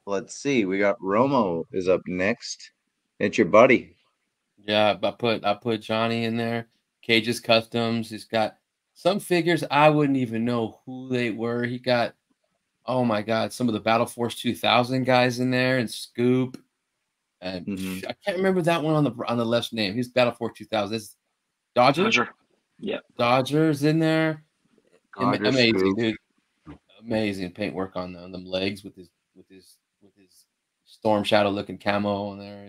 A: let's see, we got Romo is up next. It's your buddy.
B: Yeah, I put Johnny in there. Cage's Customs. He's got some figures I wouldn't even know who they were. He got, oh my God, some of the Battle Force 2000 guys in there, and Scoop. And I can't remember that one on the left's name. He's Battle Force 2000. It's Dodger.
D: Yeah,
B: Dodger's in there. Amazing,
A: Scoop.
B: dude. Amazing paintwork on them legs with his Storm Shadow looking camo on there,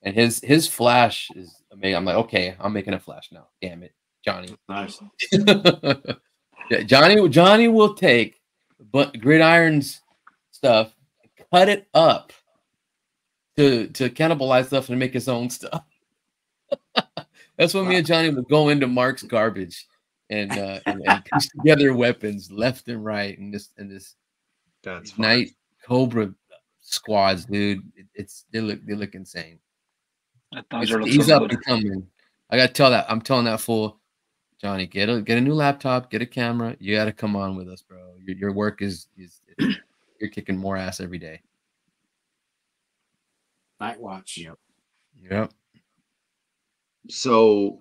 B: and his flash is amazing. I'm like, okay, I'm making a flash now. Damn it, Johnny.
C: Nice.
B: Johnny will take Gridiron's stuff, cut it up to cannibalize stuff and make his own stuff. That's when me and Johnny will go into Mark's garbage and piece together weapons left and right, and this
A: That's
B: night Cobra squads, dude. They look insane. He's up and coming. I gotta tell that. I'm telling that fool, Johnny, get a new laptop, get a camera. You gotta come on with us, bro. Your work is you're kicking more ass every day.
C: Night watch.
B: Yep.
A: So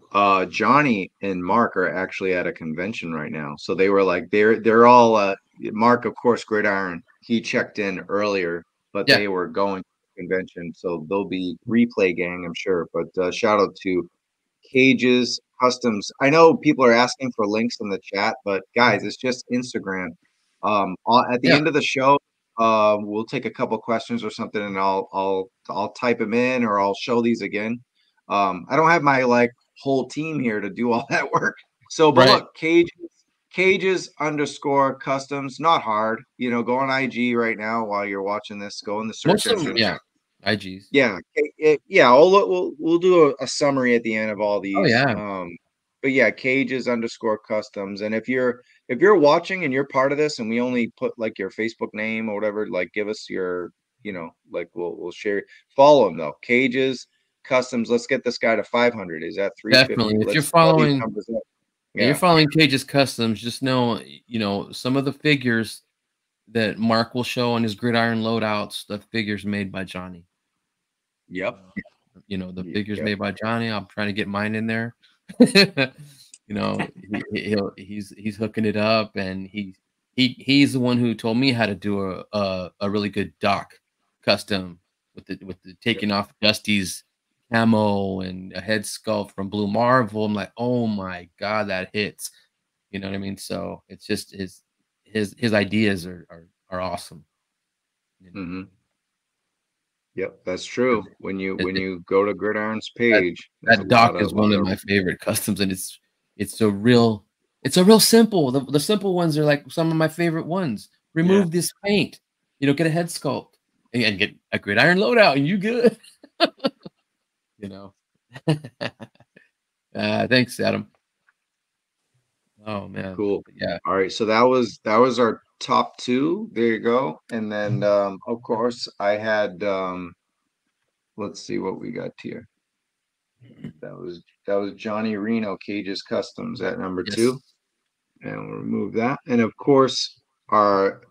A: Johnny and Mark are actually at a convention right now. So they were like they're all Mark, of course, Gridiron. He checked in earlier, but they were going to the convention. So they'll be replay gang, I'm sure. But shout out to Cage's Customs. I know people are asking for links in the chat, but guys, it's just Instagram. At the end of the show, we'll take a couple questions or something, and I'll type them in, or I'll show these again. I don't have my whole team here to do all that work. So, but look, Cages _Customs, not hard. Go on IG right now while you're watching this. Go in the search engine.
B: IGs.
A: Yeah. We'll do a summary at the end of all these.
B: Oh yeah.
A: But yeah, Cages _Customs. And if you're watching and you're part of this, and we only put your Facebook name or whatever, give us your, we'll share. Follow them though. Cages Customs. Let's get this guy to 500. Is that 350?
B: Definitely. If you're following, you're following Cages Customs, just know, some of the figures that Mark will show on his Gridiron loadouts, the figures made by Johnny.
A: Yep.
B: The figures made by Johnny. I'm trying to get mine in there. He's hooking it up, and he's the one who told me how to do a really good Doc custom with the taking off Dusty's camo and a head sculpt from Blue Marvel. I'm like, oh my God, that hits. You know what I mean? So it's just his ideas are awesome.
A: Yep, that's true. When you go to Gridiron's page,
B: that Doc is one of my favorite customs, and it's a real simple. The simple ones are like some of my favorite ones. Remove this paint, get a head sculpt and get a Gridiron loadout, and you good. Thanks, Adam. Oh man,
A: cool.
B: Yeah.
A: All right, so that was our top 2. There you go. And then of course I had let's see what we got here. That was Johnny Reno, Cages Customs at number 2. And we'll remove that. And of course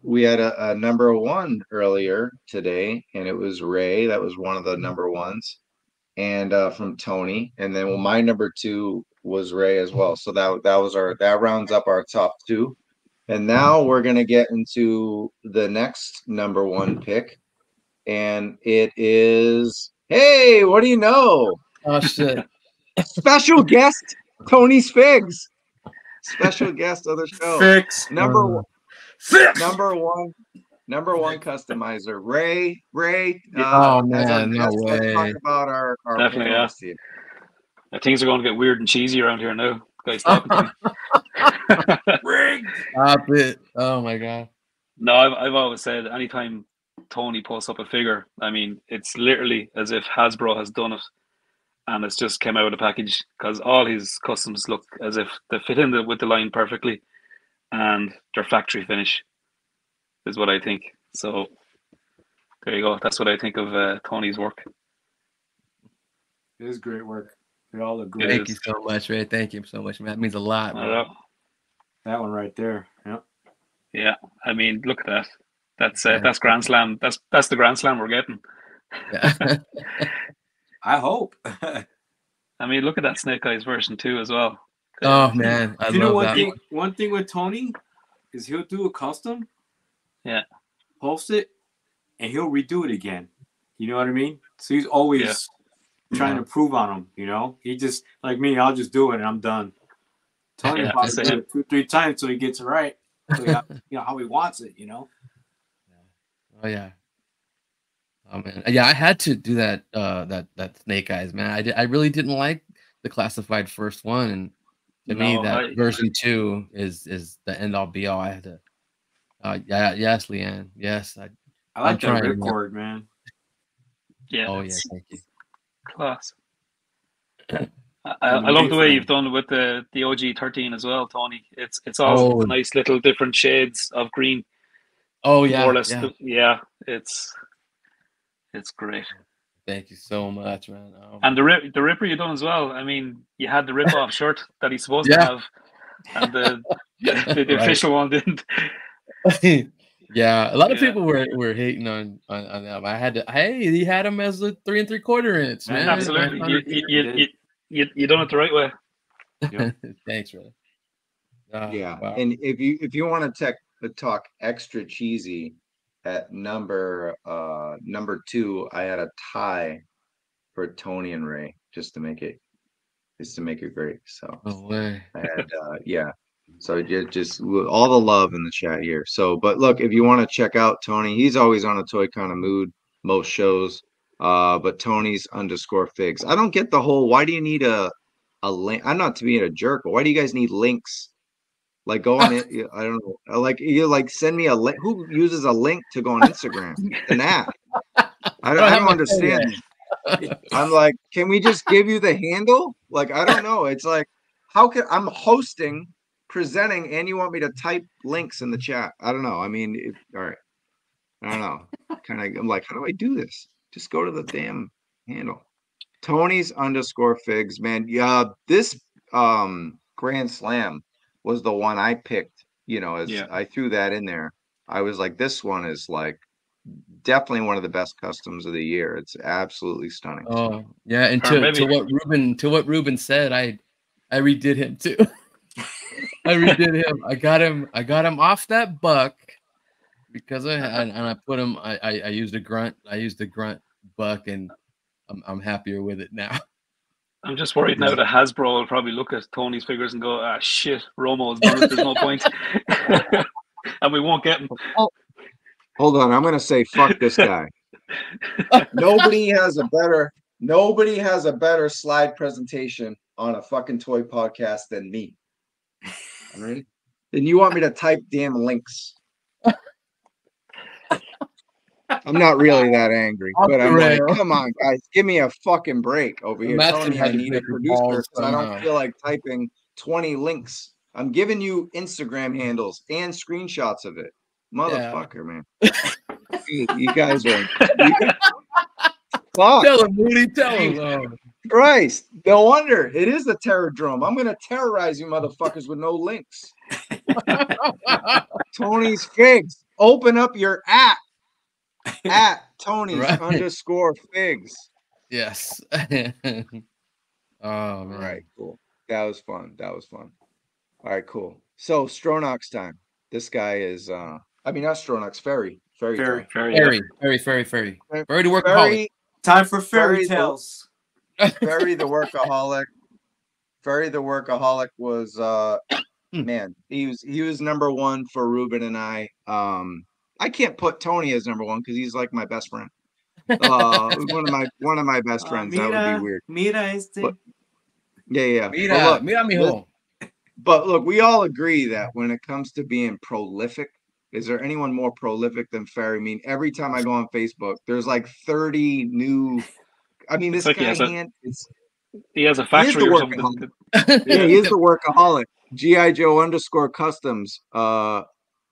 A: we had a number one earlier today, and it was Ray. That was one of the number ones, and from Tony, and then my number two was Ray as well. So that rounds up our top two, and now we're gonna get into the next number one pick, and it is, hey, what do you know?
B: Oh shit!
A: Special guest Tony's Figs. Special guest of the show.
C: Fix.
A: Number one.
C: Fix.
A: Number one customizer. Ray.
B: Oh man, no way.
A: Let's talk about our
D: Definitely, yeah. Things are going to get weird and cheesy around here now. Guys, stop it.
C: Rig.
B: Stop it. Oh my god.
D: No, I've always said anytime Tony posts up a figure, I mean, it's literally as if Hasbro has done it, and it's just came out of the package, because all his customs look as if they fit in with the line perfectly, and they're factory finish, is what I think. So there you go. That's what I think of Tony's work.
C: It is great work. They all look great.
B: Thank you so much, Ray. Thank you so much, man. That means a lot, bro.
C: That one right there. Yep.
D: Yeah. I mean, look at that. That's Grand Slam. That's the Grand Slam we're getting.
B: Yeah.
C: I hope.
D: I mean, look at that Snake Eyes version too, as well.
B: Oh man, I love that.
C: One thing with Tony is he'll do a custom,
D: yeah,
C: post it, and he'll redo it again. You know what I mean? So he's always trying to prove on him. You know, he just like me. I'll just do it and I'm done. Tony probably do it 2-3 times so he gets it right. So he, you know how he wants it. You know.
B: Oh yeah. Oh man, yeah, I had to do that. That Snake Eyes, man. I really didn't like the classified first one, and to me that version 2 is the end all be all. I had to. Yes, Leanne. Yes,
C: I like that ripcord, man.
D: Yeah.
B: Oh yeah, thank you.
D: Class. I love the way you've done it with the OG 13 as well, Tony. It's all nice little different shades of green.
B: Oh yeah,
D: more or less. Yeah, it's great.
B: Thank you so much, man.
D: And the Ripper you done as well. I mean, you had the rip-off shirt that he's supposed to have, and the official one didn't.
B: Yeah, a lot of people were hating on them. I had to. Hey, he had him as a 3 3/4 inch, man.
D: Absolutely, you done it the right way.
C: Yep.
B: Thanks, really.
A: Wow. And if you want to talk extra cheesy, at number 2, I had a tie for Tony and Ray just to make it great. So
B: no way.
A: I had so just all the love in the chat here. So but look, if you want to check out Tony, he's always on a toy kind of mood most shows. But Tony's _figs. I don't get the whole, why do you need a link? I'm not to be a jerk, but why do you guys need links? Like go on it. I don't know. Like you send me a link. Who uses a link to go on Instagram? An app. I don't understand. I'm like, can we just give you the handle? Like, I don't know. It's like, how can I'm hosting, presenting, and you want me to type links in the chat? I don't know. I mean, all right. I don't know. I'm like, how do I do this? Just go to the damn handle. Tony's _figs, man. Yeah, this Grand Slam was the one I picked, I threw that in there. I was like, this one is like definitely one of the best customs of the year. It's absolutely stunning.
B: Oh yeah, and to what Ruben said, I redid him too. I redid him. I got him off that buck because I put him. I used a grunt. I used a grunt buck, and I'm happier with it now.
D: I'm just worried now that Hasbro will probably look at Tony's figures and go, shit, Romo is done. There's no point. And we won't get him.
A: Hold on. I'm going to say, fuck this guy. Nobody has a better slide presentation on a fucking toy podcast than me. All right? And you want me to type damn links. I'm not really that angry, but I'm like, come on, guys, give me a fucking break over here. Telling me I need a producer because I don't feel like typing 20 links. I'm giving you Instagram handles and screenshots of it, motherfucker, man. You guys are. Fuck.
B: Tell him, Moody. Tell him.
A: Christ, no wonder it is the Terror Drome. I'm gonna terrorize you, motherfuckers, with no links. Tony's Figs. Open up your app at Tony's
B: Right.
A: _ Figs.
B: Yes. Oh man.
A: All right, cool. That was fun. That was fun. All right, cool. So Stronach's time. This guy is I mean not Stronach's Ferry. Ferry time.
B: Ferry the workaholic.
A: Ferry,
C: time for fairy
A: Ferry
C: tales.
A: Ferry the workaholic. Ferry the workaholic was man, he was number one for Ruben and I. I can't put Tony as number one because he's like my best friend. One of my best friends. That would be weird. But, yeah.
B: Mira, mijo.
A: But look, we all agree that when it comes to being prolific, is there anyone more prolific than Ferry? I mean, every time I go on Facebook, there's like 30 new. I mean, this guy
D: he has a factory or something.
A: Yeah, he is the workaholic. GIJoe _ customs.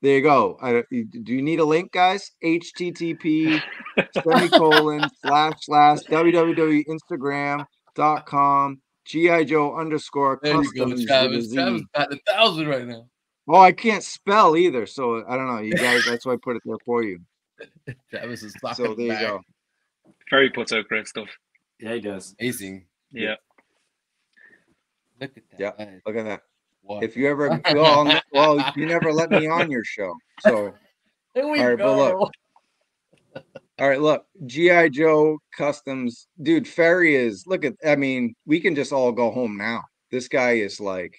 A: There you go. Do you need a link, guys? http //www.instagram.com GIJoe _
B: There you
A: customs.
B: go, Travis. Travis at 1,000 right now.
A: Oh, I can't spell either, so I don't know. You guys, that's why I put it there for you.
B: Travis is
A: so there you go.
D: Ferry puts out great stuff.
C: Yeah, he does.
B: Amazing.
D: Yeah.
B: Look at that.
A: Yeah, look at that.
B: What?
A: If you ever, well, you never let me on your show. So,
B: There we
A: all right,
B: go.
A: but look. All right, look, GIJoe Customs, dude. Ferry is I mean, we can just all go home now. This guy is like,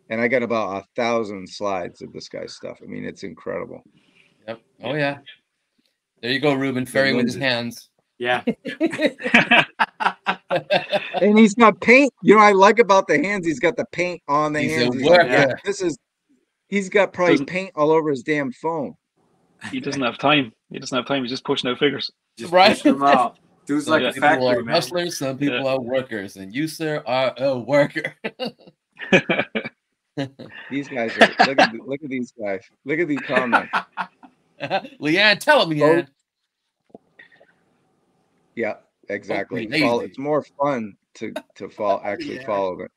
A: and I got about 1,000 slides of this guy's stuff. I mean, it's incredible.
B: Yep. Oh yeah. There you go, Ruben. Ferry with his hands.
C: Yeah.
A: And he's got paint. You know, I like about the hands. He's got the paint on the hands. He's like, yeah, he's got probably paint all over his damn phone.
D: He doesn't have time. He's just pushing out figures.
C: Just
B: right.
C: push them out. Dude's like a factory,
B: are
C: man.
B: hustlers, some people are workers, and you, sir, are a worker.
A: These guys are look at these guys. Look at these comments.
B: Leanne, tell him, Leanne.
A: Yeah, exactly. It's more fun to follow it.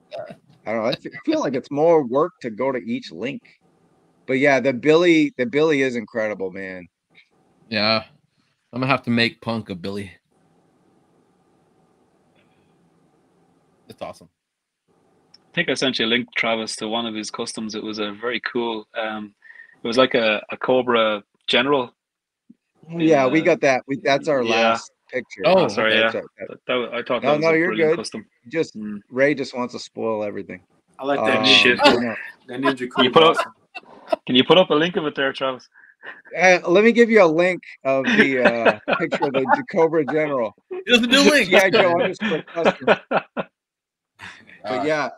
A: I don't know. I feel like it's more work to go to each link. But yeah, the Billy is incredible, man.
B: Yeah. I'm gonna have to make Punk a Billy. It's awesome.
D: I think I sent you a link, Travis, to one of his customs. It was a very cool it was like a Cobra General.
A: Yeah, we got that. That's our last picture.
D: Oh, sorry,
A: I
D: thought that was
A: no,
D: a
A: you're
D: brilliant
A: good.
D: custom.
A: Ray just wants to spoil everything.
C: I like that
D: shit.
C: That ninja cool.
D: Can you put up a link of it there, Travis?
A: Let me give you a link of the picture of the Cobra General.
B: He doesn't do links.
A: GIJoe _ custom. But yeah,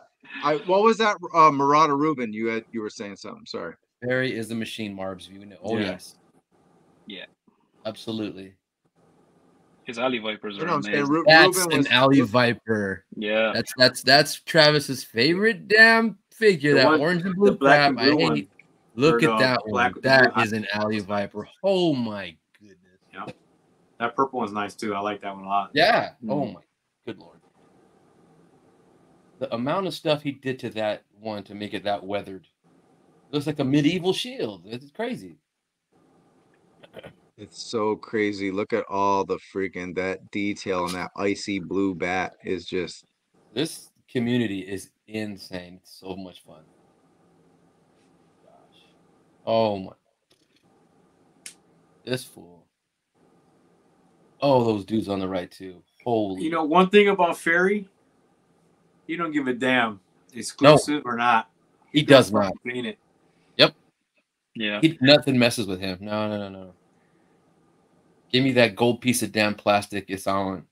A: what was that? Marauder Ruben, you were saying something. Sorry.
B: Ferry is a machine, Marbs. You know. Oh yes.
D: Yeah.
B: Absolutely.
D: His alley vipers are amazing.
B: That's an alley viper.
D: Yeah.
B: That's Travis's favorite damn figure. That orange and blue crap. I hate. Look at that one. That is an alley viper. Oh my goodness.
C: Yeah. That purple one's nice too. I like that one a lot.
B: Yeah. Oh my good lord. The amount of stuff he did to that one to make it that weathered. It looks like a medieval shield. It's crazy.
A: It's so crazy. Look at all the freaking that detail on that icy blue bat is just.
B: This community is insane. It's so much fun. Gosh. Oh my. This fool. Oh, those dudes on the right too. Holy.
C: You know, one thing about Ferry, he don't give a damn exclusive or not.
B: He does not.
C: Paint it.
B: Yep.
D: Yeah.
B: Nothing messes with him. No. Give me that gold piece of damn plastic. It's on.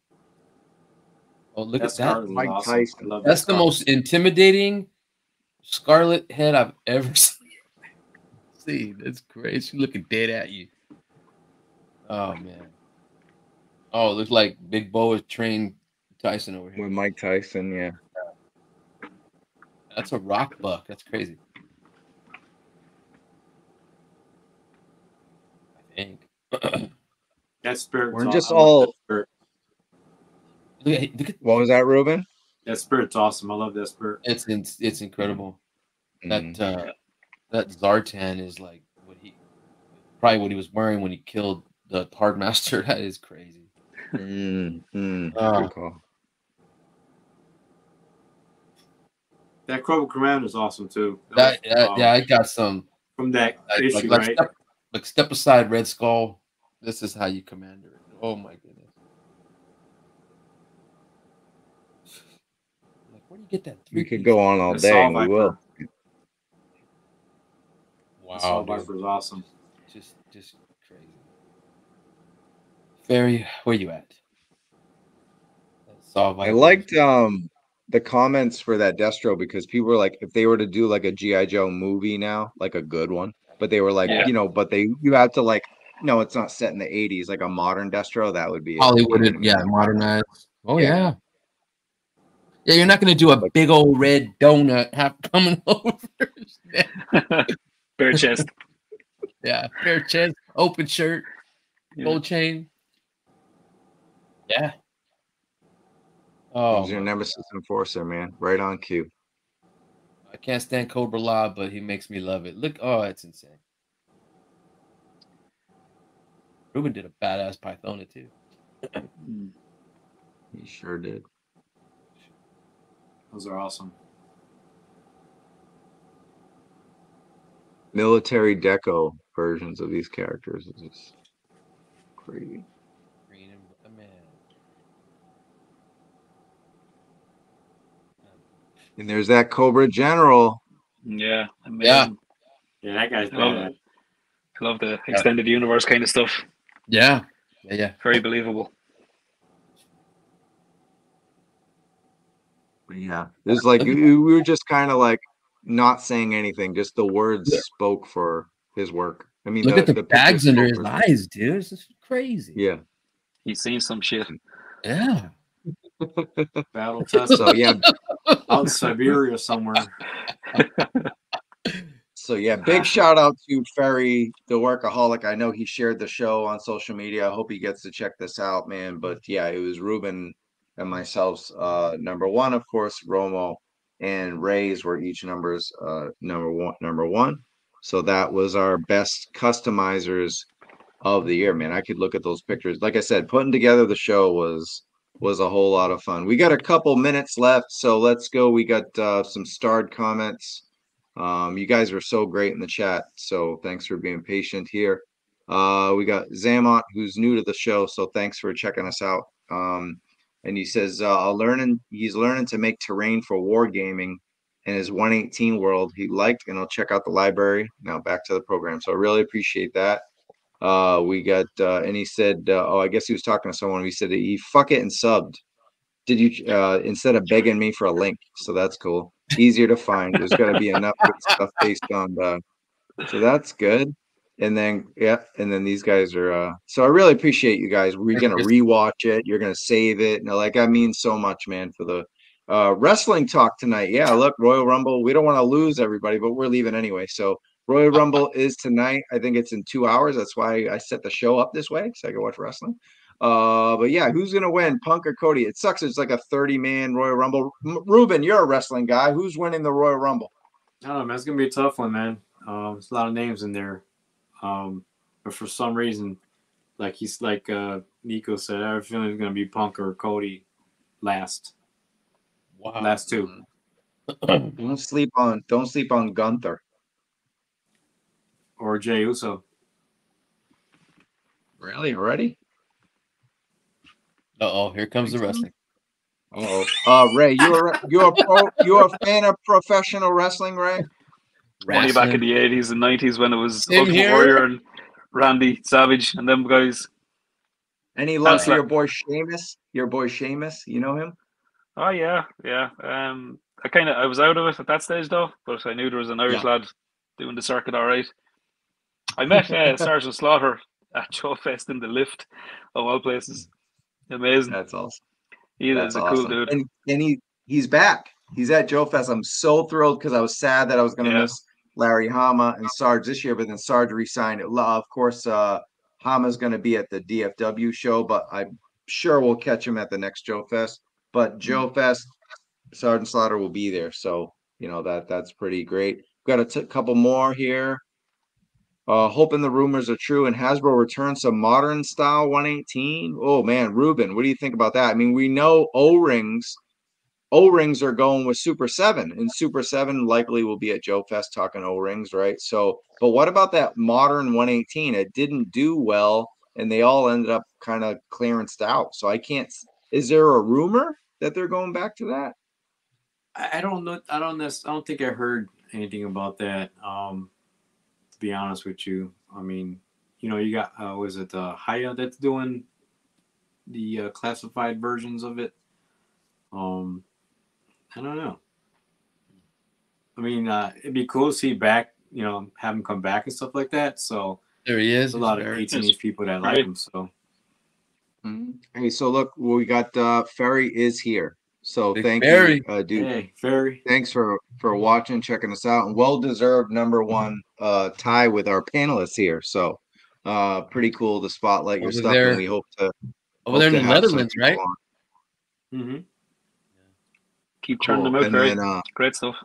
B: Oh, look at that.
A: Mike Tyson.
B: That's the most intimidating scarlet head I've ever seen. That's crazy. She's looking dead at you. Oh, man. Oh, it looks like Big Bo is trained Tyson over here.
A: With Mike Tyson, yeah.
B: That's a rock buck. That's crazy. I think.
C: That spirit's
A: We're just all.
B: Look at,
A: what was that, Ruben?
C: That spirit's awesome. I love that spirit.
B: It's incredible. That that Zartan is like probably what he was wearing when he killed the Hard Master. That is crazy.
A: Good call.
C: That Cobra Commander is awesome too.
B: Yeah, I got some
C: from that issue, right?
B: Step aside, Red Skull. This is how you commander it. Oh my goodness. Like, where do you get that?
A: We could go on all day, and we will.
C: Wow, Assault Viper is awesome.
B: Just crazy. Very. Where you at?
A: I liked the comments for that Destro because people were like, if they were to do like a GIJoe movie now, like a good one, but they were like, you know, but you have to like, no, it's not set in the 80s, like a modern Destro, that would be
B: Hollywood, you know, modernized. Oh yeah. Yeah, you're not gonna do a big old red donut coming over.
D: Bare chest.
B: Yeah, bare chest, open shirt, gold chain. Yeah.
A: Oh, he's your Nemesis Enforcer, man. Right on cue.
B: I can't stand COBRAAAA, but he makes me love it. Look, oh, it's insane. Ruben did a badass Pythona too.
A: He sure did.
C: Those are awesome.
A: Military deco versions of these characters is just crazy.
B: Green and the man.
A: And there's that Cobra General.
D: Yeah, amazing.
C: Yeah, that guy's bad.
D: I love the extended universe kind of stuff.
B: Yeah.
D: Very believable.
A: Yeah, it's like we were just kind of like not saying anything, just the words spoke for his work. I mean,
B: look at the bags under his eyes, dude. This is crazy.
A: Yeah,
D: he's seen some shit.
B: Yeah.
C: Battle test.
A: So yeah,
C: out in Siberia somewhere.
A: So yeah, big shout out to Ferry, the workaholic. I know he shared the show on social media. I hope he gets to check this out, man. But yeah, it was Ruben and myself's number one, of course. Romo and Ray's were each number one. So that was our best customizers of the year, man. I could look at those pictures. Like I said, putting together the show was a whole lot of fun. We got a couple minutes left, so let's go. We got some starred comments. You guys are so great in the chat, so thanks for being patient here. We got Zamont, who's new to the show, so thanks for checking us out. And he says he's learning to make terrain for wargaming in his 118 world he liked, and he'll check out the library. Now back to the program. So I really appreciate that. We got and he said, I guess he was talking to someone. He said he fuck it and subbed. Did you instead of begging me for a link? So that's cool. Easier to find. There's got to be enough good stuff based on so that's good. And then and then these guys are so I really appreciate you guys. We're gonna rewatch it. You're gonna save it. And like, I mean so much, man, for the wrestling talk tonight. Yeah, look, Royal Rumble. We don't want to lose everybody, but we're leaving anyway. So Royal Rumble is tonight. I think it's in 2 hours. That's why I set the show up this way so I can watch wrestling. But yeah, who's gonna win, Punk or Cody? It sucks. It's like a 30-man Royal Rumble. Ruben, you're a wrestling guy. Who's winning the Royal Rumble?
C: I don't know, man. It's gonna be a tough one, man. There's a lot of names in there. But for some reason, like Nico said, I have a feeling it's gonna be Punk or Cody last.
B: Wow.
C: Last two.
A: Don't sleep on Gunther
C: or Jey Uso.
A: Really? Already?
B: Here comes the wrestling.
A: Ray, you're a fan of professional wrestling, Ray?
D: Only back in the 80s and 90s when it was Ultimate Warrior and Randy Savage and them guys.
A: Any love for your boy Sheamus? Your boy Sheamus, you know him?
D: Oh yeah. I was out of it at that stage though, but I knew there was an Irish lad doing the circuit all right. I met Sergeant Slaughter at Joe Fest in the lift of all places. Amazing.
A: That's awesome.
D: He is a cool dude.
A: And he's back. He's at Joe Fest. I'm so thrilled because I was sad that I was going to miss Larry Hama and Sarge this year, but then Sarge re-signed. Of course, Hama's going to be at the DFW show, but I'm sure we'll catch him at the next Joe Fest. But Joe Fest, Sergeant Slaughter will be there, so you know that's pretty great. Got a couple more here. Hoping the rumors are true and Hasbro returns some modern style 118. Oh man, Ruben, what do you think about that? I mean, we know O-rings are going with Super 7, and Super 7 likely will be at Joe Fest talking O-rings, right? So, but what about that modern 118? It didn't do well, and they all ended up kind of clearanced out. So I can't. Is there a rumor that they're going back to that?
C: I don't know. I don't think I heard anything about that. To be honest with you, I mean, you got was it Haya that's doing the classified versions of it? I don't know. I mean, it'd be cool to see back, have him come back and stuff like that. So
B: there he is.
C: There's a lot of 18-inch people that like him. So,
A: hey, so look, we got Ferry is here. So
B: Big
A: thank
B: Ferry.
A: you, dude.
C: Hey, Ferry.
A: Thanks for watching, checking us out, and well-deserved #1 tie with our panelists here. So pretty cool to spotlight your
B: Over
A: stuff,
B: there,
A: and we hope to
B: there in the
A: have some
B: Netherlands,
A: people
B: right?
A: on.
C: Mm-hmm.
D: Keep churning them out,
A: And
D: Barry.
A: then
D: Great stuff.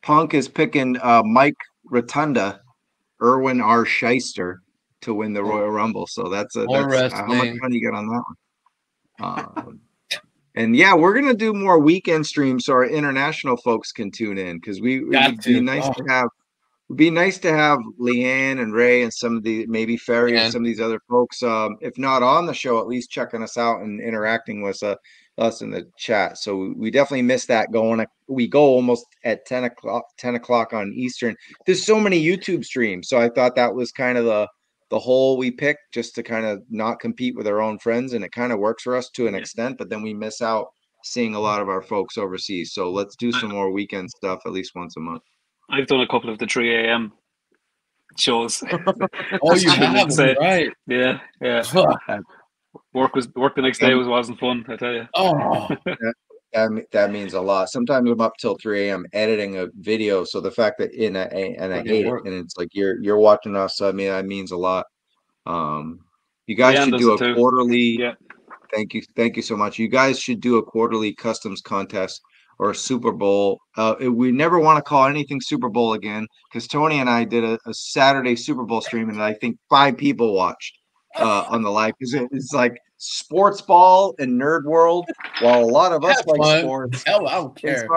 A: Punk is picking Mike Rotunda, Erwin R. Shyster to win the Royal Rumble. So that's how much fun you get on that one. And yeah, we're gonna do more weekend streams so our international folks can tune in, because it would be nice to have. It'd be nice to have Leanne and Ray and some of the maybe Ferry and some of these other folks, if not on the show, at least checking us out and interacting with us in the chat. So we definitely miss that going. We go almost at 10 o'clock on Eastern. There's so many YouTube streams, so I thought that was kind of the hole we picked, just to kind of not compete with our own friends, and it kind of works for us to an extent, but then we miss out seeing a lot of our folks overseas. So let's do some more weekend stuff at least once a month.
D: I've done a couple of the 3 a.m. shows.
B: Oh, you have, right?
D: Yeah. Work the next day wasn't fun, I tell you.
B: Oh,
A: that means a lot. Sometimes I'm up till 3 a.m. editing a video. So the fact that and I hate it, and it's like you're watching us. So I mean, that means a lot. You guys should do a quarterly.
D: Yeah.
A: Thank you so much. You guys should do a quarterly customs contest or a Super Bowl. We never want to call anything Super Bowl again, because Tony and I did a Saturday Super Bowl stream, and I think 5 people watched on the live, because it's like sports ball and nerd world, while a lot of us like sports.
B: Hell, I don't care.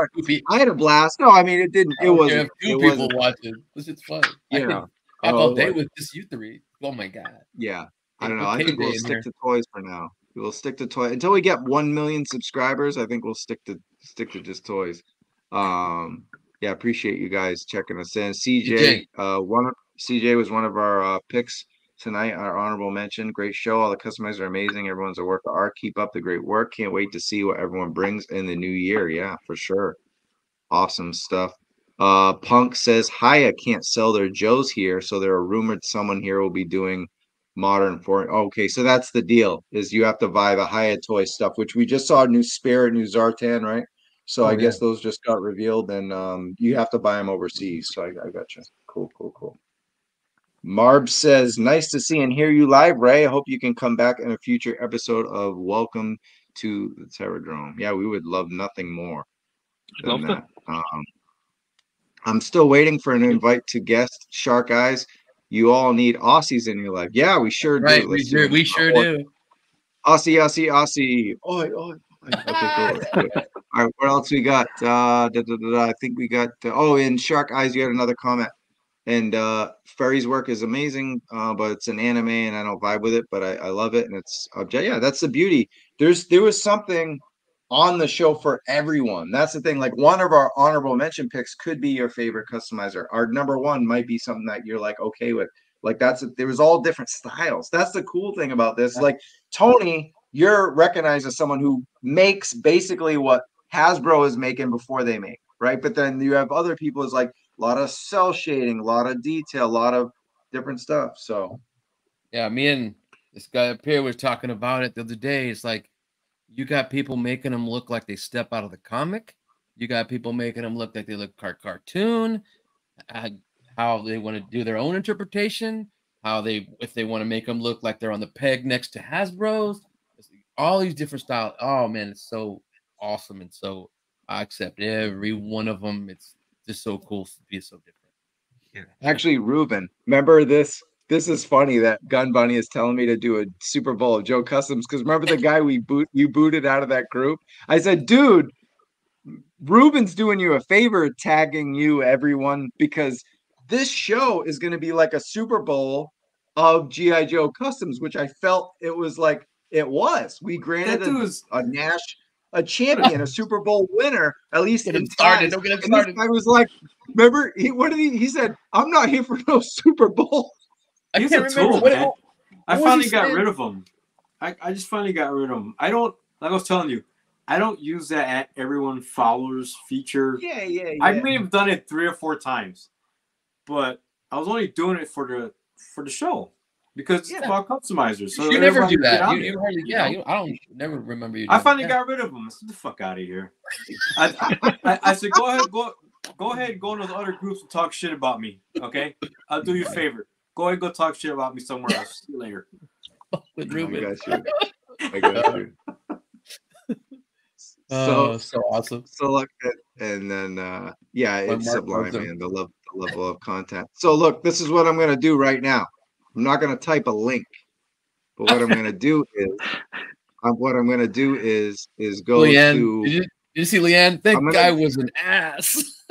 A: I had a blast. No, I mean, it didn't. It wasn't.
B: Two people watching. This is fun.
A: Yeah.
B: I can talk all day with just you 3. Oh my god.
A: Yeah. I don't know. I think we'll stick to toys for now. We'll stick to toys until we get 1 million subscribers. I think we'll stick to just toys. Yeah, appreciate you guys checking us in. CJ was one of our picks tonight. Our honorable mention. Great show. All the customizers are amazing. Everyone's a work of art. Keep up the great work. Can't wait to see what everyone brings in the new year. Yeah, for sure. Awesome stuff. Punk says Haya can't sell their Joes here, so there are rumored someone here will be doing modern for. Okay, so that's the deal, is you have to buy the Haya toy stuff, which we just saw new Spirit, new Zartan, right? So I guess those just got revealed, and you have to buy them overseas. So I got you. Cool. Marb says, nice to see and hear you live, Ray. I hope you can come back in a future episode of Welcome to the Terror Drome. Yeah, we would love nothing more than that. I'm still waiting for an invite to guest Shark Eyes. You all need Aussies in your life. Yeah, we sure do.
B: Right, we sure do.
A: Aussie. Oi. Okay, cool. Let's do it. All right, what else we got? I think we got. In Shark Eyes, you had another comment. And Ferry's work is amazing, but it's an anime, and I don't vibe with it. But I love it, and it's that's the beauty. There was something on the show for everyone. That's the thing. Like, one of our honorable mention picks could be your favorite customizer. Our #1 might be something that you're like okay with. Like, there was all different styles. That's the cool thing about this. Like, Tony, you're recognized as someone who makes basically what Hasbro is making before they make, right? But then you have other people is like a lot of cell shading, a lot of detail, a lot of different stuff. So
B: yeah, me and this guy up here was talking about it the other day. It's like, you got people making them look like they step out of the comic. You got people making them look like they look cartoon. How they want to do their own interpretation. If they want to make them look like they're on the peg next to Hasbro's. All these different styles. Oh man, it's so awesome, and so I accept every one of them. It's just so cool to be so different.
A: Yeah. Actually, Ruben, remember this? This is funny that Gun Bunny is telling me to do a Super Bowl of Joe Customs, because remember the guy you booted out of that group? I said, dude, Ruben's doing you a favor tagging you, everyone, because this show is going to be like a Super Bowl of GIJoe Customs, which I felt it was like it was. We granted a champion, a Super Bowl winner, at least in ties.
B: Don't get him
A: and this
B: started.
A: guy was like, remember, he said, I'm not here for no Super Bowl.
C: I can't remember. Man. I finally got rid of him. I just finally got rid of him. I don't, like I was telling you, I don't use that at everyone followers feature.
A: Yeah.
C: I may have done it 3 or 4 times, but I was only doing it for the show because it's about customizers. So
B: you never do that. You hardly, I don't never remember you.
C: I finally got rid of him. I said, "The fuck out of here." I said, "Go ahead, go into those other groups and talk shit about me. Okay, I'll do you a favor. Go ahead, go talk shit about me somewhere else. See you later."
B: With Ruben.
A: I got you. So
B: awesome.
A: So look, and then it's sublime, man. The level of content. So look, this is what I'm gonna do right now. I'm not gonna type a link, but what I'm gonna do is go
B: Leanne,
A: to.
B: Did you see Leanne? That guy was an ass.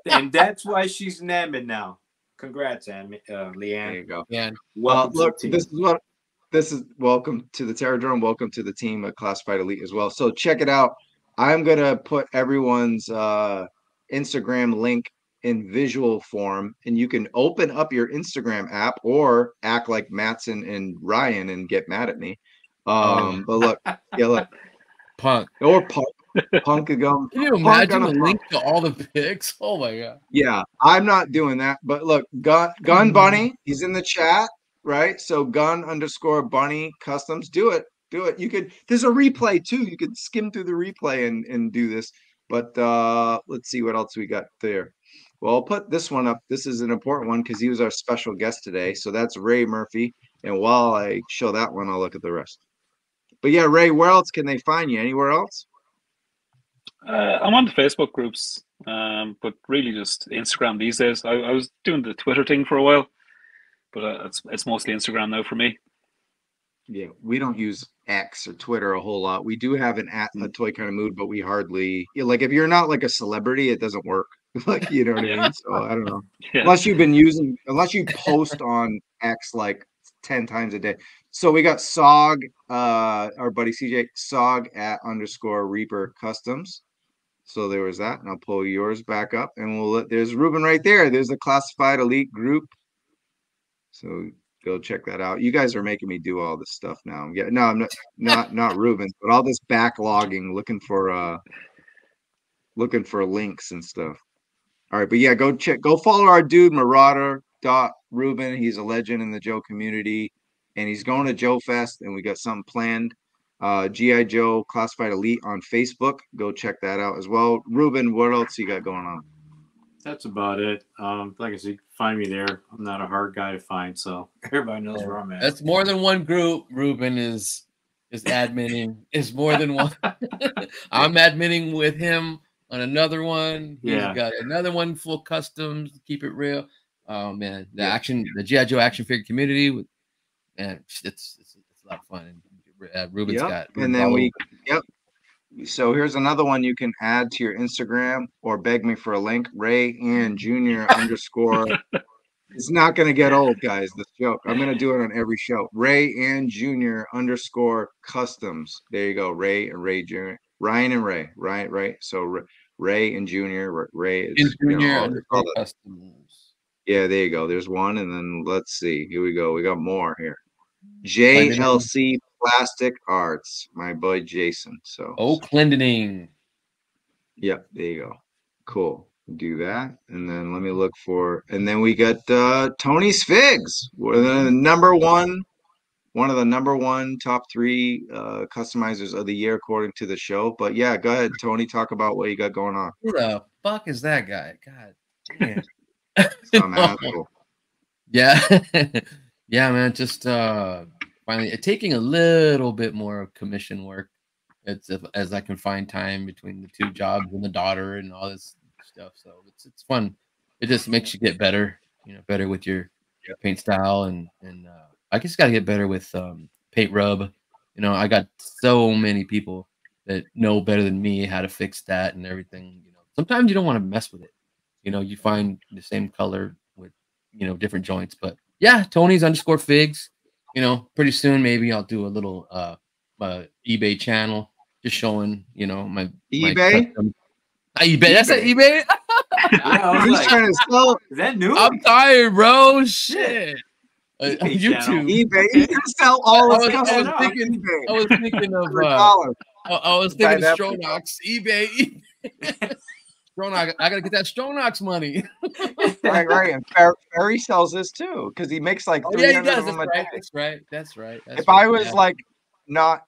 C: And that's why she's namming now. Congrats, Leanne.
A: There you go.
B: Yeah.
C: Welcome
A: look,
C: to the team.
A: This is welcome to the Terror Drone. Welcome to the team of Classified Elite as well. So check it out. I'm gonna put everyone's Instagram link in visual form, and you can open up your Instagram app or act like Mattson and Ryan and get mad at me. But look, look,
B: Punk
A: or Punk could go.
B: Can you imagine the link to all the pics? Oh my god.
A: Yeah, I'm not doing that. But look, Gun Bunny, he's in the chat. Right, so gun_bunny customs, do it. You could, there's a replay too, you could skim through the replay and do this. But let's see what else we got there. Well, I'll put this one up. This is an important one because he was our special guest today. So that's Ray Murphy, and while I show that one, I'll look at the rest. But yeah, Ray, where else can they find you? Anywhere else?
D: I'm on the Facebook groups, but really just Instagram these days. I was doing the Twitter thing for a while, but it's mostly Instagram now for me.
A: Yeah, we don't use X or Twitter a whole lot. We do have an @ a toy kind of mood, but we hardly, like, if you're not like a celebrity, it doesn't work. Like, you know what I mean? So I don't know. Yeah. Unless you post on X like 10 times a day. So we got Sog, our buddy CJ, Sog @_Reaper Customs. So there was that, and I'll pull yours back up, and there's Ruben right there. There's the Classified Elite group. So go check that out. You guys are making me do all this stuff now. I'm not Ruben, but all this backlogging, looking for links and stuff. All right, but yeah, go follow our dude Marauder Ruben. He's a legend in the Joe community, and he's going to Joe Fest, and we got something planned. GIJoe Classified Elite on Facebook. Go check that out as well. Ruben, what else you got going on?
C: That's about it. Like I said, find me there. I'm not a hard guy to find, so everybody knows where I'm at.
B: That's more than one group. Ruben is adminning. It's more than one. I'm adminning with him on another one. He's got another one full customs. Keep it real. Oh man, the GIJoe action figure community. Man, it's a lot of fun. Ruben's got.
A: And then So here's another one you can add to your Instagram or beg me for a link. Ray and Junior _. It's not going to get old, guys. This joke. I'm going to do it on every show. Ray and Junior _ customs. There you go. Ray and Ray Junior. Ryan and Ray. Right. So Ray and Junior. Ray is
B: Junior customs.
A: Yeah, there you go. There's one, and then let's see. Here we go. We got more here. JLC Plastic Arts, my boy Jason. So
B: Clendening.
A: Yep, there you go. Cool. Do that, and then let me look for. And then we got Tony's Figs. We're the number one top 3 customizers of the year according to the show. But yeah, go ahead, Tony. Talk about what you got going on.
B: Who the fuck is that guy? God damn.
A: Some asshole.
B: Yeah. Yeah, man. Just finally taking a little bit more commission work. As I can find time between the 2 jobs and the daughter and all this stuff. So it's fun. It just makes you get better, better with your paint style, and I just got to get better with paint rub. I got so many people that know better than me how to fix that and everything. Sometimes you don't want to mess with it. You find the same color with different joints. But yeah, Tony's _figs. Pretty soon maybe I'll do a little eBay channel just showing my
A: eBay.
B: eBay. That's an eBay.
C: Yeah, I was
A: He's
C: like,
A: trying to sell
C: is that new?
B: I'm tired, bro. Shit. YouTube.
A: eBay. He's gonna sell all his
B: I
A: stuff
B: was
A: on
B: thinking
A: eBay.
B: I was thinking of
A: $100.
B: I was thinking of
A: that
B: Stronox, eBay. Stronox, I gotta get that Stronox money.
A: Right. And Ferry sells this too because he makes like 300 of them a day.
B: That's right.
A: If I was like not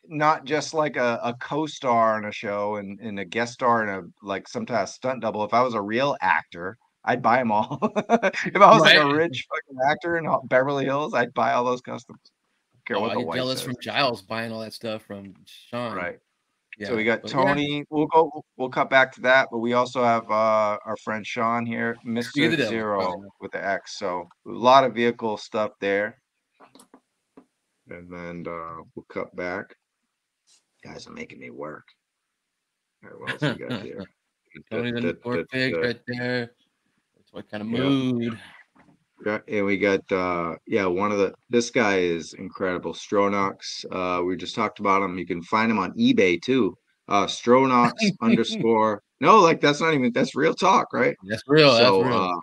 A: just like a co-star in a show and a guest star in a like some type of stunt double, if I was a real actor, I'd buy them all. If I was like a rich fucking actor in Beverly Hills, I'd buy all those customs. Don't care what the wife
B: jealous
A: says.
B: from Giles buying all that stuff from Sean.
A: Right.
B: Yeah,
A: so we got Tony. Yeah. We'll cut back to that, but we also have our friend Sean here, Mr. Zero with the X. So a lot of vehicle stuff there. And then we'll cut back. Guys are making me work. All right, what else we got here?
B: Tony the pig right there. That's what kind of mood.
A: Yeah, and we got this guy is incredible. Stronox. We just talked about him. You can find him on eBay too. Stronox _ no, like that's real talk, right?
B: That's real.
A: So,
B: that's real.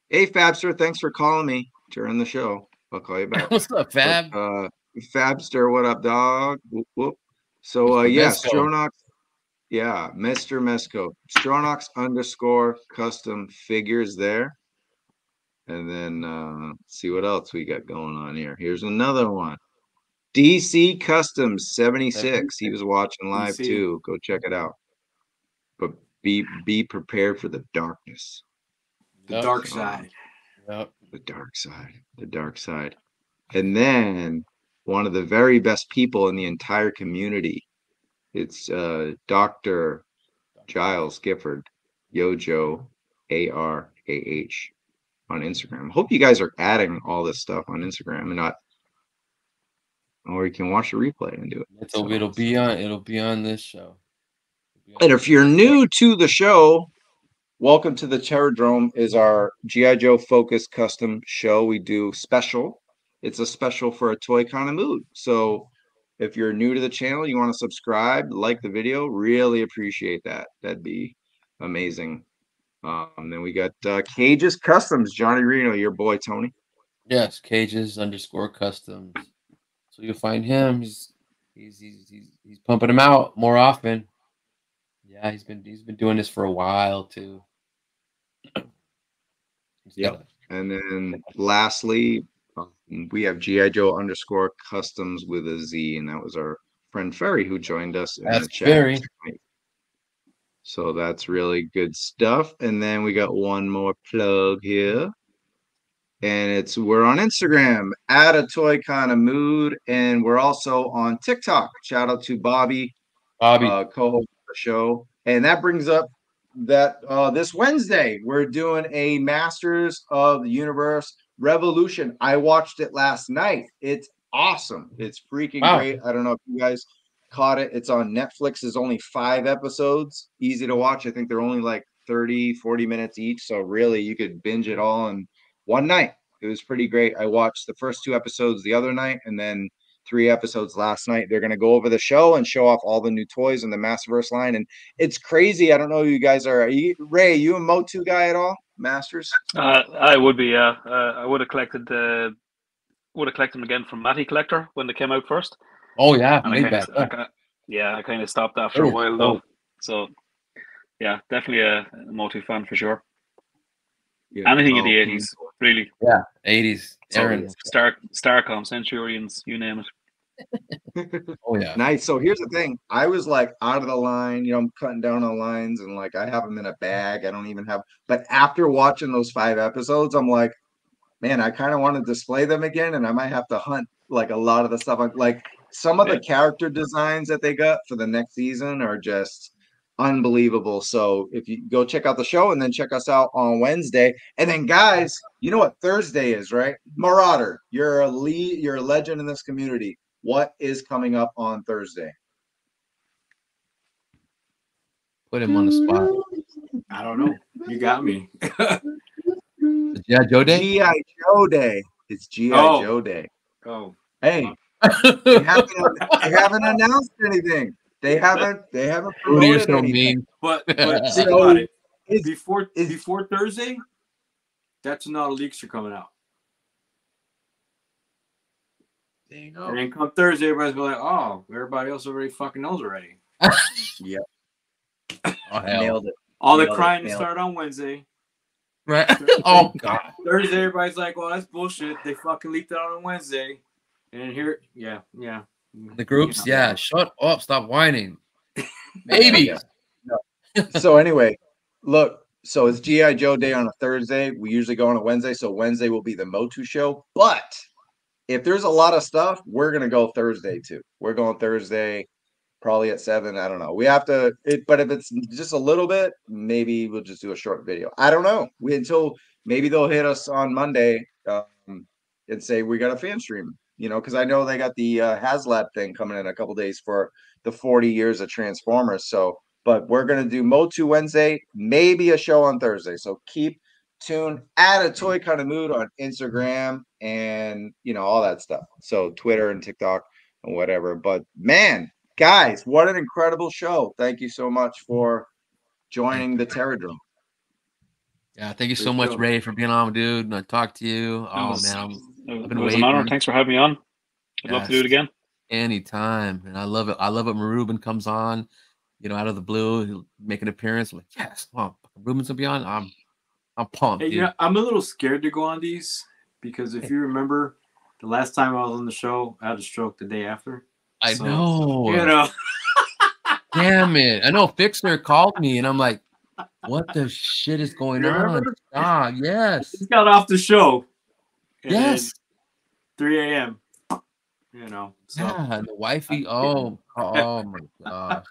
A: Hey Fabster, thanks for calling me during the show. I'll call you back.
B: What's up, Fab?
A: But, Fabster, what up, dog? Whoop, whoop. So Stronox. Yeah, Mr. Mesco. Stronox _ custom figures there. And then see what else we got going on here. Here's another one. DC Customs 76. He was watching live too. Go check it out. But be prepared for the darkness.
C: The dark side.
B: Yep.
A: The dark side. The dark side. And then one of the very best people in the entire community. It's Dr. Giles Gifford, GIJoe, ARAH. On Instagram. Hope you guys are adding all this stuff on Instagram and not, or you can watch the replay and do it.
B: It'll be on this show.
A: And if you're new to the show, welcome to the Terror Drome. Is our GIJoe focused custom show. We do special. It's a special for a toy kind of mood. So if you're new to the channel, you want to subscribe, like the video, really appreciate that. That'd be amazing. Then we got Cages Customs, Johnny Reno, your boy Tony.
B: Yes, Cages _ customs. So you'll find him. He's pumping them out more often. Yeah, he's been doing this for a while too.
A: Yep. And then lastly, we have GIJoe _ customs with a Z, and that was our friend Ferry who joined us in the chat tonight. So that's really good stuff. And then we got one more plug here. And we're on Instagram at a toy kind of mood. And we're also on TikTok. Shout out to Bobby. Co-host of the show. And that brings up that this Wednesday, we're doing a Masters of the Universe Revolution. I watched it last night. It's awesome. It's freaking great. I don't know if you guys caught it. It's on Netflix. There's only 5 episodes. Easy to watch. I think they're only like 30-40 minutes each. So really you could binge it all in one night. It was pretty great. I watched the first 2 episodes the other night and then 3 episodes last night. They're going to go over the show and show off all the new toys in the Masterverse line. And it's crazy. I don't know who you guys are. Ray, you a Motu guy at all? Masters?
D: I would be, yeah. I would have collected them again from Matty Collector when they came out first.
B: Oh yeah,
D: I kind of stopped after a while though. So yeah, definitely a Motu fan for sure. Yeah. Anything in the 80s, really.
B: Yeah, 80s. Aaron,
D: Starcom, Centurions, you name it.
A: Oh yeah, nice. So here's the thing: I was like out of the line. I'm cutting down on lines, and like I have them in a bag. I don't even have. But after watching those 5 episodes, I'm like, man, I kind of want to display them again, and I might have to hunt like a lot of the stuff. Like some of the character designs that they got for the next season are just unbelievable. So if you go check out the show and then check us out on Wednesday. And then guys, you know what Thursday is, right? Marauder, you're a legend in this community. What is coming up on Thursday?
B: Put him on the spot.
C: I don't know. You got me.
B: GIJoe Day?
A: GIJoe Day. It's GIJoe Day.
C: Oh.
A: Hey, they haven't announced anything. They haven't promoted anything.
C: But think about it. Before Thursday, that's when all the leaks are coming out.
B: There you go.
C: And then come Thursday, everybody's be like, oh, everybody else already fucking knows already.
A: Yep.
B: Oh,
A: Nailed it.
C: All the crying started on Wednesday.
B: Right. Oh God.
C: Thursday, everybady's like, well, that's bullshit. They fucking leaked it out on Wednesday. And here, yeah.
B: The groups, yeah. Shut up. Stop whining. Maybe.
A: So anyway, look. So it's GIJoe Day on a Thursday. We usually go on a Wednesday. So Wednesday will be the Motu show. But if there's a lot of stuff, we're gonna go Thursday too. We're going Thursday, probably at 7. I don't know. We have to. But if it's just a little bit, maybe we'll just do a short video. I don't know. Until maybe they'll hit us on Monday and say we got a fan stream. You know, because I know they got the HasLab thing coming in a couple days for the 40 years of Transformers. So, but we're gonna do Motu Wednesday, maybe a show on Thursday. So keep tuned. Add a Toy Kind of Mood on Instagram and all that stuff. So Twitter and TikTok and whatever. But man, guys, what an incredible show! Thank you so much for joining the TERROR Drome.
B: Yeah, thank you so much, Ray, for being on, dude. And I talked to you.
D: It was an honor. Thanks for having me on. I'd love to do it again.
B: Anytime. And I love it. I love it when Ruben comes on, out of the blue, he'll make an appearance. I'm like, yes, come on, Ruben's gonna be on. I'm pumped.
C: Hey,
B: dude.
C: I'm a little scared to go on these because if you remember the last time I was on the show, I had a stroke the day after.
B: I know. Damn it. I know Fixer called me and I'm like, what the shit is going on? Ah, yes.
C: He got off the show.
B: Yes.
C: 3 a.m. So.
B: Yeah, the wifey. Oh my gosh.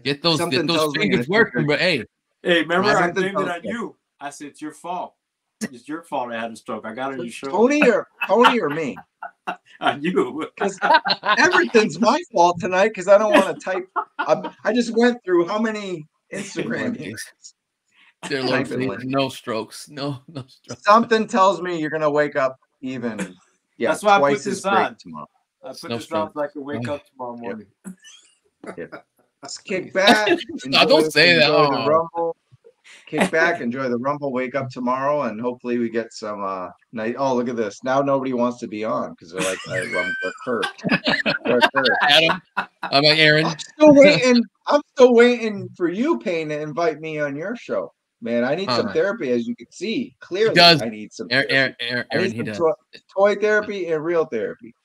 B: Get those fingers working, but hey,
C: remember I blamed it on you. I said it's your fault. It's your fault I had a stroke. I got on your show.
A: Tony or me?
C: On you.
A: Because everything's my fault tonight because I don't want to type. I just went through how many Instagram things.
B: Dear Lord, no strokes. No strokes.
A: Something tells me you're gonna wake up even. Yeah,
C: that's why I put this on
A: tomorrow.
C: I put this on so I can wake up tomorrow morning.
A: Yeah. Let's kick back.
B: Don't say that.
A: The Rumble. Kick back, enjoy the Rumble. Wake up tomorrow, and hopefully we get some night. Oh, look at this! Now nobody wants to be on because they're like, we're cursed.
B: Adam, I'm like Aaron.
A: I'm still waiting for you, Payne, to invite me on your show. Man, I need some therapy, as you can see clearly. I need some
B: Aaron, he does.
A: Toy therapy and real therapy.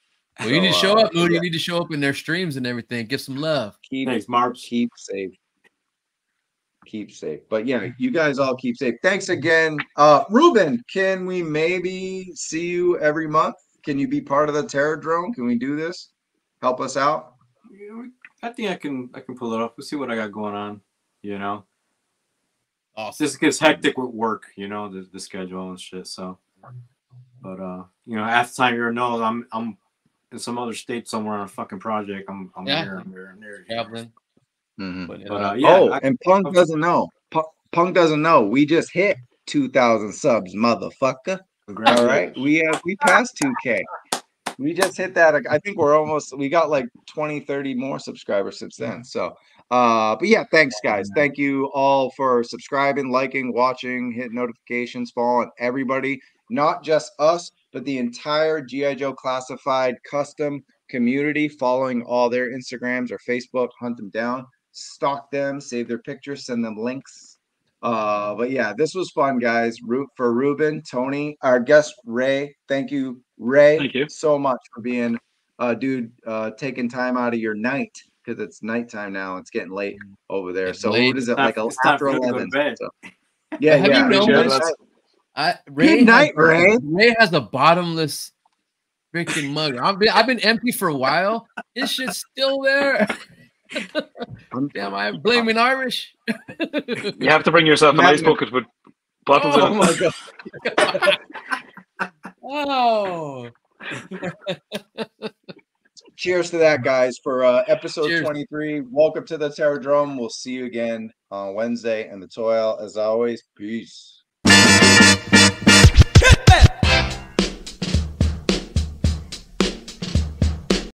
B: Well, you need to show up, Moody. You need to show up in their streams and everything. Give some love.
C: Thanks, Mark.
A: Keep safe. Keep safe. But yeah, you guys all keep safe. Thanks again. Ruben, can we maybe see you every month? Can you be part of the TERROR Drome? Can we do this? Help us out?
C: I think I can pull it off. We'll see what I got going on,
B: Awesome.
C: This gets hectic with work, the schedule and shit. So, but half the time you're I'm in some other state somewhere on a fucking project. I'm there.
B: Traveling.
A: Mm-hmm. And Punk doesn't know. Punk doesn't know. We just hit 2,000 subs, motherfucker. All right, we passed 2K. We just hit that. I think we got like 20, 30 more subscribers since then. So, but yeah, thanks guys. Thank you all for subscribing, liking, watching, hit notifications, following everybody, not just us, but the entire GIJoe Classified custom community, following all their Instagrams or Facebook, hunt them down, stalk them, save their pictures, send them links. But yeah, this was fun, guys. Root for Ruben, Tony, our guest Ray. Thank you, Ray.
D: Thank you
A: so much for being taking time out of your night, because it's nighttime now. It's getting late over there. So what is it, like after 11? So, yeah,
B: have you noticed?
A: Good night, Ray.
B: Ray has a bottomless freaking mug. I've been empty for a while. This shit's still there. Damn, I'm blaming Irish.
D: You have to bring yourself an ice bucket with bottles
A: Oh
D: in
A: my
D: it.
A: god!
B: Oh.
A: Cheers to that, guys, for episode
B: Cheers.
A: 23. Welcome to the Terror Drome. We'll see you again on Wednesday. And the Toil, as always, peace.